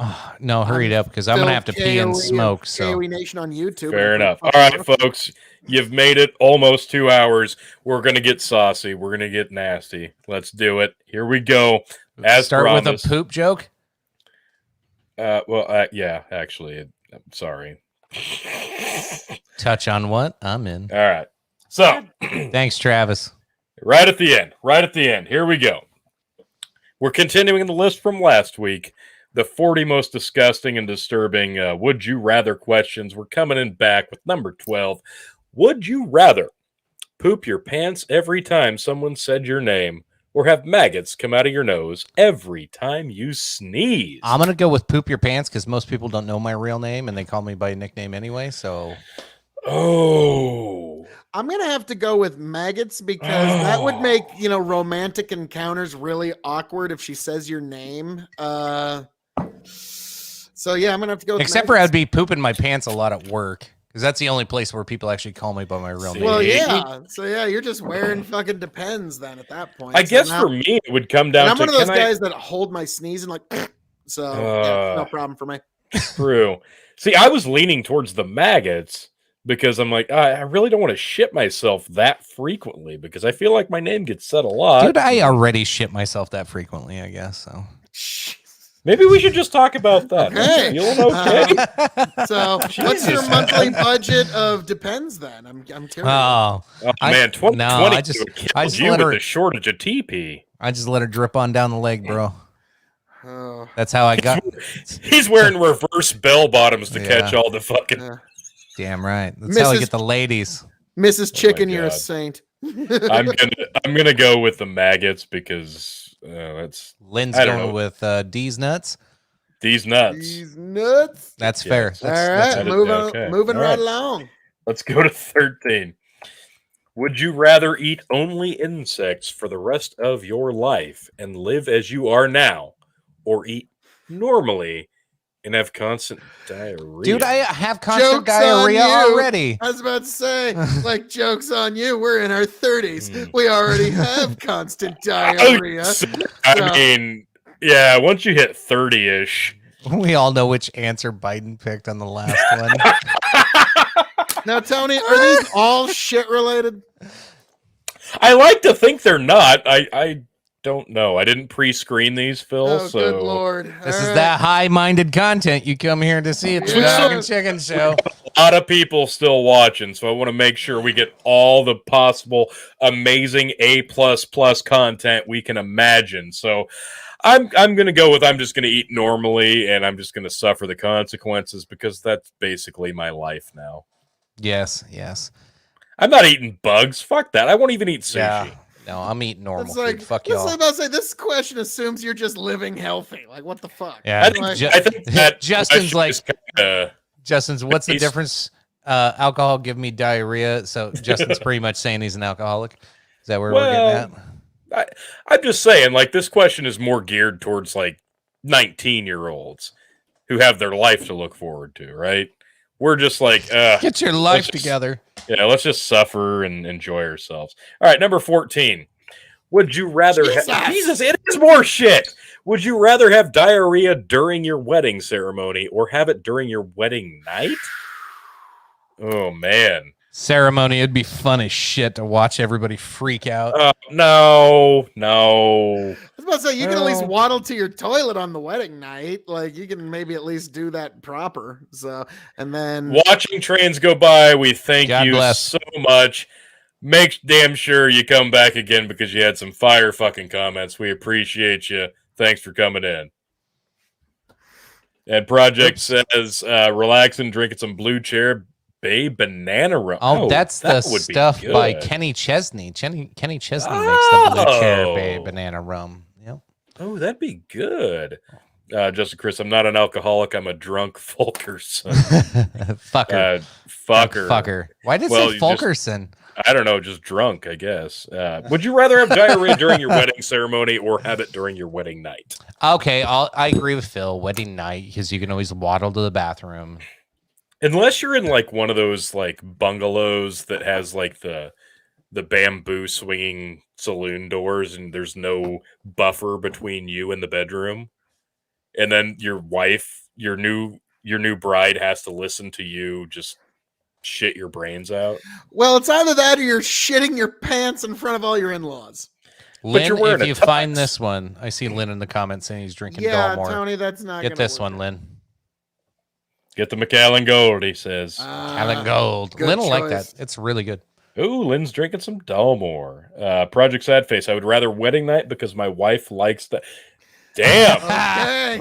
S6: Oh, no, hurry it up because I'm gonna have to pee and smoke. So
S2: KOE Nation on YouTube.
S7: Fair enough. All right, folks, you've made it almost 2 hours. We're gonna get saucy. We're gonna get nasty. Let's do it. Here we go. As
S6: start
S7: promised.
S6: with a poop joke.
S7: Yeah, actually, I'm sorry.
S6: Touch on what? I'm in.
S7: All right. So,
S6: Thanks, Travis.
S7: right at the end. Here we go. We're continuing the list from last week. The 40 most disgusting and disturbing would you rather questions. We're coming in back with number 12. Would you rather poop your pants every time someone said your name, or have maggots come out of your nose every time you sneeze?
S6: I'm gonna go with poop your pants because most people don't know my real name and they call me by a nickname anyway. So,
S2: I'm gonna have to go with maggots because that would make romantic encounters really awkward if she says your name. So yeah, I'm gonna have to go. With
S6: except for
S2: maggots.
S6: I'd be pooping my pants a lot at work because that's the only place where people actually call me by my real name.
S2: Well, yeah. So yeah, you're just wearing fucking Depends then at that point.
S7: I
S2: So
S7: guess
S2: now-
S7: for me, it would come down
S2: and I'm
S7: to
S2: one of those
S7: can
S2: guys that hold my sneeze and like. So yeah, no problem for me.
S7: True. See, I was leaning towards the maggots because I'm like, I really don't want to shit myself that frequently because I feel like my name gets said a lot.
S6: Dude, I already shit myself that frequently, I guess. So
S7: maybe we should just talk about that.
S2: Okay.
S7: Feeling okay?
S2: So what's your
S7: Jesus,
S2: monthly
S7: man.
S2: budget of Depends then? I'm curious.
S6: Oh,
S7: Man, 2020
S6: I just
S7: killed you
S6: let
S7: with
S6: her.
S7: the shortage of TP.
S6: I just let her drip on down the leg, bro.
S2: Oh.
S6: That's how I got.
S7: He's wearing reverse bell bottoms to
S6: Yeah.
S7: catch all the fucking.
S6: Damn right. That's how I
S2: Mrs.
S6: get the ladies.
S2: Mrs. Chicken, you're a
S7: God.
S2: saint.
S7: I'm gonna go with the maggots because that's
S6: Lynn's
S7: I don't
S6: going
S7: know.
S6: with D's nuts.
S7: These nuts.
S2: These nuts.
S6: That's
S7: Yeah.
S6: fair.
S2: All
S6: That's
S2: right,
S7: it.
S2: moving
S7: Okay.
S2: moving
S7: All
S2: right
S7: right.
S2: along.
S7: Let's go to 13. Would you rather eat only insects for the rest of your life and live as you are now, or eat normally and have constant diarrhea?
S6: Dude, I have constant
S2: Joke's on
S6: diarrhea
S2: you.
S6: already.
S2: I was about to say, like, joke's on you. We're in our 30s.
S7: Mm.
S2: We already have constant
S7: Oh,
S2: diarrhea.
S7: I mean, yeah, once you hit 30-ish.
S6: We all know which answer Biden picked on the last one.
S2: Now, Tony, are these all shit related?
S7: I like to think they're not. I don't know. I didn't pre-screen these, Phil.
S2: Oh,
S7: so
S2: good lord.
S6: This
S2: All
S6: is
S2: right.
S6: that high-minded content you come here to see at the
S2: Yeah.
S6: Dog and Chicken Show.
S7: a lot of people still watching, so I want to make sure we get all the possible amazing A++ content we can imagine. So I'm gonna go with I'm just gonna eat normally and I'm just gonna suffer the consequences because that's basically my life now.
S6: Yes, yes.
S7: I'm not eating bugs. Fuck that. I won't even eat sushi.
S6: Yeah. No, I'm eating normal
S2: It's
S6: food.
S2: like,
S6: Fuck
S2: that's what
S6: y'all.
S2: I'm about to say. This question assumes you're just living healthy. Like, what the fuck?
S6: Yeah,
S7: I think,
S2: Like-
S7: I think that
S6: Justin's
S7: question
S6: like-
S7: is kinda-
S6: Justin's, what's the
S7: He's-
S6: difference? Alcohol give me diarrhea. So Justin's pretty much saying he's an alcoholic. Is that where we're getting at?
S7: I'm just saying, like, this question is more geared towards like 19-year-olds who have their life to look forward to, right? We're just like,
S6: Get your life
S7: let's just-
S6: together.
S7: yeah, let's just suffer and enjoy ourselves. All right, number 14. Would you rather Jesus, it is more shit. Would you rather have diarrhea during your wedding ceremony or have it during your wedding night? Oh man.
S6: Ceremony, it'd be fun as shit to watch everybody freak out.
S7: No.
S2: I was about to say, you can at least
S7: Well-
S2: waddle to your toilet on the wedding night. Like, you can maybe at least do that proper. So, and then
S7: Watching trains go by, we thank
S6: God
S7: you
S6: bless.
S7: so much. Make damn sure you come back again because you had some fire fucking comments. We appreciate you. Thanks for coming in. And Project says, relaxing, drinking some Blue Chair Bay banana rum.
S6: Oh, that's the
S7: that would be
S6: stuff by
S7: good.
S6: Kenny Chesney. Kenny Chesney makes the Blue Chair Bay
S7: Oh.
S6: banana rum. Yep.
S7: Oh, that'd be good. Justin Chris, I'm not an alcoholic. I'm a drunk Fulkerson.
S6: Fucker.
S7: Fucker.
S6: Fucker. Why did it
S7: Well,
S6: say
S7: you just-
S6: Fulkerson?
S7: I don't know, just drunk, I guess. Would you rather have diarrhea during your wedding ceremony or have it during your wedding night?
S6: Okay, I agree with Phil. Wedding night, because you can always waddle to the bathroom.
S7: Unless you're in like one of those like bungalows that has like the bamboo swinging saloon doors and there's no buffer between you and the bedroom. and then your wife, your new bride, has to listen to you just shit your brains out.
S2: Well, it's either that or you're shitting your pants in front of all your in-laws.
S6: Lynn,
S7: you're wearing
S6: if
S7: a
S6: you
S7: tux.
S6: find this one, I see Lynn in the comments saying he's drinking
S2: Yeah,
S6: Dalmore.
S2: Tony, that's not
S6: Get
S2: gonna
S6: this
S2: work
S6: one,
S2: out.
S6: Lynn.
S7: Get the Macallan Gold, he says.
S6: Alan Gold.
S2: good
S6: Lynn will like
S2: choice.
S6: that. It's really good.
S7: Ooh, Lynn's drinking some Dalmore. Project Sad Face. I would rather wedding night because my wife likes that. Damn.
S2: Okay.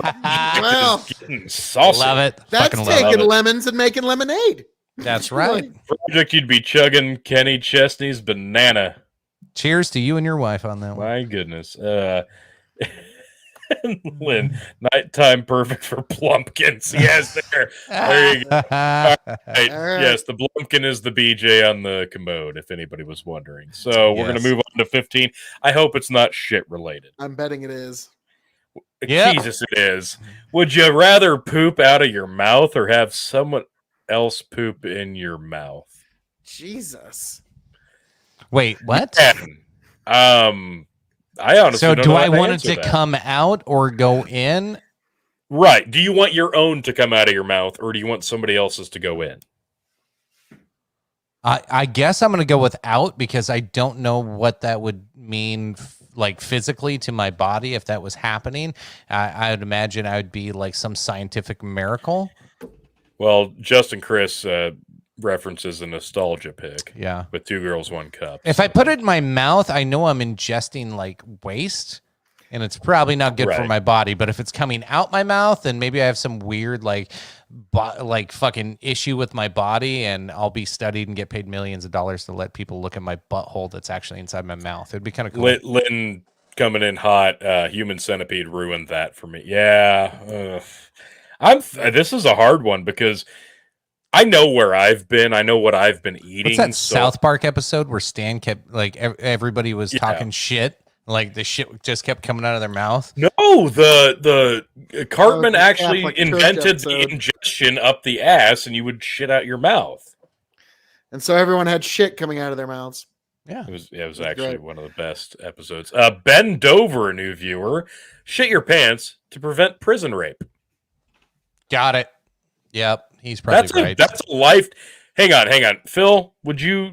S2: Well,
S7: Just getting saucy.
S6: Love it.
S2: that's
S6: Fucking love
S2: taking
S7: it.
S2: lemons and making lemonade.
S6: That's right.
S7: Project, you'd be chugging Kenny Chesney's banana.
S6: Cheers to you and your wife on that one.
S7: My goodness. Lynn, nighttime perfect for plumpkins. Yes, there you go. Right.
S2: All right.
S7: Yes, the Blumpkin is the BJ on the commode, if anybody was wondering. So we're going
S6: Yes.
S7: to move on to 15. I hope it's not shit related.
S2: I'm betting it is.
S6: Yeah.
S7: Jesus, it is. Would you rather poop out of your mouth or have someone else poop in your mouth?
S2: Jesus.
S6: Wait, what?
S7: I honestly
S6: So
S7: don't
S6: do
S7: know
S6: I
S7: how to
S6: want it
S7: answer
S6: to
S7: that.
S6: come out or go in?
S7: Right. Do you want your own to come out of your mouth, or do you want somebody else's to go in?
S6: I guess I'm going to go with out because I don't know what that would mean like physically to my body if that was happening. I would imagine I would be like some scientific miracle.
S7: Well, Justin Chris references a nostalgia pick.
S6: Yeah.
S7: With 2 girls, 1 cup.
S6: If I put it in my mouth, I know I'm ingesting like waste and it's probably not good for
S7: Right.
S6: my body. But if it's coming out my mouth, then maybe I have some weird like fucking issue with my body and I'll be studied and get paid millions of dollars to let people look at my butthole that's actually inside my mouth. It'd be kind of cool.
S7: Lynn coming in hot. Human Centipede ruined that for me. Yeah. This is a hard one because I know where I've been. I know what I've been eating.
S6: What's that
S7: so-
S6: South Park episode where Stan kept like everybody was
S7: Yeah.
S6: talking shit, like the shit just kept coming out of their mouth?
S7: No, the Cartman
S2: the
S7: actually
S2: Catholic Church
S7: invented the
S2: episode.
S7: ingestion up the ass, and you would shit out your mouth.
S2: And so everyone had shit coming out of their mouths.
S6: Yeah.
S7: It was
S2: That's
S7: actually
S2: great.
S7: one of the best episodes. Ben Dover, a new viewer, shit your pants to prevent prison rape.
S6: Got it. Yep, he's probably right.
S7: That's a life. Hang on, Phil. Would you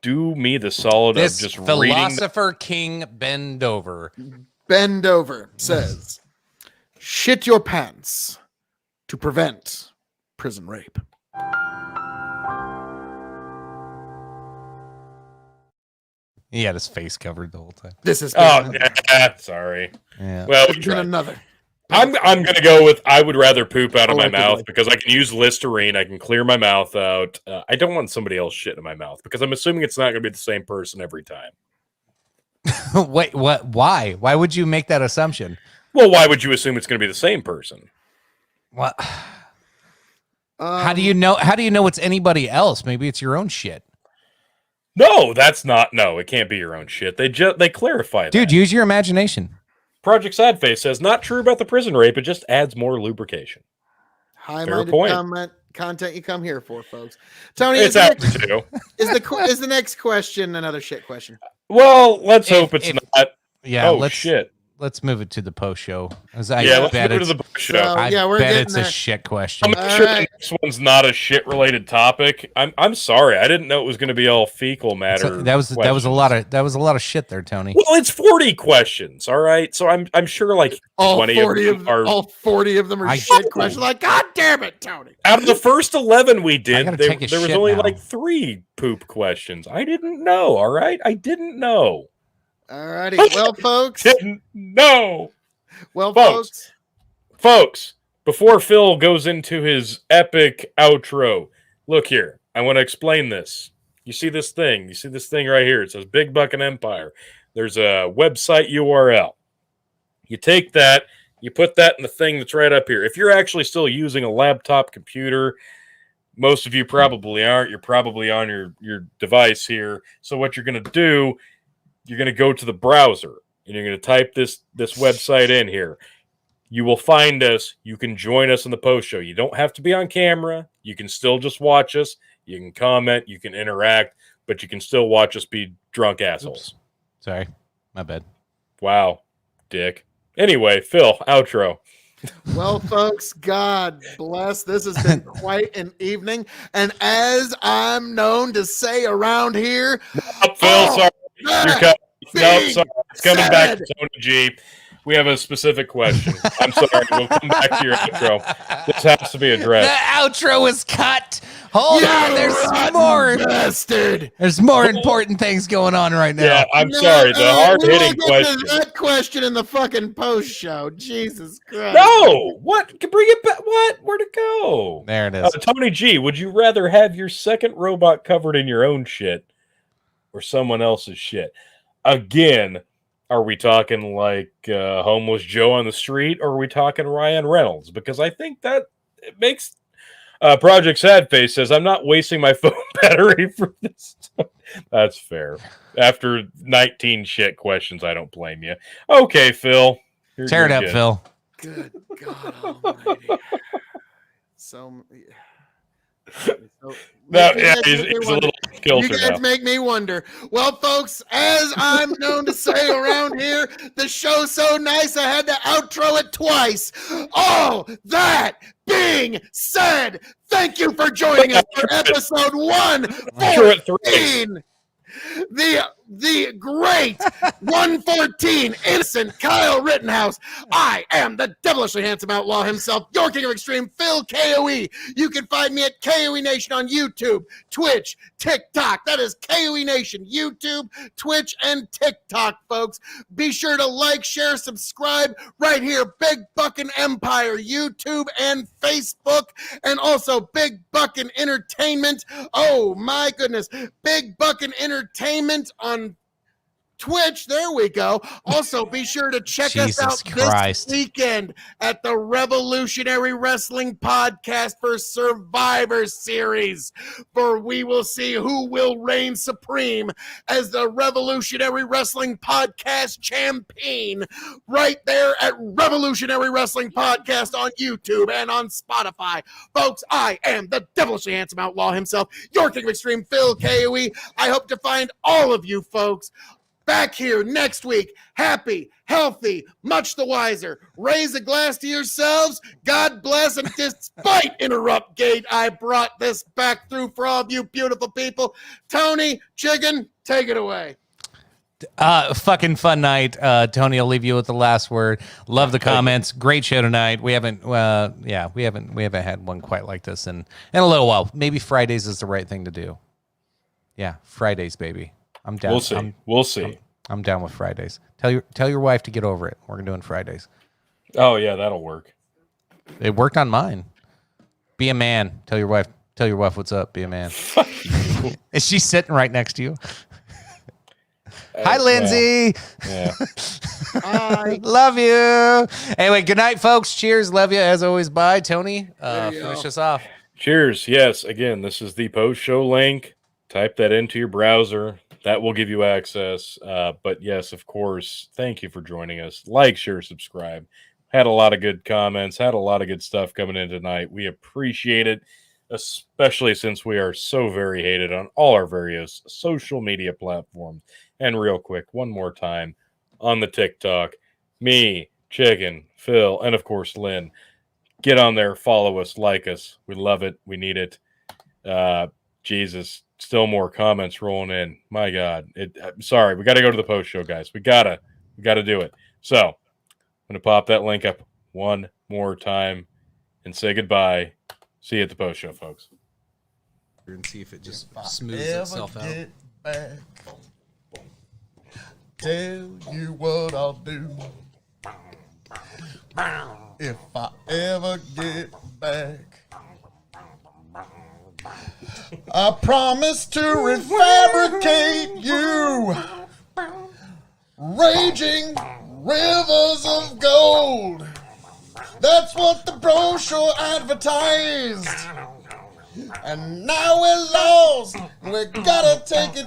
S7: do me the solid
S6: This
S7: of just reading?
S6: philosopher king bend over.
S2: Bend over says, shit your pants to prevent prison rape.
S6: He had his face covered the whole time.
S2: This is
S7: Oh, yeah, sorry.
S6: Yeah.
S7: Well, we
S2: Then
S7: tried.
S2: another.
S7: I'm gonna go with I would rather poop out of my
S2: Allegedly.
S7: mouth because I can use Listerine. I can clear my mouth out. I don't want somebody else shit in my mouth because I'm assuming it's not gonna be the same person every time.
S6: Wait, what? Why? Why would you make that assumption?
S7: Well, why would you assume it's gonna be the same person?
S6: What? How do you know? How do you know it's anybody else? Maybe it's your own shit.
S7: No, that's not. No, it can't be your own shit. They clarify that.
S6: Dude, use your imagination.
S7: Project Sadface says not true about the prison rape. It just adds more lubrication.
S2: High-minded
S7: point.
S2: content you come here for, folks. Tony,
S7: It's out too.
S2: is the next question another shit question?
S7: Well, let's hope it's not.
S6: Yeah,
S7: Oh
S6: let's
S7: shit.
S6: let's move it to the post show. As
S7: Yeah, let's move it to the book show.
S2: So, yeah, we're
S6: bet
S2: getting
S6: it's
S2: there.
S6: a shit question.
S7: I'm sure the next one's not a shit related topic. I'm sorry. I didn't know it was going to be all fecal matter.
S6: So that was a lot of shit there, Tony.
S7: Well, it's 40 questions, all right. So I'm sure like
S2: All
S7: 20
S2: 40
S7: of them are
S2: all 40 of them are
S6: I-
S2: shit questions. Like, God damn it, Tony.
S7: out of the first 11 we did.
S6: gotta
S7: There
S6: take a
S7: was
S6: shit
S7: only
S6: now.
S7: like 3 poop questions. I didn't know. All right, I didn't know.
S2: All righty. Well, folks.
S7: Didn't know.
S2: Well,
S7: Folks.
S2: folks.
S7: Folks, before Phil goes into his epic outro, look here. I want to explain this. You see this thing? You see this thing right here? It says Big Buckin' Empire. There's a website URL. You take that, you put that in the thing that's right up here. If you're actually still using a laptop computer, most of you probably aren't. You're probably on your device here. So what you're going to do, you're going to go to the browser. And you're going to type this website in here. You will find us. You can join us in the post show. You don't have to be on camera. You can still just watch us. You can comment. You can interact, but you can still watch us be drunk assholes.
S6: Sorry, my bad.
S7: Wow, dick. Anyway, Phil, outro.
S2: Well, folks, God bless. This has been quite an evening. And as I'm known to say around here,
S7: Phil, sorry. You're
S2: being
S7: sorry. It's coming back
S2: said.
S7: to Tony G. We have a specific question. I'm sorry. We'll come back to your outro. This has to be
S6: The
S7: addressed.
S6: outro is cut. Hold on, there's more.
S2: Bastard.
S6: There's more important things going on right now.
S7: Yeah, I'm sorry. The hard-hitting
S2: we will get
S7: question.
S2: to that question in the fucking post show. Jesus Christ.
S7: No! What? Bring it back. What? Where'd it go?
S6: There it is.
S7: Tony G, would you rather have your second robot covered in your own shit or someone else's shit? Again, are we talking like homeless Joe on the street, or are we talking Ryan Reynolds? Because I think that it makes Project Sad Face says, I'm not wasting my phone battery for this. That's fair. After 19 shit questions, I don't blame you. Okay, Phil.
S6: Tear it up,
S7: good.
S6: Phil.
S2: Good God Almighty.
S7: No, yeah, he's a little
S2: You
S7: kilter
S2: guys
S7: now.
S2: make me wonder. Well, folks, as I'm known to say around here, the show's so nice I had to outro it twice. All that being said, thank you for joining us for episode 114. The great 114 innocent Kyle Rittenhouse. I am the devilishly handsome outlaw himself, your king of extreme, Phil KOE. You can find me at KOE Nation on YouTube, Twitch, TikTok. That is KOE Nation, YouTube, Twitch, and TikTok, folks. Be sure to like, share, subscribe right here. Big Buckin' Empire, YouTube and Facebook, and also Big Buckin' Entertainment. Oh my goodness, Big Buckin' Entertainment on Twitch. There we go. Also, be sure to check us out this weekend at the Revolutionary Wrestling Podcast for Survivor Series, for we will see who will reign supreme as the Revolutionary Wrestling Podcast champion right there at Revolutionary Wrestling Podcast on YouTube and on Spotify. Folks, I am the devilishly handsome outlaw himself, your king of extreme, Phil KOE. I hope to find all of you folks back here next week, happy, healthy, much the wiser. Raise a glass to yourselves. God bless, and despite Interrupt Gate, I brought this back through for all of you beautiful people. Tony, Chicken, take it away.
S6: Fucking fun night. Tony, I'll leave you with the last word. Love the comments. Great show tonight. We haven't had one quite like this in a little while. Maybe Fridays is the right thing to do. Yeah, Fridays, baby. I'm down.
S7: We'll see.
S6: I'm down with Fridays. Tell your wife to get over it. We're doing Fridays.
S7: Oh yeah, that'll work.
S6: It worked on mine. Be a man. Tell your wife what's up. Be a man. Is she sitting right next to you? Hi, Lindsay.
S7: Yeah.
S2: Bye.
S6: Love you. Anyway, good night, folks. Cheers. Love you as always. Bye, Tony. Finish us off.
S7: Cheers. Yes. Again, this is the post show link. Type that into your browser. That will give you access. But yes, of course, thank you for joining us. Like, share, subscribe. Had a lot of good comments. Had a lot of good stuff coming in tonight. We appreciate it, especially since we are so very hated on all our various social media platforms. And real quick, one more time, on the TikTok, me, Chicken, Phil, and of course, Lynn. Get on there, follow us, like us. We love it. We need it. Jesus. Still more comments rolling in. My God. Sorry, we got to go to the post show, guys. We gotta do it. So I'm gonna pop that link up one more time and say goodbye. See you at the post show, folks.
S6: And see if it just smooths itself out.
S11: Get back, tell you what I'll do. If I ever get back, I promise to refabricate you, raging rivers of gold. That's what the brochure advertised. And now we're lost, we gotta take it